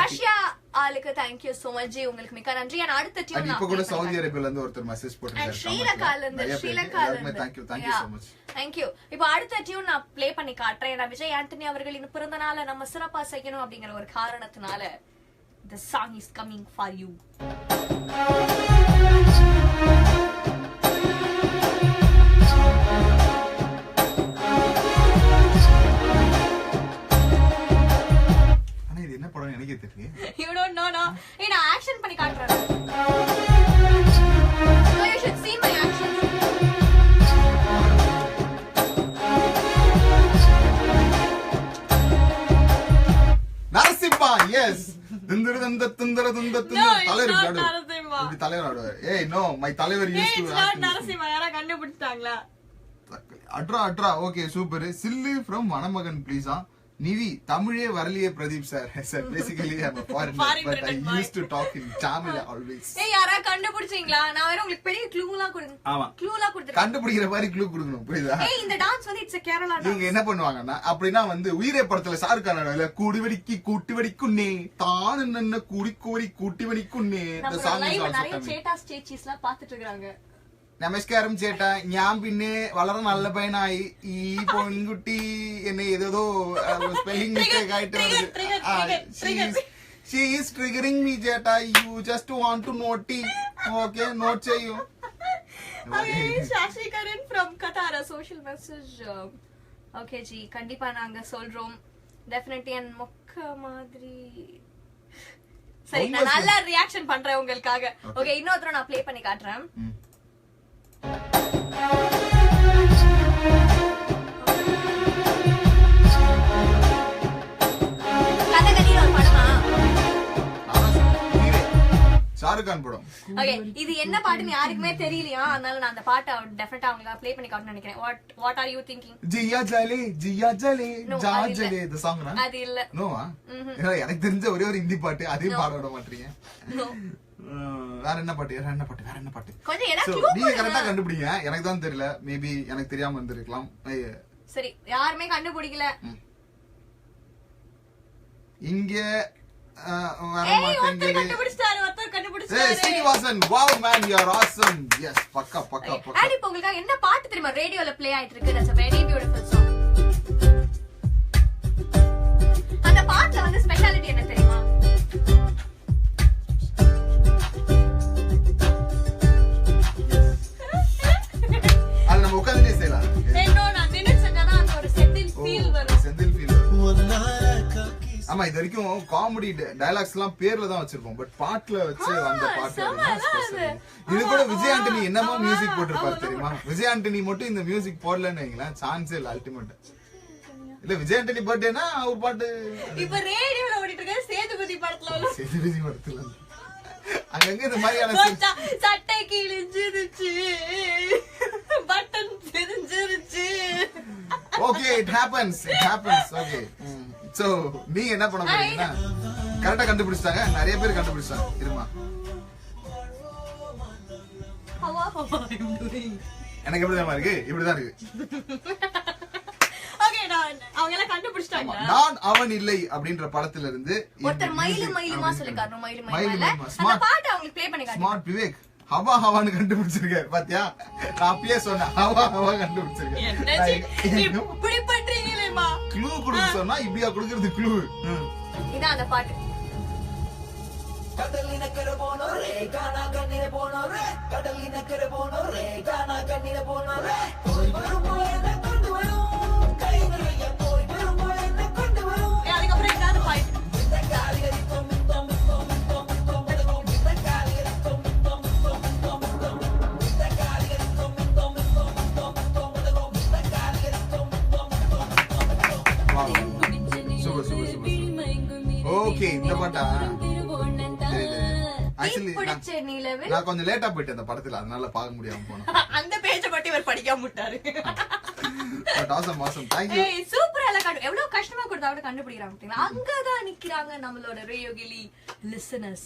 ரஷ்யா ஆளுக்கு thank you so much ji, உங்களுக்கு மிக்க நன்றி. நான் அடுத்த டியூன் இப்ப கூட சவுதி அரேபியால இருந்து ஒருத்தர் மெசேஜ் போட்டாரு, ஸ்ரீலங்கால இருந்து. thank you so much. thank you. இப்போ அடுத்த டியூன் நான் ப்ளே பண்ணி காட்டுறேன். நான் விஜய் ஆண்டனி அவர்களின் பிறந்த நாளை நம்ம சிறப்பா செய்யணும் அப்படிங்கிற ஒரு காரணத்தினால the song is coming for you. என்ன படம் எனக்கே தெரியல. You don't know, no? Hey, நான் ஆக்ஷன் பண்ணி காட்டுறேன். So you should see my actions. Narasimha, yes. துந்தர துந்த துந்தர துந்த துந்த தலைவர் நரசிம்மா. இப்படி தலைவர் ஆடுவார். ஏய் நோ, மை தலைவர் used to act. நரசிம்மா யாரா கண்டுபிடிச்சாங்களா? அட்ரா ஓகே சூப்பர். சில்லு ஃப்ரம் மணமகன் ப்ளீஸா. நிவி தமிழே வரலையே Pradeep sir. Sir basically I am a foreigner but I used to talk in Tamil always. ஏய் யாரா கண்டுபிடிச்சீங்களா? நான் வேற உங்களுக்கு பெரிய க்ளூலாம் கொடுத்தேன். ஆமா, க்ளூலாம் கொடுத்தேன். கண்டுபிடிக்கிற மாதிரி க்ளூ கொடுக்கணும், புரியுதா? ஏய் இந்த டான்ஸ் வந்து இட்ஸ் a Kerala dance. இவங்க என்ன பண்ணுவாங்கன்னா, அப்படினா வந்து உயிரே படத்துல ஷாருக் கான் ஆடுவார்ல, கூடிவடிக்கு கூட்டிவடிக்குன்னே தான் என்ன கூடி கோரி கூட்டிவடிக்குன்னே. இந்த சாங் லைவ் நிறைய சேட்டாஸ் சேச்சீஸ்லாம் பாத்துட்டு இருக்காங்க. നമസ്കാരം ചേട്ടാ, ഞാൻ പിന്നെ വളരെ നല്ല പയ്യനായി. ഈ പെൺകുട്ടി എന്നെ ഏതോ സ്പെല്ലിംഗ് മിസ്റ്റേക്ക് ആയിട്ട് ഷീ ഈസ് ട്രിഗറിംഗ് മീ ചേട്ടാ. You just want to note okay, note ചെയ്യൂ. Shashikaran from Qatar, a social message. Okay ji, கண்டிப்பா நாங்க சொல்றோம். Definitely and மொக்க மாதிரி. சரி, நான் நல்ல ரியாக்ஷன் பண்றேன் உங்களுக்காக. ஓகே, இன்னொரு நான் ப்ளே பண்ணி காட்டுறேன். ஷாருக் கான் படம். ஓகே, இது என்ன பாட்டுன்னு யாருக்குமே தெரியலையா, அதனால நான் அந்த பாட்டை டெஃபினட்டா உங்களுக்கு ப்ளே பண்ணி காட்டணும்னு நினைக்கிறேன். What are you thinking? Jiya Jale Jiya Jale Ja Jale the song na? அது இல்ல. நோவா? எனக்கு தெரிஞ்ச ஒரே ஒரு ஹிந்தி பாட்டு, அதையும் பாட விட மாட்டீங்க. வேற என்ன பாட்டு? கொஞ்சம் எனக்கு நீங்க கரெக்ட்டா கண்டுபிடிங்க. எனக்கு தான் தெரியல, மேபி எனக்கு தெரியாம இருந்திருக்கலாம். சரி, யாருமே கண்டுபிடிக்கல. இங்க ஒருத்தர் கண்டுபிடிச்சாரு. Srinivasan, wow man, you are awesome. Yes, பக்கா. அண்ட் இப்போ உங்களுக்கு என்ன பாட்டு தெரியுமா ரேடியோல ப்ளே ஆயிட்டு இருக்கு? That's a very beautiful song. அந்த பாட்டுல வந்து ஸ்பெஷாலிட்டி என்ன தெரியுமா? அது நம்ம உட்கார்ந்தே செய்யலாம். நான் நின்னு செஞ்சாதான் அந்த ஒரு செந்தில் ஃபீல் வரும். ஆமா, இது வரைக்கும் காமெடி டயலாக்ஸ் எல்லாம் பேர்ல தான் வச்சிருப்போம், பட் பாட்டுல வச்சு அந்த பாட்டு இது கூட விஜய் ஆண்டனி என்னமோ மியூசிக் போட்டிருப்பாரு தெரியுமா? விஜய் ஆண்டனி மட்டும் இந்த மியூசிக் போடலன்னு வைங்களேன், சான்ஸே இல்ல. அல்டிமேட் இல்ல, விஜய் ஆண்டனி பர்த்டேனா ஒரு பாட்டு இப்ப ரேடியோல ஓடிட்டு இருக்க சேதுபதி படத்துல அங்கங்க இந்த மாதிரியான சட்டை கிழிஞ்சிருச்சு, பட்டன் தெரிஞ்சிருச்சு. Okay, it happens. Okay, so நீங்க என்ன பண்ண போறீங்கன்னா, கரெக்டா கண்டுபிடிச்சாங்க, நிறைய பேர் கண்டுபிடிச்சாங்க. இருமா, எனக்கு எப்படிதான் இருக்கு, இப்படிதான் இருக்கு. அவங்க எல்லாம் கண்டுபிடிச்சிட்டாங்க. நான் அவன் இல்லை அப்படின்ற படத்துல இருந்து ஒருத்தர் மயிலுமா சொல்லிருக்காரு. அந்த பாட்டு அவங்களுக்கு ப்ளே பண்ணி காட்டுங்க. ஸ்மார்ட் விவேக் ஹவா ஹவான்னு கண்டுபிடிச்சிருக்காரு பாத்தியா? நான் அப்பயே சொன்னேன் ஹவா ஹவா கண்டுபிடிச்சிருக்கேன். இப்படி பண்றீங்களேமா? க்ளூ கொடுக்க சொன்னா இப்படியா கொடுக்கறது க்ளூ? இதான் அந்த பாட்டு. கடலினக்கரை போனோரே கானா கண்ணில போனோரே கடலினக்கரை போனோரே கானா கண்ணில போனோரே போய் வரும்போது என்ன கொண்டு வரும் கை நிறைய போய் வரும்போது என்ன கொண்டு வரும் அதுக்கப்புறம் என்னது பாட்டு? இந்த காலிகரி தொம் தொம் தொம் தொம் தொம் தொம் இந்த காலிகரி தொம் தொம் தொம் தொம் தொம் இந்த காலிகரி தொம் தொம் தொம் தொம் தொம் தொம் இந்த காலிகரி தொம் தொம் தொம் தொம் சூப்பர். ஓகே, இந்த பாட்டா? பிடிச்ச நிலவில் நான் கொஞ்சம் லேட்டா போயிட்டேன் அந்த படத்துல, அதனால பார்க்க முடியாம போனேன். அந்த பேஜ பத்தி இவர் படிக்காம விட்டாரு. But awesome awesome, thank you. ஏய் சூப்பரா எல்லாம் எவ்வளவு கஷ்டமா கொடுத்தாவோட கண்டுபிடிக்கிறாங்க பாத்தீங்களா? அங்கதான் நிக்கிறாங்க நம்மளோட ரேடியோ கிளி லிசனர்ஸ்.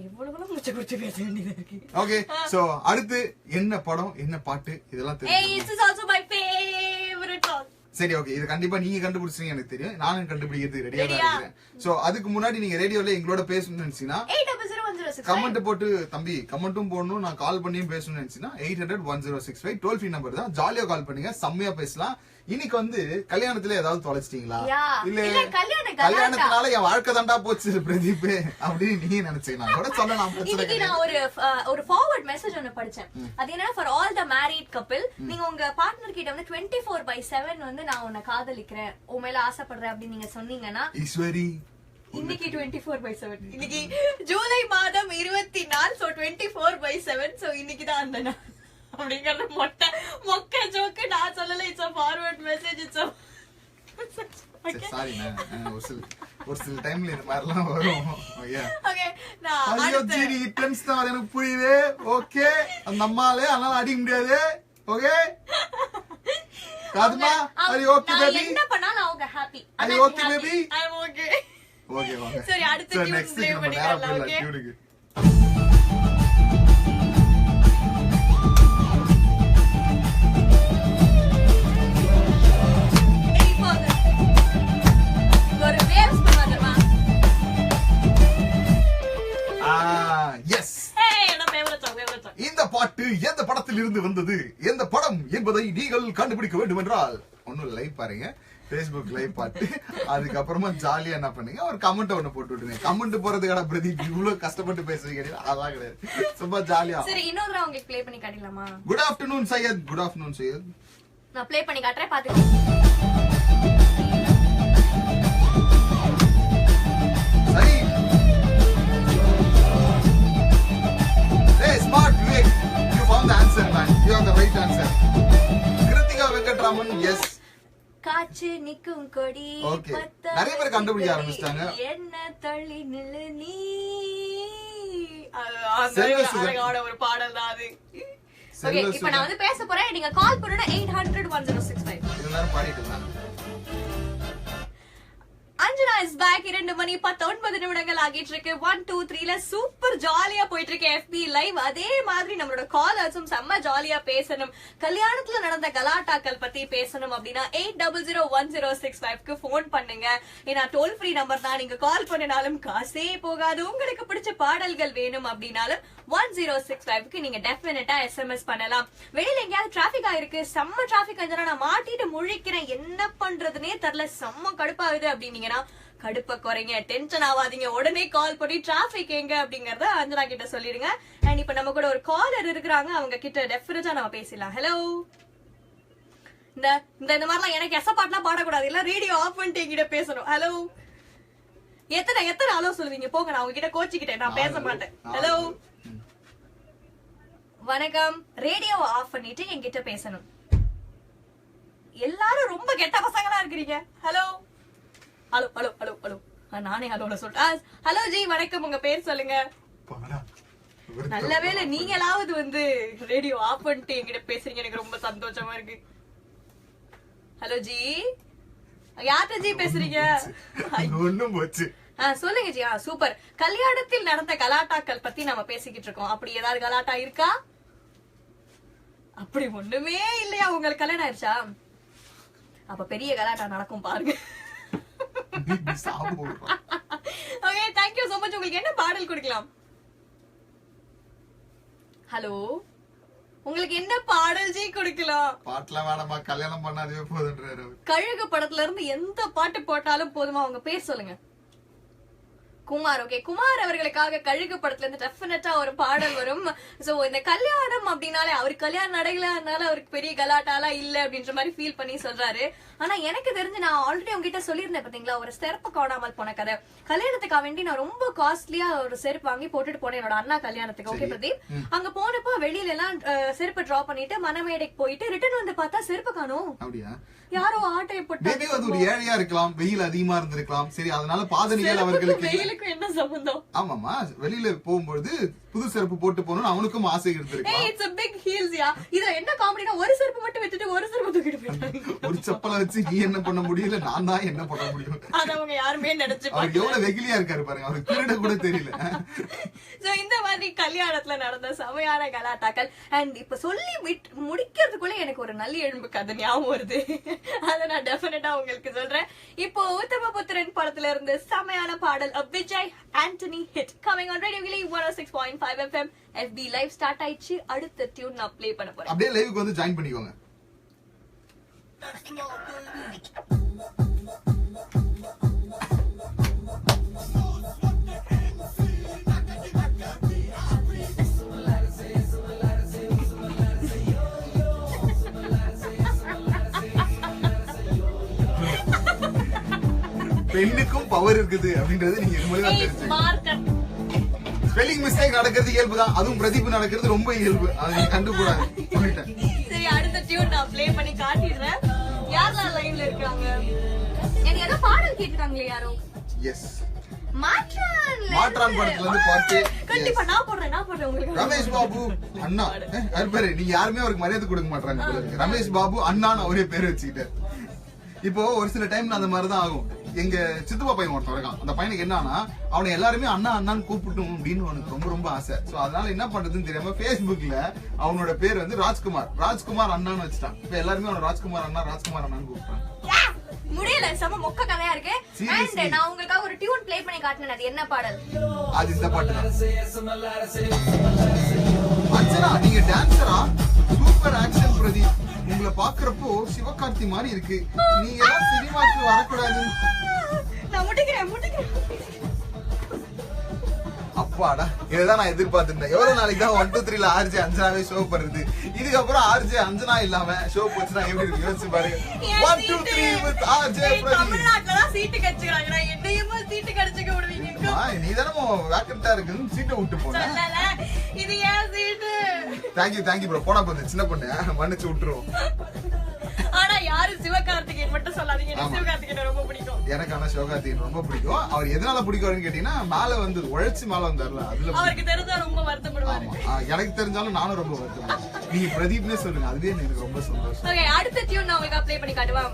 எவ்வளவு முச்ச குடிச்சு பேச வேண்டியது இருக்கு. ஓகே, சோ அடுத்து என்ன படம் என்ன பாட்டு இதெல்லாம் Hey, தெரியும். this is also my favorite song. சரி, ஓகே, இது கண்டிப்பா நீங்க கண்டுபிடிச்சீங்க எனக்கு தெரியும். நானும் கண்டுபிடிக்கிறது ரெடியா தான் ரெடியா? இருக்கேன். சோ அதுக்கு முன்னாடி நீங்க ரேடியோல எங்களோட பேசணும்னு நினைச்சீங்கன்னா 8001065. கமெண்ட் போட்டு, தம்பி கமெண்ட்டும் போடணும், நான் கால் பண்ணியும் பேசணும்னு நினைச்சீங்கன்னா 8001065 டோல் ஃப்ரீ நம்பர் தான். ஜாலியா கால் பண்ணுங்க, செம்மையா பேசலாம். இன்னைக்கு வந்து கல்யாணத்துல ஏதாவது தொலைச்சிட்டீங்களா? இல்ல இல்ல, கல்யாணத்தினால என் வாழ்க்கை தாண்டா போச்சு பிரதீப் அப்படின்னு நீ நினைச்சீங்கன்னா கூட சொல்லலாம், பிரச்சனை இன்னைக்கு கிடையாது. நான் ஒரு ஃபார்வர்ட் மெசேஜ் ஒன்னு படிச்சேன். அது என்ன, for all the married couple, நீங்க உங்க பார்ட்னர் கிட்ட வந்து 24/7 வந்து நான் உன்னை காதலிக்கிறேன், உன் மேல ஆசைப்படுறேன் அப்படின்னு நீங்க சொன்னீங்கன்னா, ஈஸ்வரி இன்னைக்கு 24/7, இன்னைக்கு ஜூலை மாதம் 24, சோ 24/7, சோ இன்னைக்கு தான் அந்த நாள் அப்படிங்கறது மொக்க ஜோக்கு நான் சொல்லல. It's a forward message. It's sorry, ஒரு சில டைம்ல இந்த மாதிரி எல்லாம் வரும். ஓகே, நான் ஐயோ ஜீரி டென்ஸ் தான் வருது, எனக்கு புரியுது. ஓகே, அந்த அம்மாலே அதனால அடிக்க முடியாது. ஓகே காதுமா, are you okay baby? என்ன பண்ணாலும் அவங்க happy. Are you okay baby? I am okay. Okay வாங்க. சரி, அடுத்து So, tune next play நம்ம நேரா பண்ணிடலாம். போயிடலாம் Okay. டியூனுக்கு. ஒரு waves பண்ணுவாங்கம்மா. எஸ், என்ன favorite song. இந்த பாட்டு எந்த படத்தில் இருந்து வந்தது, எந்த படம் என்பதை நீங்கள் கண்டுபிடிக்க வேண்டும் என்றால் ஒன்னும் லைவ் பாருங்க, Facebook லைவ் பாட்டு. அதுக்கப்புறமா ஜாலியா என்ன பண்ணுங்க, ஒரு கமெண்ட் ஒண்ணு போட்டு விட்டுருங்க. கமெண்ட் போறதுக்கான பிரதீப் இவ்வளவு கஷ்டப்பட்டு பேசுறீங்க, அதான் கிடையாது, ரொம்ப ஜாலியா. சரி, இன்னொரு தடவை உங்களுக்கு ப்ளே பண்ணி காட்டிடலாமா? Good afternoon Syed. Good afternoon Syed. நான் ப்ளே பண்ணி காட்டுறேன், பாத்துக்கோங்க. சரி. Hey, smart Vivek, you found the answer, man. You have the right answer. Kiruthika Venkatraman, yes. காற்று நிக்கும் கொடி Okay. நிறைய பேர் கண்டுபிடிக்க ஆரம்பிச்சிட்டாங்க. என்ன தள்ளி நில்லு நீ. செல்வசுதன். அழகான ஒரு பாடல் தான் அது. ஓகே, செல்வசுதன். இப்போ நான் வந்து பேச போறேன். நீங்க கால் பண்ணுனா 8001065. எல்லாரும் பாடிட்டு இருந்தாங்க. Anjana is back. 2 மணி 19 நிமிடங்கள் ஆகிட்டு இருக்கு. 1 2 3ல சூப்பர் ஜாலியா போயிட்டு இருக்கு FB லைவ். அதே மாதிரி நம்மளோட காலர்ஸும் செம்ம ஜாலியா பேசணும், கல்யாணத்துல நடந்த கலாட்டாக்கள் பத்தி பேசணும் அப்படின்னா 8001065க்கு போன் பண்ணுங்க. ஏன்னா டோல் ஃப்ரீ நம்பர் தான், நீங்க கால் பண்ணினாலும் காசே போகாது. உங்களுக்கு பிடிச்ச பாடல்கள் வேணும் அப்படின்னாலும் 1065க்கு நீங்க டெஃபினட்டா SMS பண்ணலாம். வெளியில எங்கேயாவது டிராபிக் ஆயிருக்கு, செம்ம டிராபிக் ஆயிருந்தா நான் மாட்டிட்டு முழிக்கிறேன், என்ன பண்றதுனே தெரியல, செம்ம கடுப்பாகுது அப்படின்னீங்கன்னா கடுப்ப குறைங்க, டென்ஷன் ஆகாதீங்க, உடனே கால் பண்ணி டிராபிக் எங்க அப்படிங்கறத அஞ்சனா கிட்ட சொல்லிடுங்க. அண்ட் இப்ப நம்ம கூட ஒரு காலர் இருக்கிறாங்க, அவங்க கிட்ட டெஃபினட்டா நம்ம பேசலாம். ஹலோ, இந்த இந்த மாதிரிலாம் எனக்கு எசப்பாட்டுலாம் பாடக்கூடாது, இல்ல ரேடியோ ஆஃப் பண்ணிட்டு என்கிட்ட பேசணும். ஹலோ, எத்தனை ஹலோ சொல்லுவீங்க? போங்க, நான் உங்ககிட்ட கோச்சிக்கிட்டேன், நான் பேச மாட்டேன். ஹலோ, வணக்கம், ரேடியோ ஆஃப் பண்ணிட்டு என்கிட்ட பேசணும். எல்லாரும் ரொம்ப கெட்ட பசங்களா இருக்கிறீங்க. Hello hello hello hello hello, நானே ஹலோல சொல்லிட்டேன். ஹலோ ஜி, வணக்கம், உங்க பேர் சொல்லுங்க. நல்ல வேளை நீங்களாவது வந்து ரேடியோ ஆஃப் பண்ணிட்டு என்கிட்ட பேசுறீங்க, எனக்கு ரொம்ப சந்தோஷமா இருக்கு. ஹலோ ஜி, யார்கிட்ட ஜி பேசுறீங்க? ஒண்ணும் போச்சு. சொல்லுங்க ஜி. சூப்பர். கல்யாணத்தில் நடந்த கலாட்டாக்கள் பத்தி நம்ம பேசிக்கிட்டு இருக்கோம். அப்படி ஏதாவது கலாட்டா இருக்கா? அப்படி ஒண்ணுமே இல்லையா? உங்களுக்கு கல்யாணம் ஆயிடுச்சா? அப்ப பெரிய கலாட்டா நடக்கும் பாருங்க. Okay, thank you so much. உங்களுக்கு என்ன பாடல் கொடுக்கலாம்? ஹலோ, உங்களுக்கு என்ன பாடல் ஜி கொடுக்கலாம்? பாட்டுலாம் வேணாமா, கல்யாணம் பண்ணாதே போதுன்றாரு. கழுகு படத்துல இருந்து எந்த பாட்டு போட்டாலும் போதுமா? உங்க பேர் சொல்லுங்க. குமார். ஓகே, குமார் அவர்களுக்காக கழுகு படத்துல இருந்து டெஃபினட்டா ஒரு பாடல் வரும். சோ இந்த கல்யாணம் அப்படின்னாலே அவருக்கு கல்யாணம் நடக்கலனால அவருக்கு பெரிய கலாட்டாலாம் இல்ல அப்படின்ற மாதிரி ஃபீல் பண்ணி சொல்றாரு. ஆனா எனக்கு தெரிஞ்சு நான் ஆல்ரெடி உங்ககிட்ட சொல்லியிருந்தேன் பாத்தீங்களா, ஒரு செருப்பு காணாமல் போன கதை. கல்யாணத்துக்காக வேண்டி நான் ரொம்ப காஸ்ட்லியா ஒரு செருப்பு வாங்கி போட்டுட்டு போனேன் என்னோட அண்ணா கல்யாணத்துக்கு. ஓகே பிரதீப், அங்க போனப்போ வெளியில எல்லாம் செருப்பு டிராப் பண்ணிட்டு மனமேடைக்கு போயிட்டு ரிட்டர்ன் வந்து பார்த்தா செருப்பு காணோம். அப்படியா? யாரோ ஆட்டையை போட்டு மேபி அது ஒரு ஏழையா இருக்கலாம், வெயில் அதிகமா இருந்திருக்கலாம். சரி, அதனால பாதணிகள் அவர்களுக்கு வெயிலுக்கு என்ன சம்பந்தம்? ஆமாமா, வெளியில போகும்போது புது செருப்பு போட்டு போகணும்னு அவனுக்கும் ஆசை இருந்திருக்கலாம். இட்ஸ் a big heels யா. இதுல என்ன காமெடினா ஒரு செருப்பு மட்டும் வச்சிட்டு ஒரு செருப்பு தூக்கிட்டு போயிட்டாங்க. ஒரு செப்பலை வச்சு நீ என்ன பண்ண முடியல, நான் தான் என்ன பண்ண முடியும். அத அவங்க யாருமே நினைச்சு அவர் எவ்வளவு வெகிலியா இருக்காரு பாருங்க, அவருக்கு திருட கூட தெரியல. சோ இந்த மாதிரி கல்யாணத்துல நடந்த சமையான கலாட்டாக்கள். அண்ட் இப்ப சொல்லி முடிக்கிறதுக்குள்ள எனக்கு ஒரு நல்ல எழும்பு கதை ஞாபகம் வருது. அத நான் டெஃபினட்டா உங்களுக்கு சொல்றேன். இப்போ உத்தமபுத்திரன் படத்துல இருந்து சமையான பாடல் Vijay Antony hit coming on radio கிளி 106.5 FM. FB லைவ் ஸ்டார்ட் ஆயிடுச்சு. அடுத்த டியூன் நான் ப்ளே பண்ண போறேன். அப்படியே லைவுக்கு வந்து ஜாயின் பண்ணிக்கோங்க. பெண்ணுக்கும் பவர் இருக்குது அப்படின்றது நீங்க மூலமா தெரிஞ்சுக்கணும். ஸ்பெல்லிங் மிஸ்டேக் நடக்கிறது இயல்புதான், அதுவும் பிரதீப் நடக்கிறது ரொம்ப இயல்பு. அதை நீங்க கண்டுக்கூடாது. சரி, அடுத்த டியூன் நான் ப்ளே பண்ணி காட்டிடுறேன். யாரெல்லாம் லைன்ல இருக்காங்க? எனக்கு ஏதோ பாடல் கேட்டிருக்காங்களே யாரோ. எஸ், மாற்றான் படத்துல இருந்து பாட்டு. கண்டிப்பா நான் போடுறேன் உங்களுக்கு. ரமேஷ் பாபு அண்ணா பேரு, நீங்க யாருமே அவருக்கு மரியாதை கொடுக்க மாட்டாங்க போல இருக்கு. ரமேஷ் பாபு அண்ணான்னு அவரே பேரு வச்சுக்கிட்டாரு. இப்போ ஒரு சில டைம்ல அந்த மாதிரிதான் ஆகும். எங்க சித்தப்பா பையன் ஒருத்தன் இருக்கான். அந்த பையனுக்கு என்னன்னா, அவனை எல்லாருமே அண்ணா அண்ணான்னு கூப்பிட்டோம் அப்படின்னு அவனுக்கு ரொம்ப ரொம்ப ஆசை. சோ அதனால என்ன பண்றதுன்னு தெரியாம Facebookல அவனோட பேர் வந்து ராஜ்குமார் அண்ணான்னு வச்சுட்டான். இப்ப எல்லாருமே அவன ராஜ்குமார் அண்ணான்னு கூப்பிட்டான். முடியல, செம மொக்க கதையா இருக்கு. அண்ட் நான் உங்களுக்காக ஒரு டியூன் ப்ளே பண்ணி காட்டினேன். அது என்ன பாடல்? அது இந்த பாட்டு தான். அர்ச்சனா, நீங்க டான்சரா? Super action Pradeep. உங்களை பாக்குறப்போ சிவகார்த்தி மாதிரி இருக்கு. நீங்க எல்லாம் சினிமாக்கு வரக்கூடாது. நான் முட்டிக்கிறேன். அப்பாடா, இதுதான் நான் எதிர்பார்த்திருந்தேன். எவ்வளவு நாளைக்கு தான் 1 2 3ல ஆர்ஜே அஞ்சனாவே ஷோ பண்ணுது. இதுக்கப்புறம் ஆர்ஜே அஞ்சனா இல்லாம ஷோ போச்சுன்னா எப்படி இருக்கு யோசிச்சு பாருங்க. 1 2 3 with RJ பிரதீப். தமிழ்நாட்டுல தான் சீட்டு கடிச்சுக்கிறாங்க. என்னையும் சீட்டு கடிச்சுக்க விடுவீங்க? நீ தானே வேக்கண்டா இருக்குன்னு சீட்டை விட்டு போன. இது ஏன் சீட்டு? Thank you bro. போனா போது சின்ன பொண்ணு மன்னிச்சு விட்டுருவோம். ஆனா யாரு சிவகார்த்திகேயன் மட்டும் சொல்லாதீங்க. எனக்கு சிவகார்த்திகேயன் ரொம்ப பிடிக்கும். எனக்கு ஆனா சிவகார்த்திகேயன் ரொம்ப பிடிக்கும். அவர் எதனால பிடிக்கும்னு கேட்டீங்கன்னா, மேல வந்து உழைச்சு மேல வந்தார்ல, அதுல அவருக்கு தெரிஞ்சா ரொம்ப வருத்தப்படுவாரு. எனக்கு தெரிஞ்சாலும் நானும் ரொம்ப வருத்தப்படுவேன். நீங்க பிரதீப்னே சொல்லுங்க, அதுவே எனக்கு ரொம்ப சந்தோஷம். ஓகே, அடுத்த டியூன் நான் உங்களுக்கு ப்ளே பண்ணி காட்டுவா.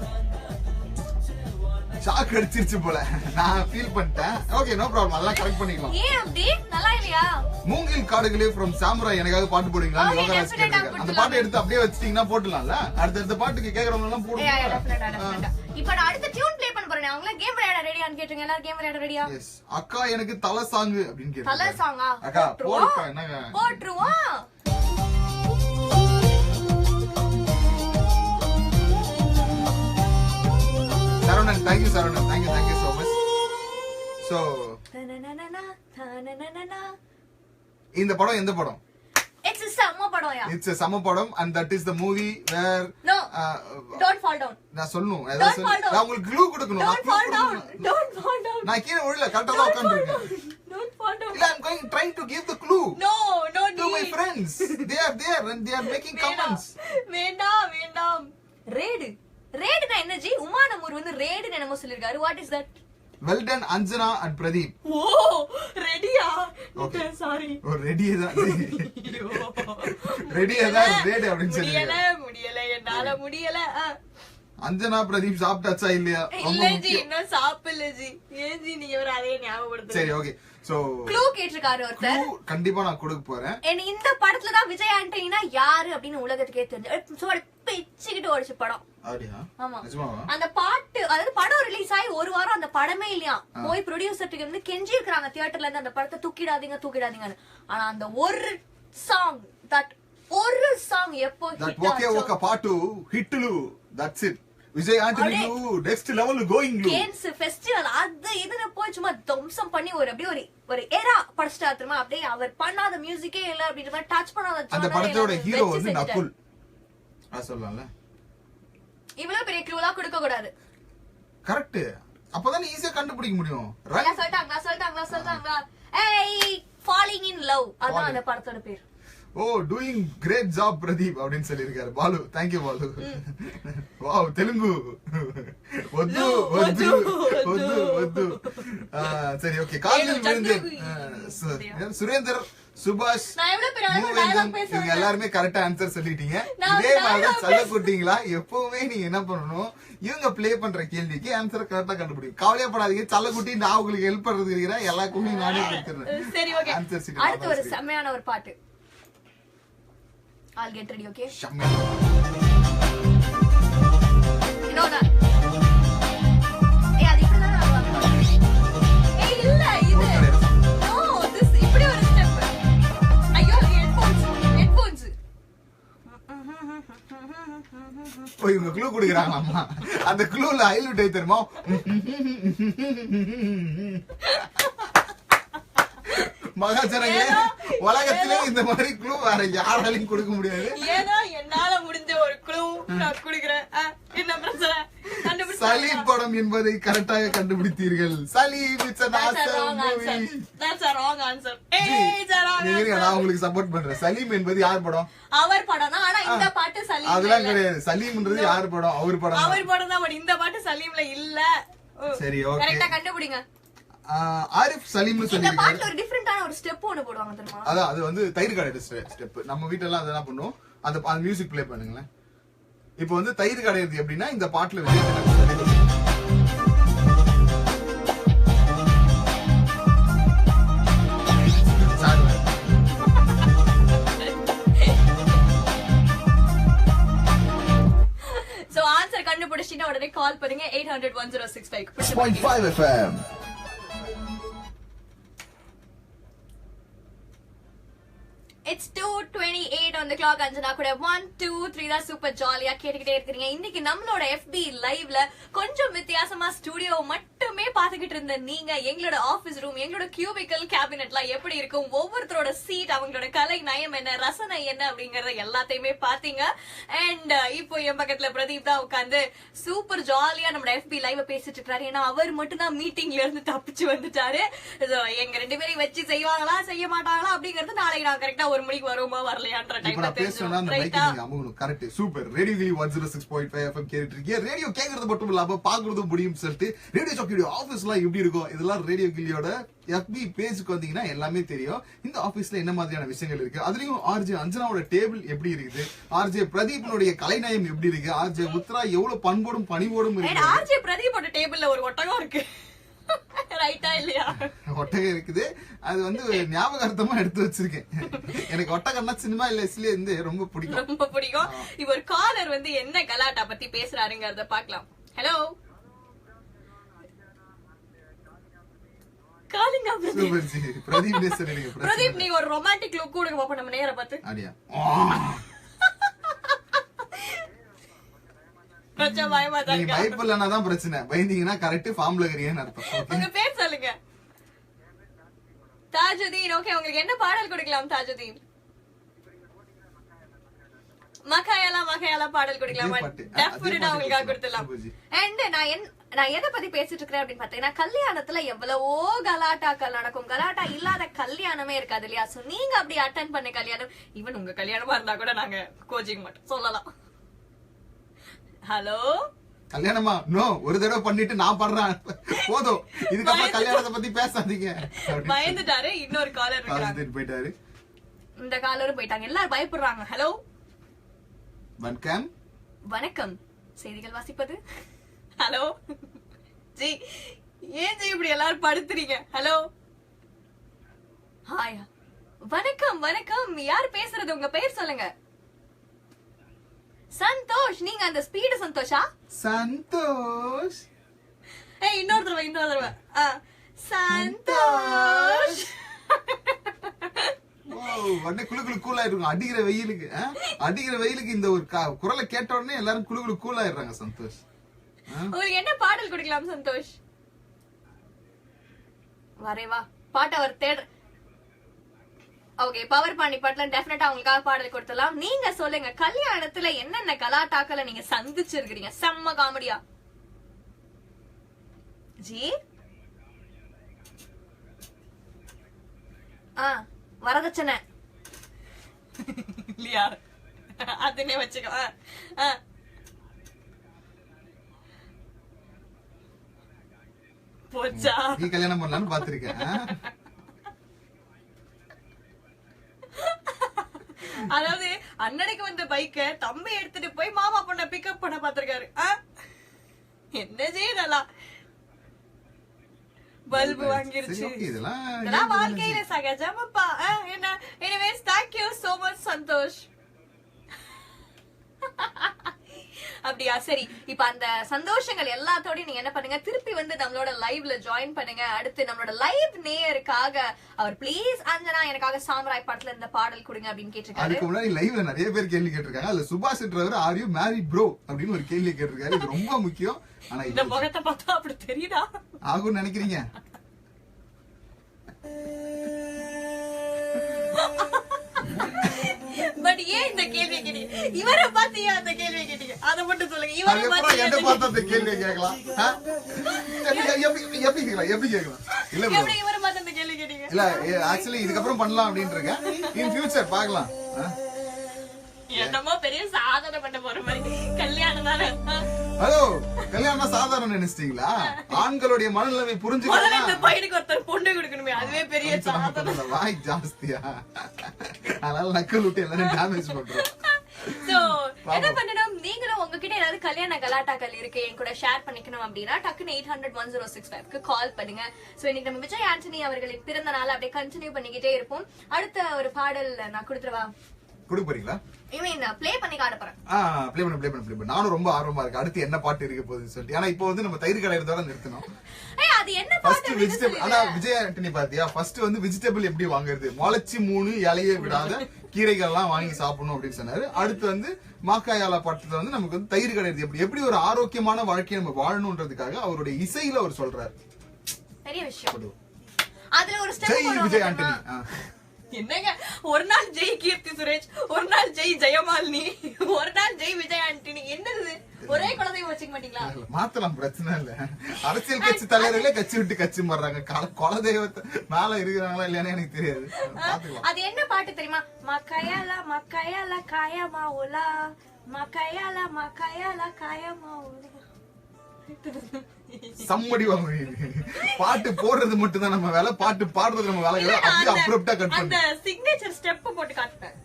ஷாக் அடிச்சிருச்சு போல, நான் ஃபீல் பண்ணிட்டேன். ஓகே, நோ ப்ராப்ளம், அதெல்லாம் கரெக்ட் பண்ணிக்கலாம். ஏன் அப்படி? நல்லா இல்லையா? மூங்கில் காடுகளே ஃப்ரம் சாமுராய் எனக்காக பாட்டு போடுவீங்களா? அந்த பாட்டை எடுத்து அப்படியே வச்சிட்டீங்கன்னா போட்டுலாம்ல. அடுத்த பாட்டுக்கு கேக்குறவங்க எல்லாம் போடுவாங்க. இப்போ நான் அடுத்த டியூன் ப்ளே பண்ண போறேன். அவங்க கேம் விளையாட ரெடியான்னு கேட்டுங்க. எல்லாரும் கேம் விளையாட ரெடியா? எஸ். அக்கா எனக்கு தலை சாங் அப்படின்னு கேக்குறாங்க. தலை சாங்கா? அக்கா போடுக்கா, என்னங்க போட்ருவோம். Saravanan, thank you Saravanan, thank you so much. So இந்த படம் எந்த படம்? It's a சம படம் யா. It's a சம படம் and that is the movie where No, don't fall down. நான் சொல்லணும், நான் உங்களுக்கு க்ளூ கொடுக்கணும். Don't fall down. நான் கீழ விழல, கரெக்ட்டா தான் உட்கார்ந்திருக்கேன். Don't fall down. இல்ல, I'm trying to give the clue. No to my need. friends. They are there and they are making comments. வேண்டாம். ரேடுனா என்ன ஜி? உமானமூர் வந்து ரேடுன்னு என்னமோ சொல்லிருக்காரு. What is that? Well done Anjana and Pradeep. ஓ, ரெடியா? Okay. Sorry. ஓ, ரெடியே தான். ரெடியே தான் rate அப்படின்னு சொல்லிருக்காரு. முடியல என்னால முடியல. அஞ்சனா பிரதீப் சாப்பிட்டாச்சா இல்லையா? இல்ல ஜி, இன்னும் சாப்பிடல ஜி. ஏன் ஜி நீங்க வேற அதே ஞாபகப்படுத்துறீங்க? சரி, ஓகே. சோ க்ளூ கேட்டிருக்காரு ஒருத்தர். க்ளூ கண்டிப்பா நான் கொடுக்க போறேன். இந்த படத்துல தான் விஜய் ஆண்டனினா யாரு அப்படின்னு உலகத்துக்கே தெரிஞ்சு சோ பிச்சிக்கிட்டு ஓடிச்சு படம். அப்படியா? ஆமா. நிஜமாவா? அந்த பாட்டு, அதாவது படம் ரிலீஸ் ஆகி ஒரு வாரம் அந்த படமே இல்லையா. போய் ப்ரொடியூசர்கிட்ட இருந்து கெஞ்சி இருக்காங்க தியேட்டர்ல இருந்து அந்த படத்தை தூக்கிடாதீங்கன்னு. ஆனா அந்த ஒரு சாங் தட் ஒரு சாங் எப்போ దట్ hit ఒకే ஆச்சோ, ఒక పాటు హిట్లు దట్స్ ఇట్ విజయ్ ఆంటనీలు next level going Cannes festival அது இதுன்னு போய் சும்மா தம்சம் பண்ணி அப்படியே ஒரு ஏரா படைச்சிட்டா தெரியுமா? அப்படியே அவர் பண்ணாத மியூசிக்கே இல்ல அப்படின்ற மாதிரி டச் பண்ணாத அந்த genre படத்தோட எல்லாம் ஹீரோ வச்சு வந்து செஞ்சுட்டாரு. நகுல் அது சொல்லலாம்ல. இவ்வளவு பெரிய க்ளூலாம் கொடுக்க கூடாது. கரெக்ட். அப்பதான் ஈஸியா கண்டுபிடிக்க முடியும். நான் சொல்லிட்டாங்களா? ஏய் ஃபாலிங் இன் லவ் அதான் அந்த படத்தோட பேர். ஓ டூயிங் கிரேட் ஜாப் பிரதீப் அப்படின்னு சொல்லியிருக்காரு பாலு. தேங்க்யூ பாலு. வாவ் தெலுங்கு. ஒத்து ஒத்து ஒத்து ஒத்து. சரி ஓகே. காலில் விழுந்தேன். சுரேந்தர் சுபாஷ் நான் எவ்வளவு பெரிய அழகா டயலாக் பேசுறேன். நீங்க எல்லாருமே கரெக்டா ஆன்சர் சொல்லிட்டீங்க. இதே மாதிரி சொல்ல கூட்டீங்களா? எப்பவுமே நீங்க என்ன பண்ணணும், இவங்க ப்ளே பண்ற கேள்விக்கு ஆன்சர் கரெக்டா கண்டுபிடிக்கும். கவலையப்படாதீங்க. சல்லக்குட்டி நான் உங்களுக்கு ஹெல்ப் பண்றது இருக்கிறேன். எல்லா கூட்டியும் நானே கொடுத்துறேன். சரி ஓகே. ஆன்சர் சீட் அடுத்து ஒரு செமையான ஒரு பாட்டு. I'll get ready, okay? இன்னொன்னு. அது இப்படிதான் ஆடுவாங்க. இல்ல இது. No, this இப்படி ஒரு ஸ்டெப். ஐயோ ஹெட்போன்ஸ். ஓ இவங்க க்ளூ கொடுக்குறாங்க அம்மா. அந்த க்ளூல ஹைலைட் ஆயி தெரியுமா? மகாஜனங்களே, உலகத்திலே இந்த மாதிரி க்ளூ வேற யாராலையும் கொடுக்க முடியாது. ஏன்னா என்னால முடிஞ்ச ஒரு க்ளூ நான் கொடுக்கிறேன். என்ன பிரச்சனை? சலீம் படம் என்பதை கரெக்டாக கண்டுபிடித்தீர்கள். Salim it's an awesome movie. That's a wrong answer. It's a wrong answer. நான் உங்களுக்கு சப்போர்ட் பண்றேன். சலீம் என்பது யார் படம்? அவர் படம் தான். ஆனா இந்த பாட்டு சலீம் அதெல்லாம் கிடையாது. சலீம்ன்றது யார் படம்? அவர் படம். அவர் படம் தான். பட் இந்த பாட்டு சலீம்ல இல்ல. சரி ஓகே. கரெக்ட்டா கண்டுபிடிங்க. ஆரிஃப் சலீம்னு இந்த சொல்லிருக்காரு. பாட்டுல ஒரு டிஃபரண்டான ஒரு ஸ்டெப் ஒன்னு போடுவாங்க தெரியுமா? அதான் அது வந்து தயிர் கடை ஸ்டெப். நம்ம வீட்ல எல்லாம் அதெல்லாம் பண்ணுவோம். அந்த மியூசிக் ப்ளே பண்ணுங்களேன். இப்போ வந்து தயிர் கடையிறது எப்படின்னா இந்த பாட்டுல சோ ஆன்சர் கண்டுபிடிச்சிட்டா உடனே கால் பண்ணுங்க 800-1065. 6.5 FM. It's 2:28 on the clock. Anjana கூட 1, 2, 3 தான் சூப்பர் ஜாலியா கேட்டுக்கிட்டே இருக்கீங்க. இன்னைக்கு நம்மளோட FB லைவ்ல கொஞ்சம் வித்தியாசமா ஸ்டுடியோ மட்டுமே பாத்துக்கிட்டு இருந்த நீங்க எங்களோட ஆபீஸ் ரூம், எங்களோட கியூபிக்கல் கேபினெட்லாம் எப்படி இருக்கும், ஒவ்வொருத்தரோட சீட், அவங்களோட கலை நயம் என்ன, ரசனை என்ன அப்படிங்கறத எல்லாத்தையுமே பாத்தீங்க. அண்ட் இப்போ என் பக்கத்துல பிரதீப் தான் உட்காந்து சூப்பர் ஜாலியா நம்மளோட FB லைவ் பேசிட்டு இருக்காரு. ஏன்னா அவர் மட்டும் தான் மீட்டிங்ல இருந்து தப்பிச்சு வந்துட்டாரு. எங்க ரெண்டு பேரையும் வச்சு செய்வாங்களா செய்ய மாட்டாங்களா அப்படிங்கறது நாளைக்கு நான் கரெக்டா 1 மணிக்கு வருமா வரலையான்ற டைம்ல பேசணும்னா அந்த மைக் நீங்க அமுகணும். கரெக்ட். சூப்பர். ரேடியோ கிளி 106.5 FM கேட்டுட்டு இருக்கீங்க. ரேடியோ கேக்குறது மட்டும் இல்லாம பாக்குறதும் முடியும் சொல்லிட்டு ரேடியோ சாக்கியோட ஆபீஸ்லாம் எப்படி இருக்கும் இதெல்லாம் ரேடியோ கிளியோட FB பேஜுக்கு வந்தீங்கன்னா எல்லாமே தெரியும். இந்த ஆபீஸ்ல என்ன மாதிரியான விஷயங்கள் இருக்கு, அதுலயும் ஆர்ஜே அஞ்சனாவோட டேபிள் எப்படி இருக்குது, ஆர்ஜே பிரதீப்னுடைய கலைநயம் எப்படி இருக்கு, ஆர்ஜே உத்ரா எவ்வளவு பண்போடும் பணிவோடும் இருக்கு. ஆர்ஜே பிரதீப்போட டேபிள்ல ஒரு ஒட்டகம் இருக்கு. ரைட்டா இல்லையா? ஒட்டகம் இருக்குது. அது வந்து ஞாபகார்த்தமா எடுத்து வச்சிருக்கேன். எனக்கு ஒட்டகம்னா சினிமா இல்ல இருந்து ரொம்ப பிடிக்கும். இப்ப ஒரு காலர் வந்து என்ன கலாட்டா பத்தி பேசுறாருங்கறத பாக்கலாம். ஹலோ காலிங்க பிரதீப், நீ ஒரு ரொமான்டிக் லுக் கொடுங்க பாப்போம் நம்ம நேரா பார்த்து. அடியா பயப்படலன்னா பிரச்சனை, பயந்தீங்கன்னா கரெக்ட் ஃபார்ம்ல இருக்கீங்கன்னு அர்த்தம். உங்க பேர் சொல்லுங்க. தாஜுதீன். ஓகே, உங்களுக்கு என்ன பாடல் கொடுக்கலாம் தாஜுதீன்? மகாயாலா பாடல் கொடுக்கலாமா? டெஃபினட்டா உங்களுக்கு கொடுத்துடலாம். அண்ட் நான் எதை பத்தி பேசிட்டு இருக்கிறேன் அப்படின்னு பாத்தீங்கன்னா, கல்யாணத்துல எவ்வளவோ கலாட்டாக்கள் நடக்கும். கலாட்டா இல்லாத கல்யாணமே இருக்காது இல்லையா? சோ நீங்க அப்படி அட்டெண்ட் பண்ண கல்யாணம், ஈவன் உங்க கல்யாணமா இருந்தா கூட நாங்க கோச்சிங் மட்டும் சொல்லலாம். ஹலோ கல்யாணமா? நோ, ஒரு தடவை பண்ணிட்டு நான் பண்றேன் போதும், இதுக்கப்புறம் கல்யாணத்தை பத்தி பேசாதீங்க. பயந்துட்டாரு. இன்னொரு காலர் போயிட்டாரு. இந்த காலரும் போயிட்டாங்க. எல்லாரும் பயப்படுறாங்க. ஹலோ வணக்கம். வணக்கம். செய்திகள் வாசிப்பது. ஹலோ ஜி, ஏன் ஜி இப்படி எல்லாரும் படுத்துறீங்க? Hello hi. வணக்கம் வணக்கம். யார் பேசுறது? உங்க பேர் சொல்லுங்க. சந்தோஷ். நீங்க அந்த ஸ்பீடு சந்தோஷா? சந்தோஷ். ஏய் இன்னொரு தடவை. சந்தோஷ். உடனே குளு கூலாயிருக்கும். அடிக்கிற வெயிலுக்கு இந்த ஒரு குரலை கேட்ட உடனே எல்லாரும் குளு கூலாயிடுறாங்க. சந்தோஷ், உங்களுக்கு என்ன பாடல் குடிக்கலாம் சந்தோஷ்? வரேவா பாட்ட அவர் தேடுற. ஓகே, பவர் பாணி பாட்டுல டெஃபினட்டா உங்களுக்காக பாடல் கொடுத்தலாம். நீங்க சொல்லுங்க, கல்யாணத்துல என்னென்ன கலாட்டாக்களை நீங்க சந்திச்சிருக்கீங்க? செம்ம காமெடியா ஜி. வரதட்சணை இல்லையா? அதுனே வச்சுக்கோ. போச்சா? நீ கல்யாணம் பண்ணலாம்னு பாத்திருக்கேன். அதாவது அண்ணனுக்கு வந்த பைக்க தம்பி எடுத்துட்டு போய் மாமா பொண்ண பிக்கப் பண்ண பாத்திருக்காரு. என்ன செய்யலாம்? பல்பு வாங்கிருச்சு. இதெல்லாம் வாழ்க்கையில சகஜமாப்பா. என்ன, anyways thank you so much Santhosh. அப்படியா? சரி, இப்ப அந்த சந்தோஷங்கள் எல்லாத்தோடயும் நீங்க என்ன பண்ணுங்க, திருப்பி வந்து நம்மளோட லைவ்ல ஜாயின் பண்ணுங்க. அடுத்து நம்மளோட லைவ் நேயருக்காக அவர் ப்ளீஸ் அஞ்சனா எனக்காக சாம்ராய் பாட்டுல இந்த பாடல் கொடுங்க அப்படின்னு கேட்டிருக்காரு. அதுக்கு முன்னாடி லைவ்ல நிறைய பேர் கேள்வி கேட்டிருக்காங்க. அதுல சுபாஷ் என்றவர் ஆர் யூ மேரிட் ப்ரோ அப்படின்னு ஒரு கேள்வி கேட்டிருக்காரு. இது ரொம்ப முக்கியம். ஆனா இந்த முகத்தை பார்த்தா அப்படி தெரியுதா ஆகும்னு நினைக்கிறீங்க? பட் ஏன் இந்த கேள்வி கேட்டீங்க? இவரை பார்த்து ஏன் அந்த கேள்வி கேட்டீங்க? அதை மட்டும் சொல்லுங்க. இவரை பார்த்து என்ன பார்த்து அந்த கேள்வி கேட்கலாம்? எப்படி கேட்கலாம்? இல்ல எப்படி இவரை பார்த்து அந்த கேள்வி கேட்டீங்க? இல்ல, ஆக்சுவலி இதுக்கப்புறம் பண்ணலாம் அப்படின்னு இருக்கேன். இன் ஃபியூச்சர் பார்க்கலாம். என்னமோ பெரிய சாதனை பண்ண போற மாதிரி. கல்யாணம் தானே. ஹலோ, கல்யாணம் சாதாரண நினைச்சிட்டீங்களா? ஆண்களுடைய மனநிலைமை புரிஞ்சுக்கலாம். இந்த பையனுக்கு ஒருத்தர் பொண்ணு கொடுக்கணுமே, அதுவே பெரிய சாதனை. வாய் ஜாஸ்தியா, அதனால நக்கல் விட்டு எல்லாரும் டேமேஜ் பண்றோம். சோ என்ன பண்ணணும், நீங்களும் உங்ககிட்ட ஏதாவது கல்யாண கலாட்டாக்கள் இருக்கு என் கூட ஷேர் பண்ணிக்கணும் அப்படின்னா டக்குன்னு 800-1065 கால் பண்ணுங்க. சோ இன்னைக்கு நம்ம விஜய் ஆண்டனி அவர்களின் பிறந்த நாள் அப்படியே கண்டினியூ பண்ணிக்கிட்டே இருப்போம். அடுத்த ஒரு பாடல் நான் கொடுத்துருவா? கொடுக்க போறீங்களா? ப்ளே பண்ணி காட்ட போறேன். ப்ளே பண்ணு. நானும் ரொம்ப ஆர்வமா இருக்கு அடுத்து என்ன பாட்டு இருக்க போகுதுன்னு சொல்லிட்டு. ஆனா இப்போ வந்து நம்ம தயிர் கடையிறதோட நிறுத்தணும். அது என்ன பாட்டு? வெஜிடபிள். ஆனா விஜய் ஆண்டனி பாத்தியா, ஃபர்ஸ்ட் வந்து வெஜிடபிள் எப்படி வாங்குறது, முளைச்சி 3 இலையே விடாத கீரைகள் எல்லாம் வாங்கி சாப்பிடணும் அப்படின்னு சொன்னாரு. அடுத்து வந்து மாக்காயாலா பாட்டுல வந்து நமக்கு வந்து தயிர் கடையிறது எப்படி ஒரு ஆரோக்கியமான வாழ்க்கையை நம்ம வாழணும்ன்றதுக்காக அவருடைய இசையில அவர் சொல்றாரு. பெரிய விஷயம். அதுல ஒரு ஸ்டெப் ஜெய் விஜய் ஆண்டனி. என்னங்க, ஒரு நாள் ஜெய் கீர்த்தி சுரேஷ், ஒரு நாள் ஜெய் ஜெயமாலினி, ஒரு நாள் ஜெய் விஜய் ஆண்டனி. என்னது ஒரே குழந்தைய வச்சுக்க மாட்டீங்களா? மாத்தலாம், பிரச்சனை இல்ல. அரசியல் கட்சி தலைவர்களே கட்சி விட்டு கட்சி மாறாங்க. குலதெய்வத்தை மேல இருக்கிறாங்களா இல்லையானு எனக்கு தெரியாது. அது என்ன பாட்டு தெரியுமா? மக்கையாலா மக்கையாலா காயமா உலா, மக்கையாலா மக்கையாலா காயமா உலா. சம்மடி வாங்க. பாட்டு போடுறது மட்டும் தான் நம்ம வேலை, பாட்டு பாடுறது நம்ம வேலை கிடையாது. அப்படியே அப்ரப்டா கட் பண்ணு. அந்த சிக்னேச்சர் ஸ்டெப் போட்டு காட்டுறேன்.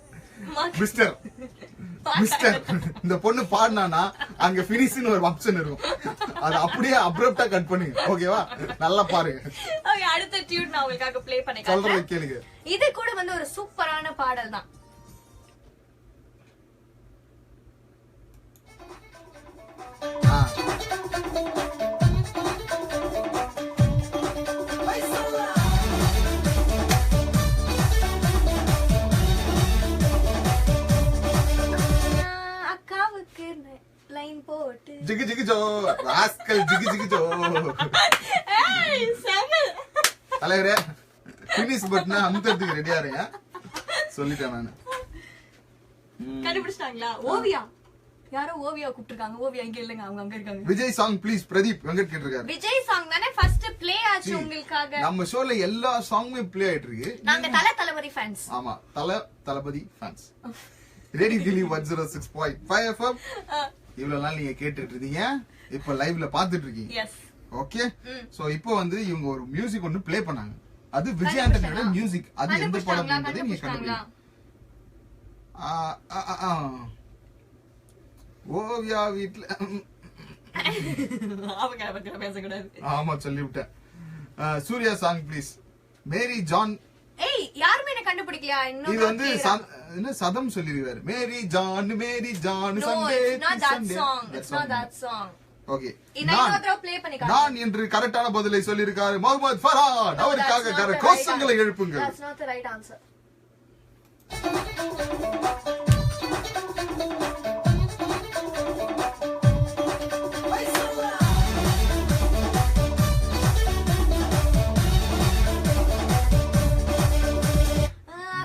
மிஸ்டர் இந்த பொண்ணு பாடினானா அங்க பினிஷ்னு ஒரு ஆப்ஷன் இருக்கும். அது அப்படியே அப்ரப்டா கட் பண்ணுங்க. ஓகேவா? நல்லா பாருங்க. ஓகே, அடுத்த டியூன் நான் உங்களுக்காக ப்ளே பண்ணி சொல்றத காட்டுறேன். கேளுங்க. இது கூட வந்து ஒரு சூப்பரான பாடல் தான். அக்காவுக்கு லைன் போட்டு ஜிகு ஜிகு ஜோ ராஸ்கல் ஜிகு ஜிகு ஜோ. தலைவரே, பினிஷ் பட்டனா அமுத்துறதுக்கு ரெடியா இருங்க. சொல்லிட்டேன் நானு. கண்டுபிடிச்சிட்டாங்களா? ஓவியா, யாரோ ஓவியா கூப்பிட்டுருக்காங்க. ஓவியா இங்க இல்லங்க, அவங்க அங்க இருக்காங்க. Vijay song please. பிரதீப் வெங்கட் கேட்டிருக்காரு. விஜய் சாங் தானே ஃபர்ஸ்ட் ப்ளே ஆச்சு உங்களுக்காக. நம்ம ஷோல எல்லா சாங்குமே ப்ளே ஆயிட்டு இருக்கு. நாங்க தளபதி ஃபேன்ஸ். ஆமா, தளபதி ஃபேன்ஸ். ரேடியோ கிளி 106.5 FM. இவ்வளவு நாள் நீங்க கேட்டுட்டு இருந்தீங்க, இப்ப லைவ்ல பாத்துட்டு இருக்கீங்க. எஸ். ஓகே. சோ இப்போ வந்து இவங்க ஒரு மியூசிக் ஒன்னு ப்ளே பண்ணாங்க. அது விஜய் ஆண்டனியோட மியூசிக். அது எந்த படம் என்பதை நீங்க கண்டுபிடிங்க. ஓவியா வீட்ல அவங்க பத்தி பேசக்கூடாது. ஆமா, சொல்லிவிட்டேன். Surya song please. Mary John. ஏய், யாருமே என்ன கண்டுபிடிக்கலையா? இன்னும் இது வந்து என்ன சதம் சொல்லிருக்காரு. Mary John Sunday. It's not that song. Okay. நான் என்று கரெக்டான பதிலை சொல்லிருக்காரு முகமது ஃபரான். அவருக்காக கோஷங்களை எழுப்புங்க. That's not the right answer.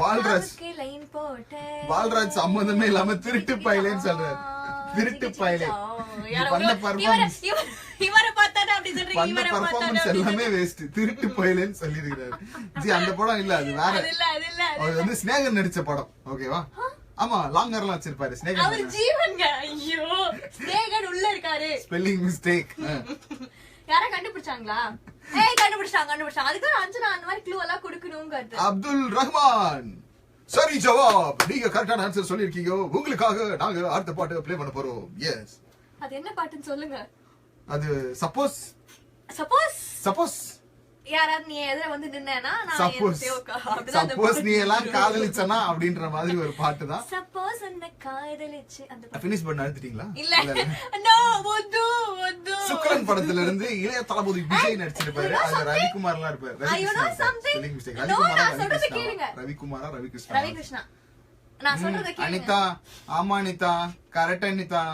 Balraj line போட்டேன். பால்ராஜ் சம்பந்தமே இல்லாம திருட்டு பையலேன்னு சொல்றாரு. திருட்டு பையலே பண்ண பர்ஃபார்மன்ஸ் இவரை பார்த்தானே அப்படி சொல்றீங்க. பண்ண இவரை பர்ஃபார்மன்ஸ் எல்லாமே வேஸ்ட். திருட்டு பையலேன்னு சொல்லிருக்காரு. ஜி அந்த படம் இல்ல, அது வேற. அது இல்ல அது வந்து ஸ்நேகன் நடிச்ச படம். ஓகேவா? ஆமா, லாங் ஹேர்லாம் வச்சிருப்பாரு ஸ்நேகன். அவர் ஜீவன்ங்க. ஐயோ, ஸ்நேகன் உள்ள இருக்காரு. Spelling mistake. யாரா கண்டுபிடிச்சாங்களா? கண்டுபிடிச்சாங்க. அதுக்கு அஞ்சனா அந்த மாதிரி க்ளூ எல்லாம் கொடுக்கணும்ங்கிறது. அப்துல் ரஹ்மான் சரி ஜவாப். நீங்க கரெக்டான ஆன்சர் சொல்லிருக்கீங்க. உங்களுக்காக நாங்க அடுத்த பாட்டு ப்ளே பண்ண போறோம். எஸ். அது என்ன பாட்டுன்னு சொல்லுங்க. அது சப்போஸ் சப்போஸ் யாராவது நீ எதிர வந்து நின்னா நான் சப்போஸ் நீ எல்லாம் காதலிச்சனா அப்படின்ற மாதிரி ஒரு பாட்டு தான். சப்போஸ் என்ன காதலிச்சு அந்த ஃபினிஷ் பண்ண அழுத்திட்டீங்களா? இல்ல நோ வந்து சுக்ரன் படத்துல இருந்து இளைய தளபதி விஜய் நடிச்சிருப்பாரு. அதுல ரவிக்குமார்லாம் இருப்பாரு. ரவிகிருஷ்ணா. நான் சொல்றத கேளுங்க. அனிதா, ஆமா அனிதா, கரெக்ட் அனிதா,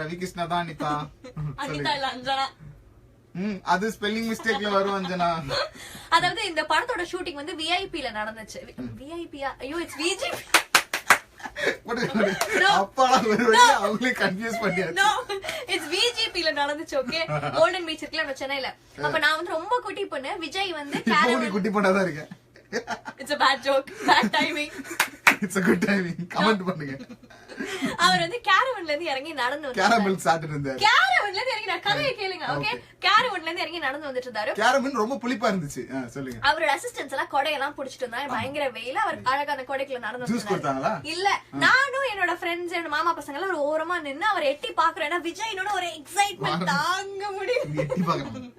ரவிகிருஷ்ணா தான் அனிதா. அனிதா இல்ல அஞ்சனா. அது ஸ்பெல்லிங் மிஸ்டேக்ல வரும் அஞ்சனா. அதாவது இந்த படத்தோட ஷூட்டிங் வந்து விஐபில நடந்துச்சு. விஐபியா? ஐயோ, இட்ஸ் விஜிபி. அப்பலாம் வருவாங்க, அவங்களே கன்ஃபியூஸ் பண்ணியாச்சு. நோ, இட்ஸ் விஜிபில நடந்துச்சு. ஓகே, கோல்டன் பீச் இருக்குல நம்ம சென்னையில. அப்ப நான் வந்து ரொம்ப குட்டி பொண்ணு, விஜய் வந்து கேரவன் குட்டி பொண்ணா தான் இருக்கேன். It's a bad joke, bad timing. It's a good timing. Comment பண்ணுங்க. அவர் வந்து கேரவன்ல இருந்து இறங்கி நடந்து வந்தாரு. கேரமல் சாப்பிட்டு இருந்தாரு. கேரவன்ல இருந்து இறங்கி கதையை கேளுங்க. ஓகே, கேரவன்ல இருந்து இறங்கி நடந்து வந்துட்டு இருந்தாரு. கேரவன் ரொம்ப புளிப்பா இருந்துச்சு. சொல்லுங்க. அவரோட அசிஸ்டன்ட்ஸ் எல்லாம் கொடையெல்லாம் புடிச்சிட்டு இருந்தாங்க. பயங்கர வெயில. அவர் அழகான கொடைக்குள்ள நடந்து ஜூஸ் கொடுத்தாங்களா? இல்ல, நானும் என்னோட ஃப்ரெண்ட்ஸ் என்னோட மாமா பசங்க எல்லாம் ஒரு ஓரமா நின்னு அவர் எட்டி பாக்குறேன்னா விஜய்னோட ஒரு எக்ஸைட்மெண்ட் தாங்க முடியும். எட்டி பாக்குறேன்.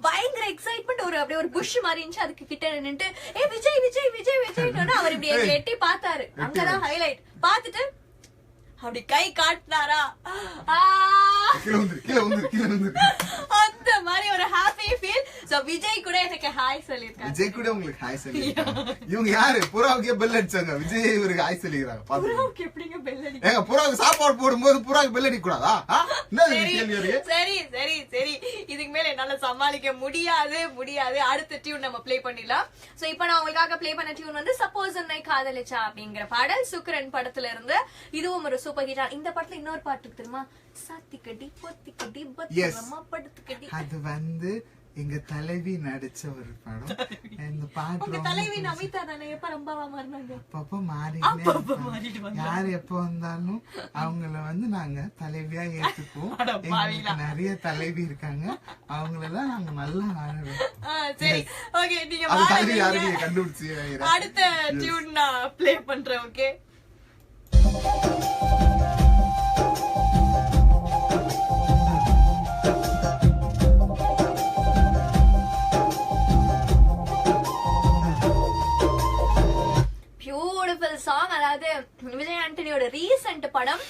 பயங்கர எக்ஸைட்மெண்ட். ஒரு அப்படியே ஒரு புஷ் மாதிரி இருந்துச்சு. அதுக்கு கிட்ட நின்னுட்டு விஜய் விஜய் விஜய் விஜய் அவர் இப்படி எட்டி பார்த்தாரு. அங்கதான் ஹைலைட். பார்த்துட்டு அப்படி கை காட்டினாரா, அந்த மாதிரி ஒரு ஹாப்பி ஃபீல். சோ விஜய் கூட எனக்கு ஹாய் சொல்லிருக்காரு. விஜய் கூட உங்களுக்கு ஹாய் சொல்லிருக்காங்க. இவங்க யாரு? புறாவுக்கே பெல் அடிச்சாங்க. விஜய் இவருக்கு ஹாய் சொல்லிக்கிறாங்க. புறாவுக்கு எப்படிங்க பெல் அடிக்கும்? ஏங்க, புறாவுக்கு சாப்பாடு போடும்போது புறாவுக்கு பெல் அடிக்க கூடாதா? சரி சரி சரி, இதுக்கு மேல என்னால சமாளிக்க முடியாது. அடுத்த டியூன் நம்ம ப்ளே பண்ணிடலாம். சோ இப்போ நான் உங்களுக்காக ப்ளே பண்ண டியூன் வந்து சப்போஸ் என்னை காதலிச்சா அப்படிங்கிற பாடல், சுக்ரன் படத்துல இருந்து. இதுவும் ஒரு சூப்பர் ஹிட். இந்த படத்துல இன்னொரு பாட்டு தெரியுமா? சாத்திக்கடி பொத்திக்கடி பத்திரமா படுத்துக்கடி. அது வந்து எங்க தலைவி நடிச்ச ஒரு படம். இந்த பாட்டு உங்க தலைவி நமிதா தானே? எப்ப ரம்பாவா மாறினாங்க? அப்பப்ப யாரு எப்ப வந்தாலும் அவங்கள வந்து நாங்க தலைவியா ஏத்துக்குவோம். எங்களுக்கு நிறைய தலைவி இருக்காங்க. அவங்களெல்லாம் நாங்க நல்லா ஆடுவோம். சரி, ஓகே, நீங்க கண்டுபிடிச்சு அடுத்த டியூன் நான் ப்ளே பண்றேன். Okay, beautiful song. அதாவது விஜய் ஆண்டனியோட ரீசெண்ட் படம்.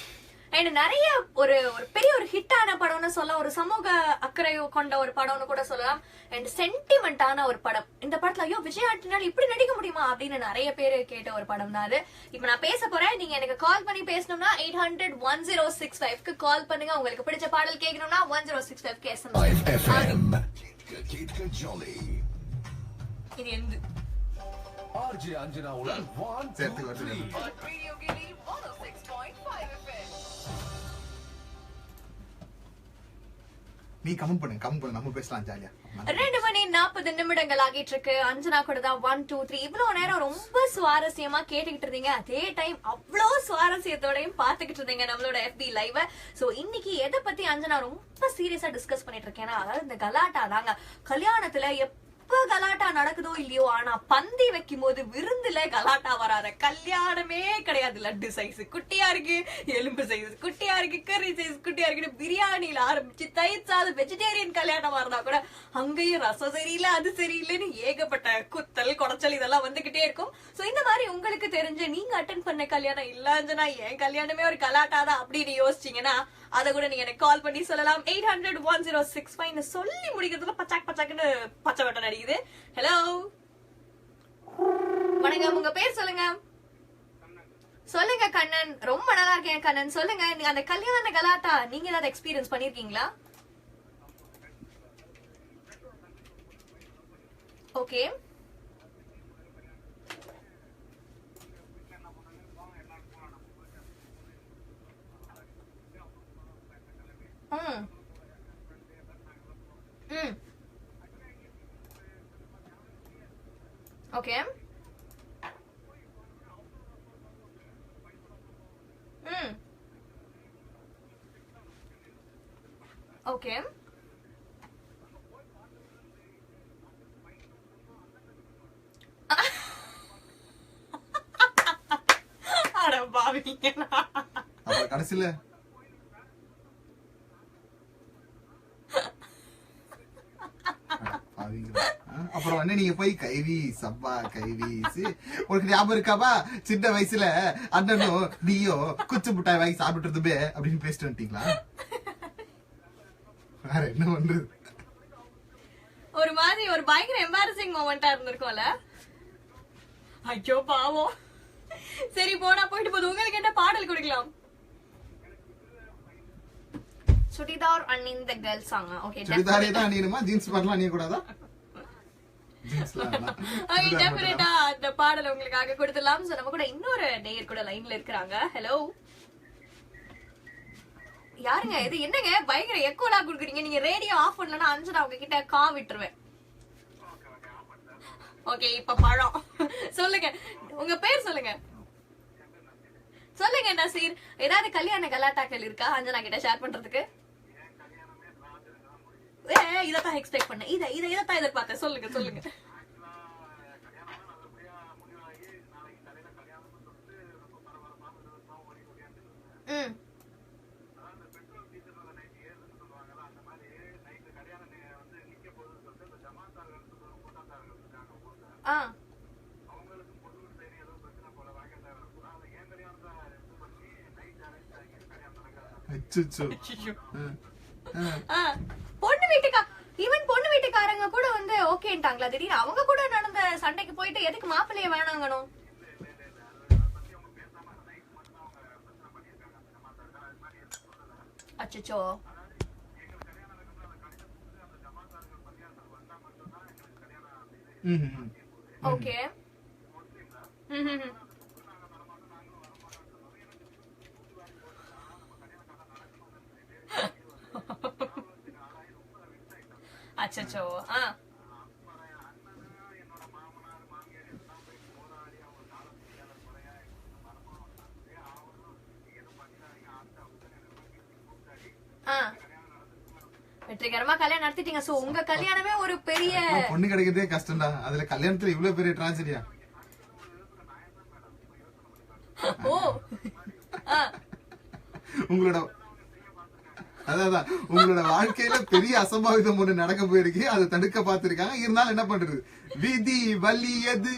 அண்ட் நிறைய ஒரு பெரிய ஒரு ஹிட்டான படம்னு சொல்ல, ஒரு சமூக அக்கறை கொண்ட ஒரு படம்னு கூட சொல்லலாம். அண்ட் சென்டிமெண்டான ஒரு படம். இந்த படத்துல ஐயோ விஜய் ஆண்டனியால இப்படி நடிக்க முடியுமா அப்படின்னு நிறைய பேர் கேட்ட ஒரு படம் தான் அது. இப்ப நான் பேச போறேன். நீங்க எனக்கு கால் பண்ணி பேசணும்னா 800-1065க்கு கால் பண்ணுங்க. உங்களுக்கு பிடிச்ச பாடல் கேட்கணும்னா 1065க்கு SMS. இது எந்த ஆர்ஜே அஞ்சனாவுடன் சேர்த்து வருது. நீ கமெண்ட் பண்ணு நம்ம பேசலாம் ஜாலியா. 2:40 ஆகிட்டு இருக்கு. அஞ்சனா கூட தான் 1 2 3 இவ்வளவு நேரம் ரொம்ப சுவாரஸ்யமா கேட்டுக்கிட்டு இருந்தீங்க. அதே டைம் அவ்வளவு சுவாரஸ்யத்தோடையும் பாத்துக்கிட்டு இருந்தீங்க நம்மளோட FB லைவ். சோ இன்னைக்கு எதை பத்தி அஞ்சனா ரொம்ப சீரியஸா டிஸ்கஸ் பண்ணிட்டு இருக்கேன்னா, அதாவது இந்த கலாட்டா தாங்க. கல்யாணத்துல கலாட்டா நடக்குதோ இல்லையோ, ஆனா பந்தி வைக்கும் போது விருந்துல கலாட்டா வராத கல்யாணமே கிடையாது. லட்டு சைஸ் குட்டியா இருக்கு, எலும்பு சைஸ் குட்டியா இருக்கு, கறி சைஸ் குட்டியா இருக்கு, பிரியாணில ஆரம்பிச்சு தயிர் சாதம் வெஜிடேரியன் கல்யாணமா இருந்தா கூட அங்கேயும் ரசம் சரியில்லை, அது சரியில்லைன்னு ஏகப்பட்ட குத்தல் குடைச்சல் இதெல்லாம் வந்துகிட்டே இருக்கும். சோ இந்த மாதிரி உங்களுக்கு தெரிஞ்ச நீங்க அட்டென்ட் பண்ண கல்யாணம் இல்லன்னா என் கல்யாணமே ஒரு கலாட்டா தான் அப்படின்னு யோசிச்சீங்கன்னா அத கூட நீங்க எனக்கு கால் பண்ணி சொல்லலாம். 800-1065 சொல்லி முடிக்கிறதுல பச்சாக்குன்னு பச்சை வட்டம் நடிக்குது. ஹலோ, வணக்கம், உங்க பேர் சொல்லுங்க. சொல்லுங்க கண்ணன். ரொம்ப நல்லா இருக்கேன் கண்ணன். சொல்லுங்க, நீங்க அந்த கல்யாண கலாட்டா நீங்க ஏதாவது எக்ஸ்பீரியன்ஸ் பண்ணிருக்கீங்களா? ஓகே. ஓகே. ஓகே. அட பாவிங்க. அப்ப கடைசில அப்புறம் வந்து நீங்க போய் கைவி சப்பா கைவீசி உனக்கு ஞாபகம் இருக்காவா சின்ன வயசுல அண்ணனும் நீயோ குச்சி முட்டாய் வாங்கி சாப்பிட்டுருதுமே அப்படின்னு பேசிட்டு வந்துட்டீங்களா? வேற என்ன பண்றது? ஒரு மாதிரி ஒரு பயங்கர எம்பாரசிங் மொமெண்டா இருந்திருக்கும்ல. ஐயோ பாவம். சரி போனா போயிட்டு போது. உங்களுக்கு என்ன பாடல் கொடுக்கலாம்? சுடிதார் அணிந்த கேர்ள் சாங். ஓகே. சுடிதாரே தான் அணியணுமா? ஜீன்ஸ் பேண்ட்லாம் அணிய கூடாதா? டெஃபினட்டா அந்த பாடல் உங்களுக்காக கொடுத்துடலாம். சோ நம்ம கூட இன்னொரு நேயர் கூட லைன்ல இருக்காங்க. ஹலோ, யாருங்க இது? என்னங்க பயங்கர எக்கோலா குடுக்குறீங்க? நீங்க ரேடியோ ஆஃப் பண்ணலன்னா அஞ்சனா உங்ககிட்ட கா விட்டுருவேன். ஓகே, இப்ப பழம். சொல்லுங்க, உங்க பேர் சொல்லுங்க. சொல்லுங்க நசீர். ஏதாவது கல்யாண கலாட்டாக்கள் இருக்கா அஞ்சனா கிட்ட ஷேர் பண்றதுக்கு? இதத்தான் எக்ஸ்பெக்ட் பண்ணேன். இதத்தான் எதிர்பார்த்தேன். சொல்லுங்க சொல்லுங்க. பொண்ணு வீட்டுக்கா ஈவன் பொண்ணு வீட்டுக்காரங்க கூட வந்து ஓகேன்ட்டாங்களா? திடீர்னு அவங்க கூட நடந்த சண்டைக்கு போயிட்டு எதுக்கு மாப்பிள்ளைய வேணாங்கணும்? அச்சோ. ஓகே. அச்சோ. வெற்றிகரமா கல்யாணம் நடத்திட்டீங்க. சோ உங்க கல்யாணமே ஒரு பெரிய பொண்ணு கிடைக்கிறதே கஷ்டம்டா. அதுல கல்யாணத்துல இவ்வளவு பெரிய டிராஜடியா? ஓ உங்களோட அதான் உங்களோட வாழ்க்கையில பெரிய அசம்பாவிதம் ஒண்ணு நடக்க போயிருக்கு. அதை தடுக்க பாத்துருக்காங்க. இருந்தாலும் என்ன பண்றது? விதி வலியது.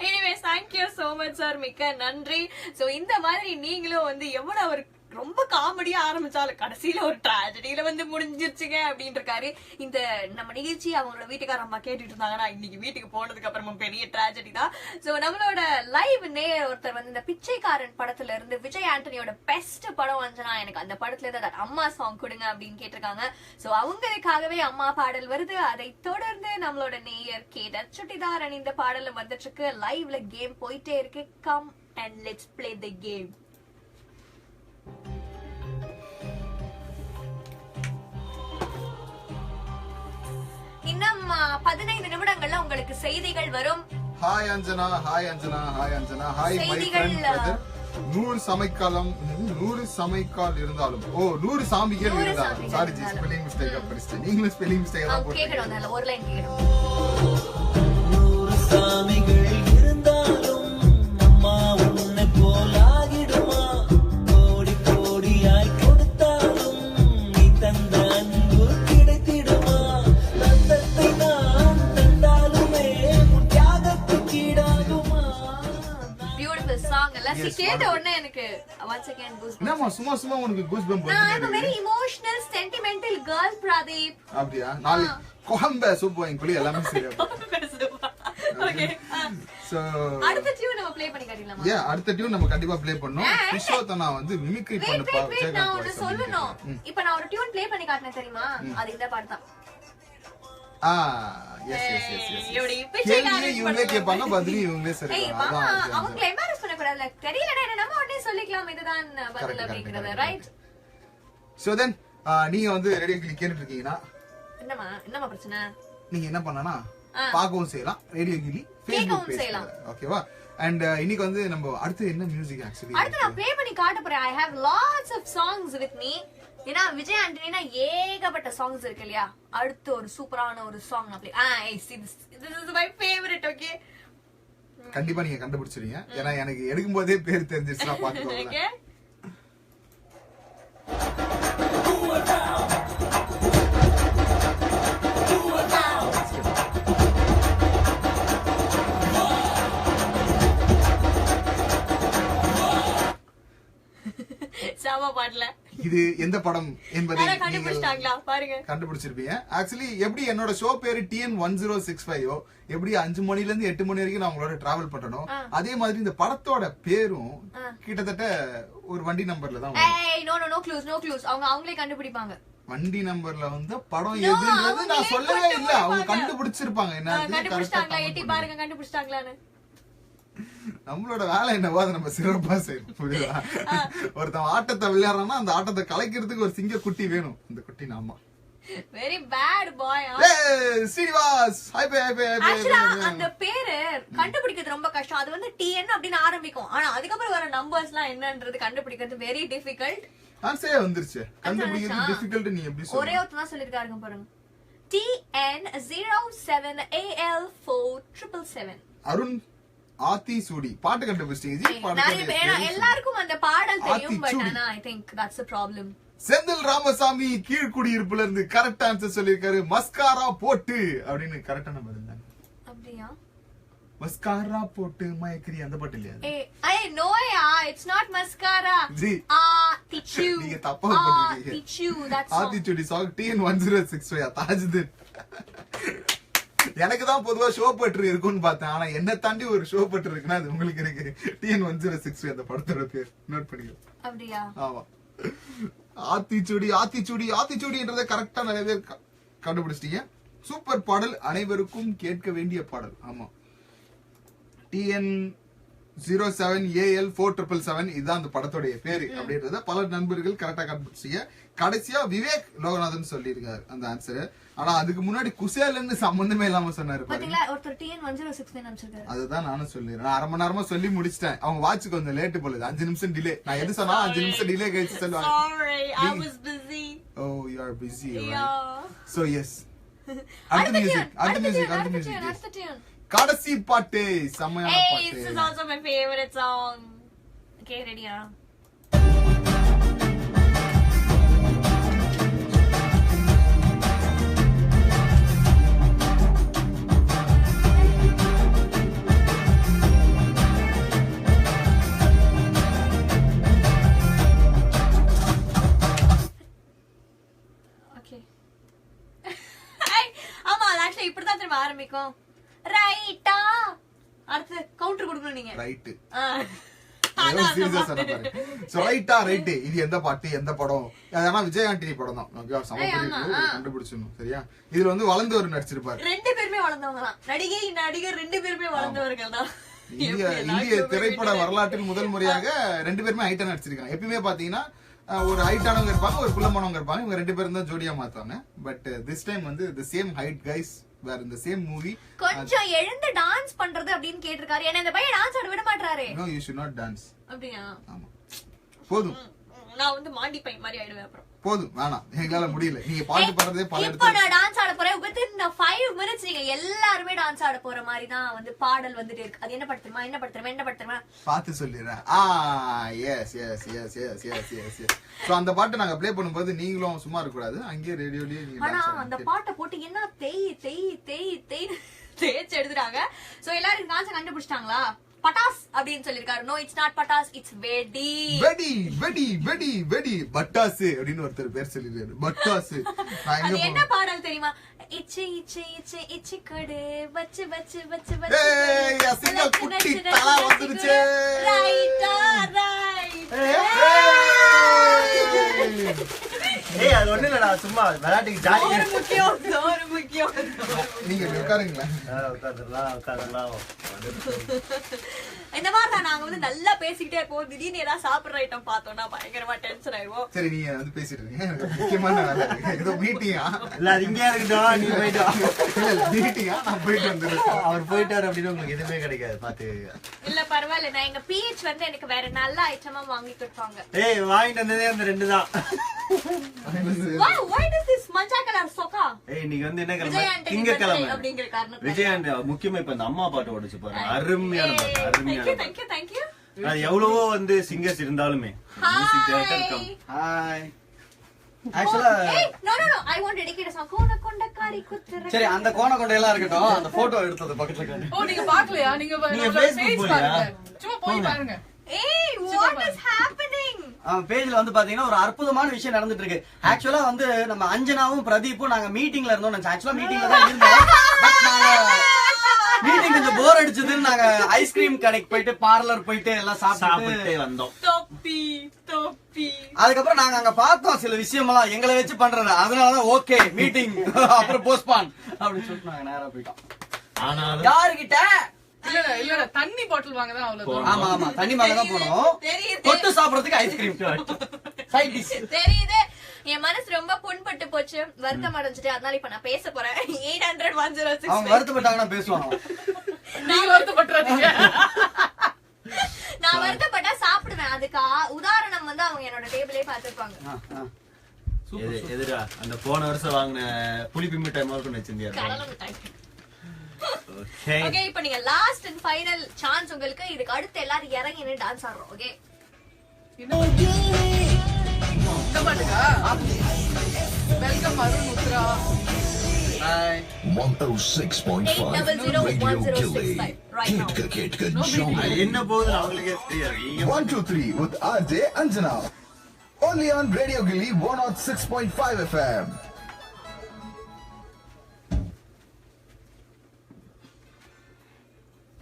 Anyways thank you so much sir. மிக்க நன்றி. சோ இந்த மாதிரி நீங்களும் வந்து எவ்வளவு ஒரு ரொம்ப காமெடியா ஆரம்பிச்சாலும் கடைசியில ஒரு டிராஜடியில வந்து முடிஞ்சிருச்சுங்க அப்படின்னு இருக்காரு. இந்த நம்ம நிகழ்ச்சி அவங்களோட வீட்டுக்கார அம்மா கேட்டுட்டு இருந்தாங்கன்னா இன்னைக்கு வீட்டுக்கு போனதுக்கு அப்புறமும் பெரிய டிராஜடி தான். சோ நம்மளோட லைவ் நேயர் ஒருத்தர் வந்து இந்த பிச்சைக்காரன் படத்துல இருந்து விஜய் ஆண்டனியோட பெஸ்ட் படம் அஞ்சனா, எனக்கு அந்த படத்துல இருந்து அம்மா சாங் கொடுங்க அப்படின்னு கேட்டிருக்காங்க. சோ அவங்களுக்காகவே அம்மா பாடல் வருது. அதை தொடர்ந்து நம்மளோட நேயர் கேட்ட சுட்டிதார் அணிந்த பாடலும் வந்துட்டு இருக்கு. லைவ்ல கேம் போயிட்டே இருக்கு. Come and let's play the game. இன்னும் 15 நிமிடங்கள்ல உங்களுக்கு செய்திகள் வரும். Hi Anjana, hi Anjana, hi Anjana, hi my friend brother. 100 சமைக்காலம் 100 சமைக்கால் இருந்தாலும் 100 சாமிகள் இருந்தாலும் சாரி ஜி ஸ்பெல்லிங் மிஸ்டேக் படிச்சிட்டேன். நீங்களும் ஸ்பெல்லிங் மிஸ்டேக் தான் போட்டீங்க. கேக்குறோம் நல்ல ஒரு லைன் கேக்குறோம். 100 சாமிகள் இருந்தாலும் அம்மா உன்னை போலாகிடுமா? கோடி கோடியாய் கொடுத்தாலும் நீ தந்த அன்பு கிடைத்திடுமா? தந்தத்தை நான் தந்தாலுமே உன் தியாகத்துக்கு ஈடாகுமா? பியூட்டிஃபுல் சாங் எல்லாம் கேட்ட உடனே எனக்கு once again goosebumps. என்னமா சும்மா சும்மா உனக்கு கூஸ்பம்ப் I am a வருது? very emotional sentimental girl Pradeep. அப்படியா? நாளைக்கு கோயம்பே சூப் வாங்கி குளி எல்லாமே சரியா. Okay. சோ அடுத்த டியூன் நம்ம ப்ளே பண்ணி காட்டிடலாமா? அடுத்த டியூன் நம்ம கண்டிப்பா ப்ளே பண்ணோம். கிஷோதனா வந்து மிமிக்ரி பண்ணப்பா நான் ஒன்னு சொல்லணும். இப்போ நான் ஒரு டியூன் ப்ளே பண்ணி காட்டினேன் தெரியுமா? அது இந்த பாட்டு தான். இவங்களே கேட்பாங்க, பதிலி இவங்களே சொல்லுவாங்க. அவங்க எம்பாரஸ் பண்ண கூடாதுல. தெரியலடா, நம்ம உடனே சொல்லிக்கலாம் இதுதான் பதில் அப்படிங்கறது, ரைட்? சோ தென் நீங்க வந்து ரேடியோ கிளி கேட்டுட்டு இருக்கீங்கன்னா என்னமா பிரச்சனை? நீங்க என்ன பண்ணனா பார்க்கவும் செய்யலாம், ரேடியோ கிளி Facebook பேஜ் ஓகேவா? அண்ட் இன்னைக்கு வந்து நம்ம அடுத்து என்ன மியூசிக் ஆக்சுவலி அடுத்து நான் ப்ளே பண்ணி காட்ட போறேன். I have lots of songs with me. ஏன்னா விஜய் ஆண்டனினா ஏகப்பட்ட சாங்ஸ் இருக்கு இல்லையா? அடுத்து ஒரு சூப்பரான ஒரு சாங் நான் play this is my favorite, okay? கண்டிப்பா நீங்க கண்டுபிடிச்சிருவீங்க. ஏன்னா எனக்கு எடுக்கும் போதே பேர் தெரிஞ்சிருச்சுனா பாத்துக்கோங்க. Okay. சாமா பாடல. இது எந்த படம் என்பதை கண்டுபிடிச்சிட்டாங்களா பாருங்க. கண்டுபிடிச்சிருப்பீங்க. ஆக்சுவலி எப்படி என்னோட ஷோ பேரு TN1065 எப்படி 5 மணில இருந்து 8 மணி வரைக்கும் நான் உங்களோட டிராவல் பண்றனோ அதே மாதிரி இந்த படத்தோட பேரும் கிட்டத்தட்ட ஒரு வண்டி நம்பர்ல தான் வரும். ஏய் நோ க்ளூஸ் அவங்க அவங்களே கண்டுபிடிப்பாங்க. வண்டி நம்பர்ல வந்து படம் எதுன்றது நான் சொல்லவே இல்ல, அவங்க கண்டுபிடிச்சிருப்பாங்க. என்ன கண்டுபிடிச்சிட்டாங்களா? எட்டி பாருங்க கண்டுபிடிச்சிட்டாங்களான்னு. நம்மளோட வேலை என்னவோ அதை நம்ம சிறப்பா செய்யணும், புரியுதா? ஒருத்தன் ஆட்டத்தை விளையாடுறான்னா அந்த ஆட்டத்தை கலைக்கிறதுக்கு ஒரு சிங்க குட்டி வேணும். இந்த குட்டி நாம வெரி பேட் பாய். ஸ்ரீனிவாஸ் அந்த பேரு கண்டுபிடிக்கிறது ரொம்ப கஷ்டம். அது வந்து TN அப்படின்னு ஆரம்பிக்கும், ஆனா அதுக்கப்புறம் வர நம்பர்ஸ்லாம் என்னன்றது கண்டுபிடிக்கிறது வெரி டிஃபிகல்ட். ஆன்சரே வந்துருச்சு, கண்டுபிடிக்கிறது டிஃபிகல்ட். நீ எப்படி ஒரே ஒருத்தர் தான் சொல்லிருக்காருங்க பாருங்க. TN07AL4777. அருண் ஆத்தி சூடி பாட்டு கண்டுபிடிச்சீங்க. எல்லாருக்கும் அந்த பாடல் தெரியும், பட் ஆனா I think that's the problem. Senthil Ramasamy கீழ்குடியிருப்புல இருந்து கரெக்ட் ஆன்சர் சொல்லிருக்காரு. மஸ்காரா போட்டு அப்படின்னு கரெக்டான பதில் தான். அப்படியா? மஸ்காரா போட்டு மயக்கரி அந்த பாட்டு இல்லையா? ஏய் நோயா, it's not mascara. G tichu. நீங்க தப்பா பண்ணிருக்கீங்க. tichu, that's ஆத்தி சூடி சாங் TN1065 தாஜுதீன். எனக்கு தான் பொதுவா ஷோ பற்று இருக்குன்னு பார்த்தேன், ஆனா என்ன தாண்டி ஒரு ஷோ பற்று இருக்குன்னா அது உங்களுக்கு இருக்கு. TN1065 அந்த படத்தோட பேர் நோட் பண்ணிக்கோ. அப்படியா? ஆமா. ஆத்திச்சூடின்றத கரெக்டா நிறைய பேர் கண்டுபிடிச்சிட்டீங்க. சூப்பர் பாடல், அனைவருக்கும் கேட்க வேண்டிய பாடல். ஆமா, TN07AL4777 இதுதான் அந்த படத்தோடைய பேரு அப்படின்றத பல நண்பர்கள் கரெக்டா கண்டுபிடிச்சீங்க. கடைசியா விவேக் லோகநாதன் சொல்லியிருக்காரு அந்த ஆன்சர். ஆனா அதுக்கு முன்னாடி குசேலன்னு சம்பந்தமே இல்லாம சொன்னாரு. அதுதான் நானும் சொல்லிடுறேன். அரை மணி நேரமா சொல்லி முடிச்சிட்டேன். அவங்க வாட்சுக்கு கொஞ்சம் லேட்டு போலுது, 5 நிமிஷம் டிலே. நான் எது சொன்னா 5 நிமிஷம் டிலே கழிச்சு சொல்லுவாங்க. Oh, you are busy, right? So yes. அடுத்த மியூசிக். கடைசி பாட்டு செமையான பாட்டு. This is also my favorite song. Okay, ready? Okay. ஆமா, actually இப்படிதான் திரும்ப ஆரம்பிக்கும். ரைட்டா அடுத்து கவுண்டர் கொடுக்கணும் நீங்க. ரைட். ரைட்டா ரைட். இது எந்த பாட்டு எந்த படம்? அதனா விஜய் ஆண்டனி படம் தான். ஓகே, கண்டுபிடிச்சணும். சரியா? இதுல வந்து வளர்ந்தவர் நடிச்சிருப்பாரு. ரெண்டு பேருமே வளர்ந்தவங்க தான். நடிகர் ரெண்டு பேருமே வளர்ந்தவர்கள் தான். இந்திய திரைப்பட வரலாற்றில் முதல் முறையாக 2 பேருமே ஹைட்டா நடிச்சிருக்காங்க. எப்பயுமே பாத்தீங்கன்னா ஒரு ஹைட்டானவங்க இருப்பாங்க, ஒரு குள்ளமானவங்க இருப்பாங்க. இவங்க 2 பேரும் தான் ஜோடியா மாத்தாங்க. பட் திஸ் டைம் வந்து the same height guys were in the same movie. கொஞ்சம் எழுந்து டான்ஸ் பண்றது அப்படினு கேட்டிருக்காரு. என்ன இந்த பையன் டான்ஸ் ஆட விட மாட்டறாரே. No, you should not dance. அப்படியா? ஆமா, போதும். நான் வந்து மாண்டி பை மாதிரி ஆயிடுவேன் அப்புறம். போதும், வேணாம், எங்களால முடியல. நீங்க பாட்டு பாடுறதே பல இடத்துல. இப்போ நான் டான்ஸ் ஆட போறேன். within 5 minutes நீங்க எல்லாரும் டான்ஸ் ஆட போற மாதிரி தான் வந்து பாடல் வந்துட்டே இருக்கு. அது என்ன படுத்துறமா பாத்து சொல்லிறேன். எஸ். சோ அந்த பாட்டு நாங்க ப்ளே பண்ணும்போது நீங்களும் சும்மா இருக்க கூடாது, அங்கேயே ரேடியோலயே நீங்க டான்ஸ் ஆடணும். அந்த பாட்டை போட்டு என்ன தேய்ச்சு எடுத்துறாங்க. சோ எல்லாரும் டான்ஸ் கண்டுபிடிச்சிட்டாங்களா? பட்டாஸ் அப்படின்னு சொல்லிருக்காரு. No, it's not Pattas, it's வெடி பட்டாஸ் அப்படின்னு ஒருத்தர் பேர் சொல்லிருக்காரு. பட்டாஸ். அது என்ன பாடல் தெரியுமா? இச்சி இச்சி இச்சி இச்சி கொடு வச்சு வச்சு வச்சு ஏய், அசிங்கா குட்டி தலா வந்துருச்சு. ரைட்டா ரைட். ஏய் அது ஒண்ணு இல்லடா, சும்மா விளையாட்டுக்கு ஜாலியா ஒரு முக்கியம் ஒரு முக்கியம். நீங்க உட்காருங்களேன். உட்காந்துடலாம். இந்த மாதிரி தான் நாங்க வந்து நல்லா பேசிக்கிட்டே இருப்போம். திடீர்னு ஏதாவது சாப்பிடுற ஐட்டம் பார்த்தோம்னா பயங்கரமா டென்ஷன் ஆயிடுவோம். சரி, நீங்க வந்து பேசிட்டு இருக்கீங்க. எனக்கு முக்கியமான வேலை இருக்கு. ஏதோ மீட்டிங்கா? இல்ல அது இங்கே இருக்கட்டும், நீ போயிட்டு வா. இல்ல மீட்டிங்கா? நான் போயிட்டு வந்துடுறேன். அவர் போயிட்டாரு அப்படின்னு உங்களுக்கு எதுவுமே கிடைக்காது, பாத்து. இல்ல பரவாயில்ல, நான் எங்க PH வந்து எனக்கு வேற நல்ல ஐட்டமா வாங்கி கொடுப்பாங்க. ஏய் வாங்கிட்டு வந்ததே அந்த 2 தான். Wow, why does this மஞ்சா கலர் சொக்கா? ஏய் நீங்க வந்து என்ன விஜய் கிழமை? ஆண்டனி திங்கக்கிழமை. birthday அப்படிங்கிற காரணத்தால. விஜய் ஆண்டனி முக்கியமா இப்ப இந்த அம்மா பாட்டு ஓடிச்சு பாருங்க, அருமையான பாட்டு, அருமையான பாட்டு. Thank you, thank you. அது எவ்வளவோ வந்து சிங்கர்ஸ் இருந்தாலுமே மியூசிக் டைரக்டர் கம். ஹாய். ஆக்சுவலா Hey, no, no, no, I want to dedicate a song. கோன கொண்டக்காரி குத்துற. சரி, அந்த கோண கொண்டையெல்லாம் இருக்கட்டும். அந்த போட்டோ எடுத்தது பக்கத்துல இருக்காது. ஓ நீங்க பாக்கலையா? நீங்க நீங்க Facebook Facebook போலியா? பாருங்க. சும்மா போய் பாருங்க. Hey, what is happening? பேஜ்ல வந்து பாத்தீங்கன்னா ஒரு அற்புதமான விஷயம் நடந்துட்டு இருக்கு. ஆக்சுவலா வந்து நம்ம அஞ்சனாவும் பிரதீப்பும் நாங்க மீட்டிங்ல இருந்தோம். ஆக்சுவலா மீட்டிங்ல தான் இருந்தோம். பட் நாங்க மீட்டிங் கொஞ்சம் போர் அடிச்சதுன்னு நாங்க ஐஸ்கிரீம் கடைக்கு போயிட்டு பார்லர் போயிட்டு எல்லாம் சாப்பிட்டு சாப்பிட்டே வந்தோம். தொப்பி தொப்பி. அதுக்கப்புறம் நாங்க அங்க பார்த்தோம் சில விஷயமெல்லாம் எங்களை வச்சு பண்றது. அதனாலதான் ஓகே மீட்டிங் அப்புறம் போஸ்ட்பான் அப்படின்னு சொல்லிட்டு நாங்க நேரா போயிட்டோம். ஆனாலும் யாருகிட்ட? இல்ல தண்ணி பாட்டில் வாங்க தான் அவ்வளவு. ஆமா ஆமா, தண்ணி மேல தான் போனோம். தெரியுது. தொட்டு சாப்பிடறதுக்கு ஐஸ்கிரீம் சைட் டிஷ். தெரியுது. என் மனசு ரொம்ப புண்பட்டு போச்சு, வருத்தம் அடைஞ்சிட்டு. அதனால இப்ப நான் பேச போறேன். 800-106. அவங்க வருத்தப்பட்டாங்கன்னா பேசுவாங்க. நீங்க வருத்தப்பட்டுறாதீங்க. நான் வருத்தப்பட்டா சாப்பிடுவேன். அதுக்கு உதாரணம் வந்து அவங்க என்னோட டேபிளே பாத்துருப்பாங்க. எதிரா அந்த போன வருஷம் வாங்கின புளிப்பு மிட்டாய் மாதிரி வச்சிருந்தியா? கடலை மிட்டாய். ஓகே ஓகே, இப்போ நீங்க லாஸ்ட் அண்ட் ஃபைனல் சான்ஸ் உங்களுக்கு. இதுக்கு அடுத்து எல்லாரும் இறங்கி நின்னு டான்ஸ் ஆடுறோம். ஓகே, இந்த பாட்டுக்கா? Welcome Arun Uthra. Hi. 106.5 Radio 800-1065 Gilly. right now. Ketka Johnny. என்ன போகுது அவங்களுக்கே தெரியாது. 1, 2, 3 with RJ Anjana. Only on Radio Gilly 106.5 FM.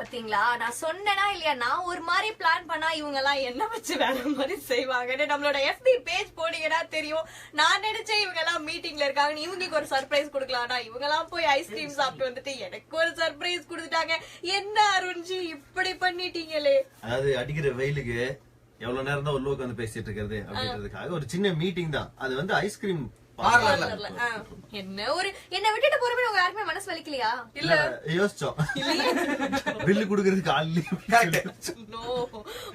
பாத்தீங்களா, நான் சொன்னேனா இல்லையா? நான் ஒரு மாதிரி பிளான் பண்ணா இவங்க எல்லாம் என்ன வச்சு வேற மாதிரி செய்வாங்கன்னு. நம்மளோட FB பேஜ் போனீங்கன்னா தெரியும். நான் நினைச்சேன் இவங்க எல்லாம் மீட்டிங்ல இருக்காங்க, இவங்களுக்கு ஒரு சர்ப்ரைஸ் கொடுக்கலாம்னா இவங்க எல்லாம் போய் ஐஸ்கிரீம் சாப்பிட்டு வந்துட்டு எனக்கு ஒரு சர்ப்ரைஸ் கொடுத்துட்டாங்க. என்ன அருண்ஜி இப்படி பண்ணிட்டீங்களே? அதாவது அடிக்கிற வெயிலுக்கு எவ்வளவு நேரம் தான் உள்ளுக்கு வந்து பேசிட்டு இருக்கிறது அப்படின்றதுக்காக ஒரு சின்ன மீட்டிங் தான். அது வந்து ஐஸ்கிரீம் பார்லர்ல. என்ன ஒரு என்ன விட்டுட்டு போறமே உங்க யாருமே மனசு வலிக்கலையா? இல்ல யோசிச்சோம். பில்லு குடுக்கறதுக்கு ஆள் நோ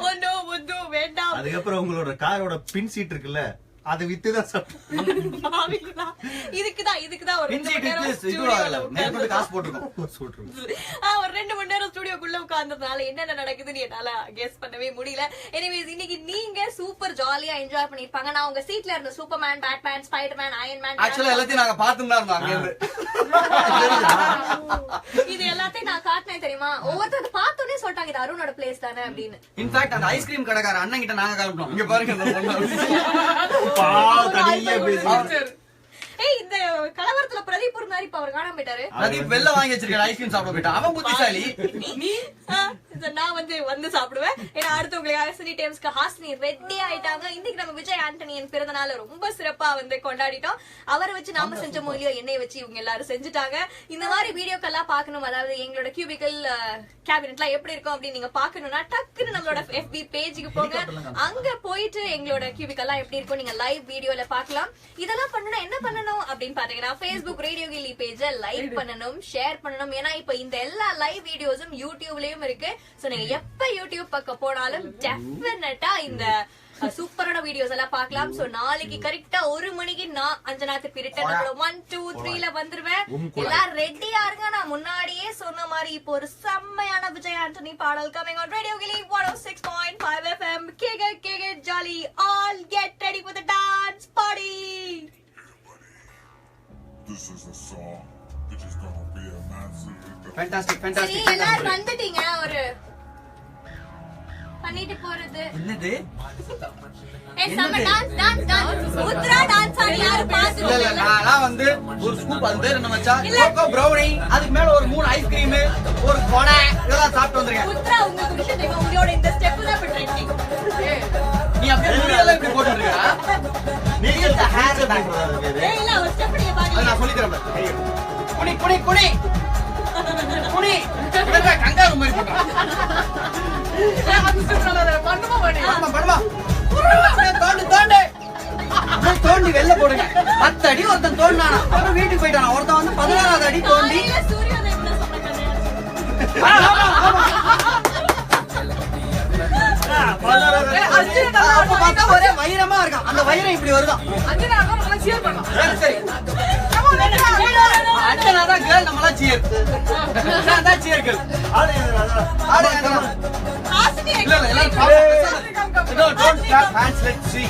ஓ நோ முத்து வேண்டாம். அதுக்கப்புறம் உங்களோட காரோட பின் சீட் இருக்குல்ல, அதை வித்துதான் இதுக்குதான் ஒரு 2 மணி நேரம் மேற்கொண்டு காசு போட்டுருக்கோம். ஒரு 2 மணி நேரம் ஸ்டுடியோக்குள்ள உட்கார்ந்ததுனால என்னென்ன நடக்குதுன்னு என்னால கெஸ் பண்ணவே முடியல. எனிவேஸ், இன்னைக்கு நீங்க சூப்பர் ஜாலியா என்ஜாய் பண்ணிருப்பாங்க. நான் உங்க சீட்ல இருந்த சூப்பர்மேன், பேட்மேன், ஸ்பைடர்மேன், அயன்மேன், ஆக்சுவலா எல்லாத்தையும் நாங்க பார்த்துட்டு தான் இருந்தோம் அங்க இருந்து. இது எல்லாத்தையும் நான் காட்டினேன் தெரியுமா? ஒவ்வொருத்தர் பார்த்தோன்னே சொல்லிட்டாங்க இது அருணோட பிளேஸ் தானே அப்படின்னு. இன்ஃபேக்ட் அந்த ஐஸ்கிரீம் கடைக்கார அண்ணன் கிட்ட நாங்க கிளம்பிட்டோம். இங்க பாருங்க இந்த பொண்ணு. ஏய், இந்த கலவரத்துல பிரதீப் ஒரு மாதிரி இப்ப அவர் காணாம போயிட்டாரு. பிரதீப் வெளில வாங்கி வச்சிருக்க ஐஸ்கிரீம் சாப்பிட போயிட்டான். அவன் புத்திசாலி. நீ நான் வந்து சாப்பிடுவேன். ஏன்னா அடுத்து உங்களுக்கு சினி டைம்ஸ்க்கு ஹாசினி ரெடி ஆயிட்டாங்க. இன்னைக்கு நம்ம விஜய் ஆண்டனியின் பிறந்த நாள் ரொம்ப சிறப்பா வந்து கொண்டாடிட்டோம். அவரை வச்சு நாம செஞ்ச மொழியோ என்னைய வச்சு இவங்க எல்லாரும் செஞ்சுட்டாங்க. இந்த மாதிரி வீடியோக்கெல்லாம் பாக்கணும், அதாவது எங்களோட கியூபிக்கல் கேபினெட்லாம் எப்படி இருக்கும் அப்படின்னு நீங்க பாக்கணும்னா டக்குன்னு நம்மளோட FB பேஜுக்கு போங்க. அங்க போயிட்டு எங்களோட கியூபிக்கெல்லாம் எப்படி இருக்கும் நீங்க லைவ் வீடியோல பாக்கலாம். இதெல்லாம் பண்ணணும்னா என்ன பண்ணணும் அப்படின்னு பாத்தீங்கன்னா Facebook ரேடியோ கில்லி பேஜ லைக் பண்ணணும், ஷேர் பண்ணணும். ஏன்னா இப்ப இந்த எல்லா லைவ் வீடியோஸும் யூடியூப்லயும் இருக்கு. சோ நீங்க எப்ப யூடியூப் பக்கம் போனாலும் டெஃபினட்டா இந்த சூப்பரான வீடியோஸ் எல்லாம் பார்க்கலாம். சோ நாளைக்கு கரெக்டா 1 மணிக்கு நான் அஞ்சனா திருப்பி ரிட்டர்ன் 1, 2, 3ல வந்துருவேன். எல்லாரும் ரெடியா இருங்க. நான் முன்னாடியே சொன்ன மாதிரி இப்போ ஒரு செம்மையான விஜய் ஆண்டனி பாடல் coming on Radio Gilly 106.5 FM. Get jolly, all get ready for the dance party. This is a song which is gonna be a massive hit. Fantastic சரி, ஃபேண்டாஸ்டிக். எல்லாரும் வந்துட்டீங்க. ஒரு பண்ணிட்டு போறது. என்னது செம்ம டான்ஸ். உத்ரா டான்ஸ் ஆடி யாரு இல்ல பாத்துருக்கீங்க? நான் வந்து ஒரு ஸ்கூப் அது பேர் என்ன மச்சா கோகோ ப்ரௌனி அதுக்கு மேல ஒரு 3 ஐஸ்கிரீம் ஒரு கொடை இதெல்லாம் சாப்பிட்டு வந்திருக்கேன். உத்ரா உங்களுக்கு விஷயம் தெரியுமா? உங்களோட இந்த ஸ்டெப் தான் இப்ப ட்ரெண்டிங். நீ அப்படியே முடியல இப்படி போட்டுருக்கா நீங்க இந்த ஹேர் பேக் பேரு ஏய் இல்ல ஒரு ஸ்டெப் நீங்க அது பாருங்க. நான் சொல்லி தரேன் குனி குனி குனி குனி இப்படி கங்காரு மாதிரி பண்றான். பண்ணுமா பண்ணி படுமா படுமா அப்படியே தோண்டி தோண்டி அப்படியே தோண்டி வெளில போடுங்க. 10 அடி ஒருத்தன் தோண்டினானா அப்புறம் வீட்டுக்கு போயிட்டானா. ஒருத்தன் வந்து 16வது அடி தோண்டி காலையில சூரியோதயம் தான் சொன்ன கதையா. அப்ப பார்த்தா ஒரே வைரமா இருக்கான். அந்த வைரம் இப்படி வருதான். சேர் பண்ணலாம். சரி அண்ணனாதான் கேர்ள் நம்மளாம் சியர் நான் தான் சியர் கேர்ள். ஆடு ஹாசினி இல்ல இல்ல எல்லாரும் பாப்போம். No, don't clap hands, let's see.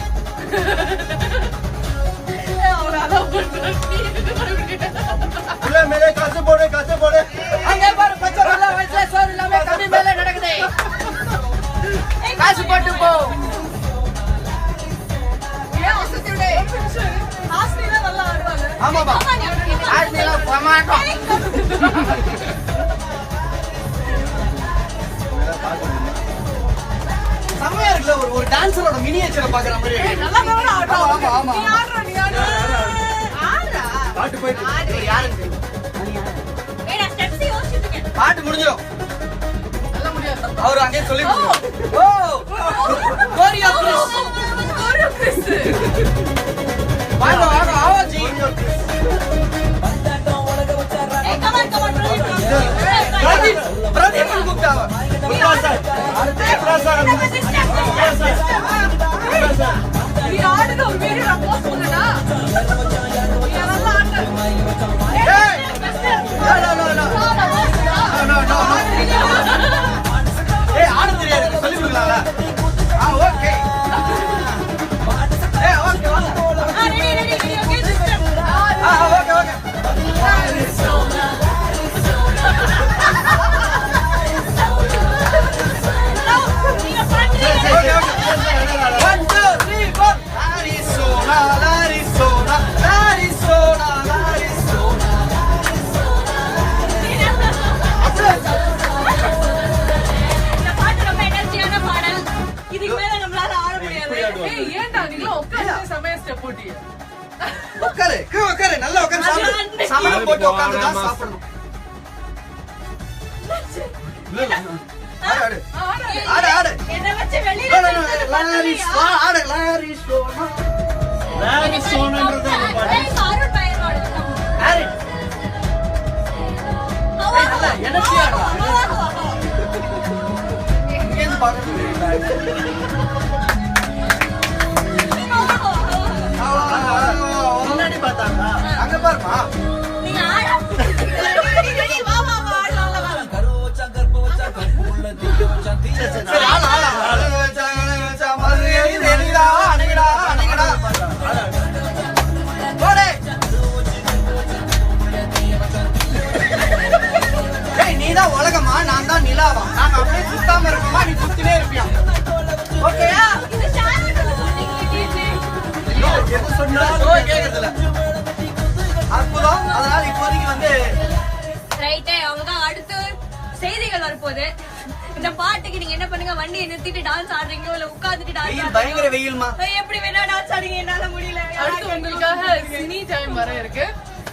உள்ள மேலே காசு போடு அங்க பாரு பச்சை வெள்ளை வயசுல சோறு இல்லாம கம்மி மேல நடக்குது. காசு போட்டு போ. ஹாஸ்னி தான் நல்லா ஆடுவாங்க. ஆமாப்பா ஆட்னிலாம் பமாட்டோம். செம்மையா இருக்குல்ல ஒரு டான்சரோட மினியேச்சரை பாக்குற மாதிரி இருக்கு. நல்லா தான் ஆடுறா. ஆமா ஆமா நீ ஆடுறா, நீ ஆடுறா. ஆடுறா. பாட்டு போயிட்டு யாருக்கு தெரியும்? ஏய் நான் ஸ்டெப்ஸ் யோசிச்சிட்டு இருக்கேன். பாட்டு முடிஞ்சிடும். நல்லா முடியாது. அவரு அங்கே சொல்லி ஓ கோரியோ கிறிஸ் ஒரு கிறிஸ். வாங்க வாங்க ஆவாஜி. ஏய் come on பிரதீப் பிரதீப் கூப்பிட்டாவ. நீ ஆடுன ஒரு வீடியோ நான் போஸ்ட் பண்ணனா? நீ நல்லா ஆடுன. ஏய் no no ஏய் ஆட தெரியாது சொல்லி கொடுக்கலாம்ல. ஓகே ஏய் okay ready okay sister. Okay okay நீங்க பண்றீங்க. Okay okay 1 2 3 4 Arizona Arizona Arizona Arizona. இந்த பாட்டு ரொம்ப எனர்ஜியான பாடல். இதுக்கு மேல நம்மளால ஆட முடியாது. ஏய் ஏன்டா நீங்க உட்கார்ந்து சமய ஸ்டெப் போட்டியே? உட்காரு நல்லா உட்காரு சாப்பிடு. சமணம் போட்டு உட்கார்ந்து தான் சாப்பிடணும். ஆடு ஆடு ஆடு என்ன வச்சு வெளியில No, no, no, Larisona, ஆடு Larisona. Larisona-ன்றது ஒரு பாட்டு. ஏய் அருண் பையன் பாடுறான். ஆடு. ஏய், நல்லா energy ஆ ஆடு. இங்கேருந்து பார்க்கறது முன்னாடி பார்த்தாங்களா? அங்க பாருமா. நீங்க ஆட. ரெடி வா வா வா ஆடலாம் வா. சரி ஆளு ஆளு வச்சா மதுரை ரெடிடா அணைடா அணைடா. போடே. ஏய் நீதான் உலகமா நான் தான் நிலாவா. நாங்க அப்படியே சுத்தாம இருக்கோமா நீ சுத்தினே இருப்பியா? ஓகேயா? இது ஷாருக்குல சொன்னீங்க டிஜே. எது சொன்னாலும் கேக்குறதில்ல. அற்புதம். அதனால இப்போதைக்கு வந்து ரைட்டே அவ்வளவுதான். அடுத்து செய்திகள் வரப்போகுது. இந்த பாட்டுக்கு நீங்க என்ன பண்ணுங்க, வண்டியை நிறுத்திட்டு டான்ஸ் ஆடுறீங்களோ இல்ல உட்கார்ந்துட்டு டான்ஸ் வெயில் பயங்கர வெயில்மா. எப்படி வேணா டான்ஸ் ஆடுங்க, என்னால முடியல. அடுத்து உங்களுக்காக சினி டைம் வர இருக்கு.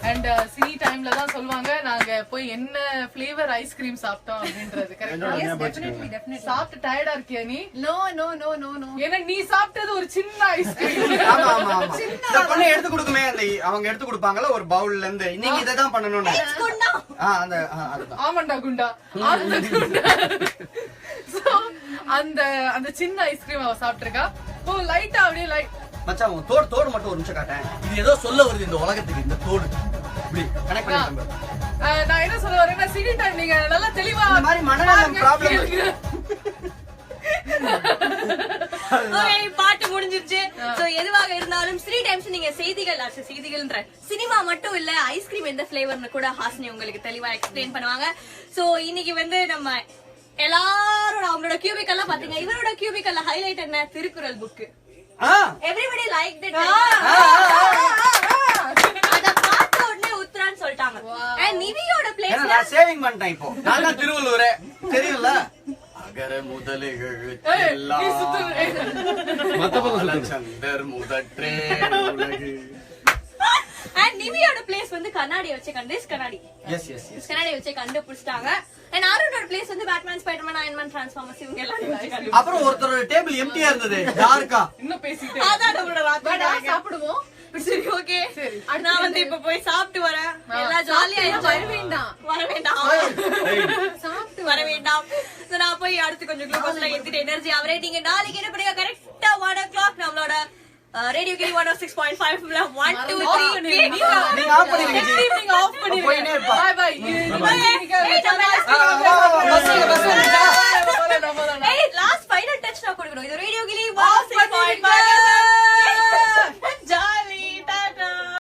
அண்ட் சினி டைம்ல தான் சொல்லுவாங்க நாங்க போய் என்ன ஃபிளேவர் ஐஸ்கிரீம் சாப்பிட்டோம் அப்படின்றது. கரெக்ட்டா? சாப்பிட்டு டயர்டா இருக்கியா நீ? No, no, no, no, no. ஏன்னா நீ சாப்பிட்டது ஒரு சின்ன ஐஸ்கிரீம். ஆமா ஆமா ஆமா. இந்த பொண்ணு எடுத்து கொடுக்குமே அந்த அவங்க எடுத்து கொடுப்பாங்கல ஒரு பவுல்ல இருந்து நீங்க இத தான் பண்ணனும்னு. குண்டா. அந்த அதுதான். ஆமாண்டா குண்டா. அந்த குண்டா. So அந்த அந்த சின்ன ஐஸ்கிரீம் அவ சாப்பிட்டிருக்கா. ஓ லைட்டா அப்படியே லைட் மச்சான் உன் தோடு மட்டும் ஒரு நிமிஷம் காட்டேன். இது ஏதோ சொல்ல வருது இந்த உலகத்துக்கு இந்த தோடு. இப்படி கனெக்ட் பண்ணிட்டேன். நான் என்ன சொல்ல வரேன்னா சினி டைம் நீங்க நல்லா தெளிவா இந்த மாதிரி மனநலம் ப்ராப்ளம் ஓகே பாட்டு முடிஞ்சிருச்சு. சோ எதுவாக இருந்தாலும் 3 டைம்ஸ் நீங்க செய்திகள்ன்ற சினிமா மட்டும் இல்ல ஐஸ்கிரீம் எந்த ஃபிளேவர்னு கூட ஹாசினி உங்களுக்கு தெளிவா எக்ஸ்பிளைன் பண்ணுவாங்க. சோ இன்னைக்கு வந்து நம்ம எல்லாரோட அவங்களோட கியூபிக்கல்ல பாத்தீங்க. இவரோட கியூபிக்கல்ல ஹைலைட் என்ன? Thirukkural book. Everybody like that. அத பார்த்த உடனே உத்தரான்னு சொல்லிட்டாங்க. And நிவியோட பிளேஸ்ல நான் சேவிங் பண்ணிட்டேன். இப்போ நான் தான் திருவள்ளுவரே தெரியும்ல. அகர முதல எழுத்தெல்லாம் சந்தர் முதற்றே உலகு. And நிவியோட பிளேஸ் வந்து கண்ணாடி வச்சு கண்ணாடி. Yes yes yes. கண்ணாடி வச்சு கண்டுபிடிச்சிட்டாங்க. And அருணோட பிளேஸ் வந்து பேட்மேன், ஸ்பைடர்மேன், அயன்மேன், டிரான்ஸ்ஃபார்மர்ஸ் இவங்க எல்லாம். அப்புறம் ஒருத்தரோட டேபிள் எம்டியா இருந்தது. யாருக்கா? இன்னும் பேசிட்டே அதான் நம்மளோட ராத்திரி சாப்பிடுவோம். சரி ஓகே. நான் வந்து இப்ப போய் சாப்பிட்டு வரேன். எல்லாம் ஜாலியா என்ஜாய் வேண்டாம் வர வேண்டாம் சாப்பிட்டு வர வேண்டாம். So நான் போய் அடுத்து கொஞ்சம் குளுக்கோஸ்ல ஏத்திட்டு எனர்ஜி ஆவரே. நீங்க நாளைக்கு என்ன பண்ணுங்க? கரெக்டா 1 o'clock நம்மளோட ரேடியோ கிரி 106.5 1 2 3 நீங்க ஆஃப் பண்ணிருங்க ஜி. நீங்க ஆஃப் பண்ணிருங்க. போயினே இருப்பா. By by. Bye. பஸ்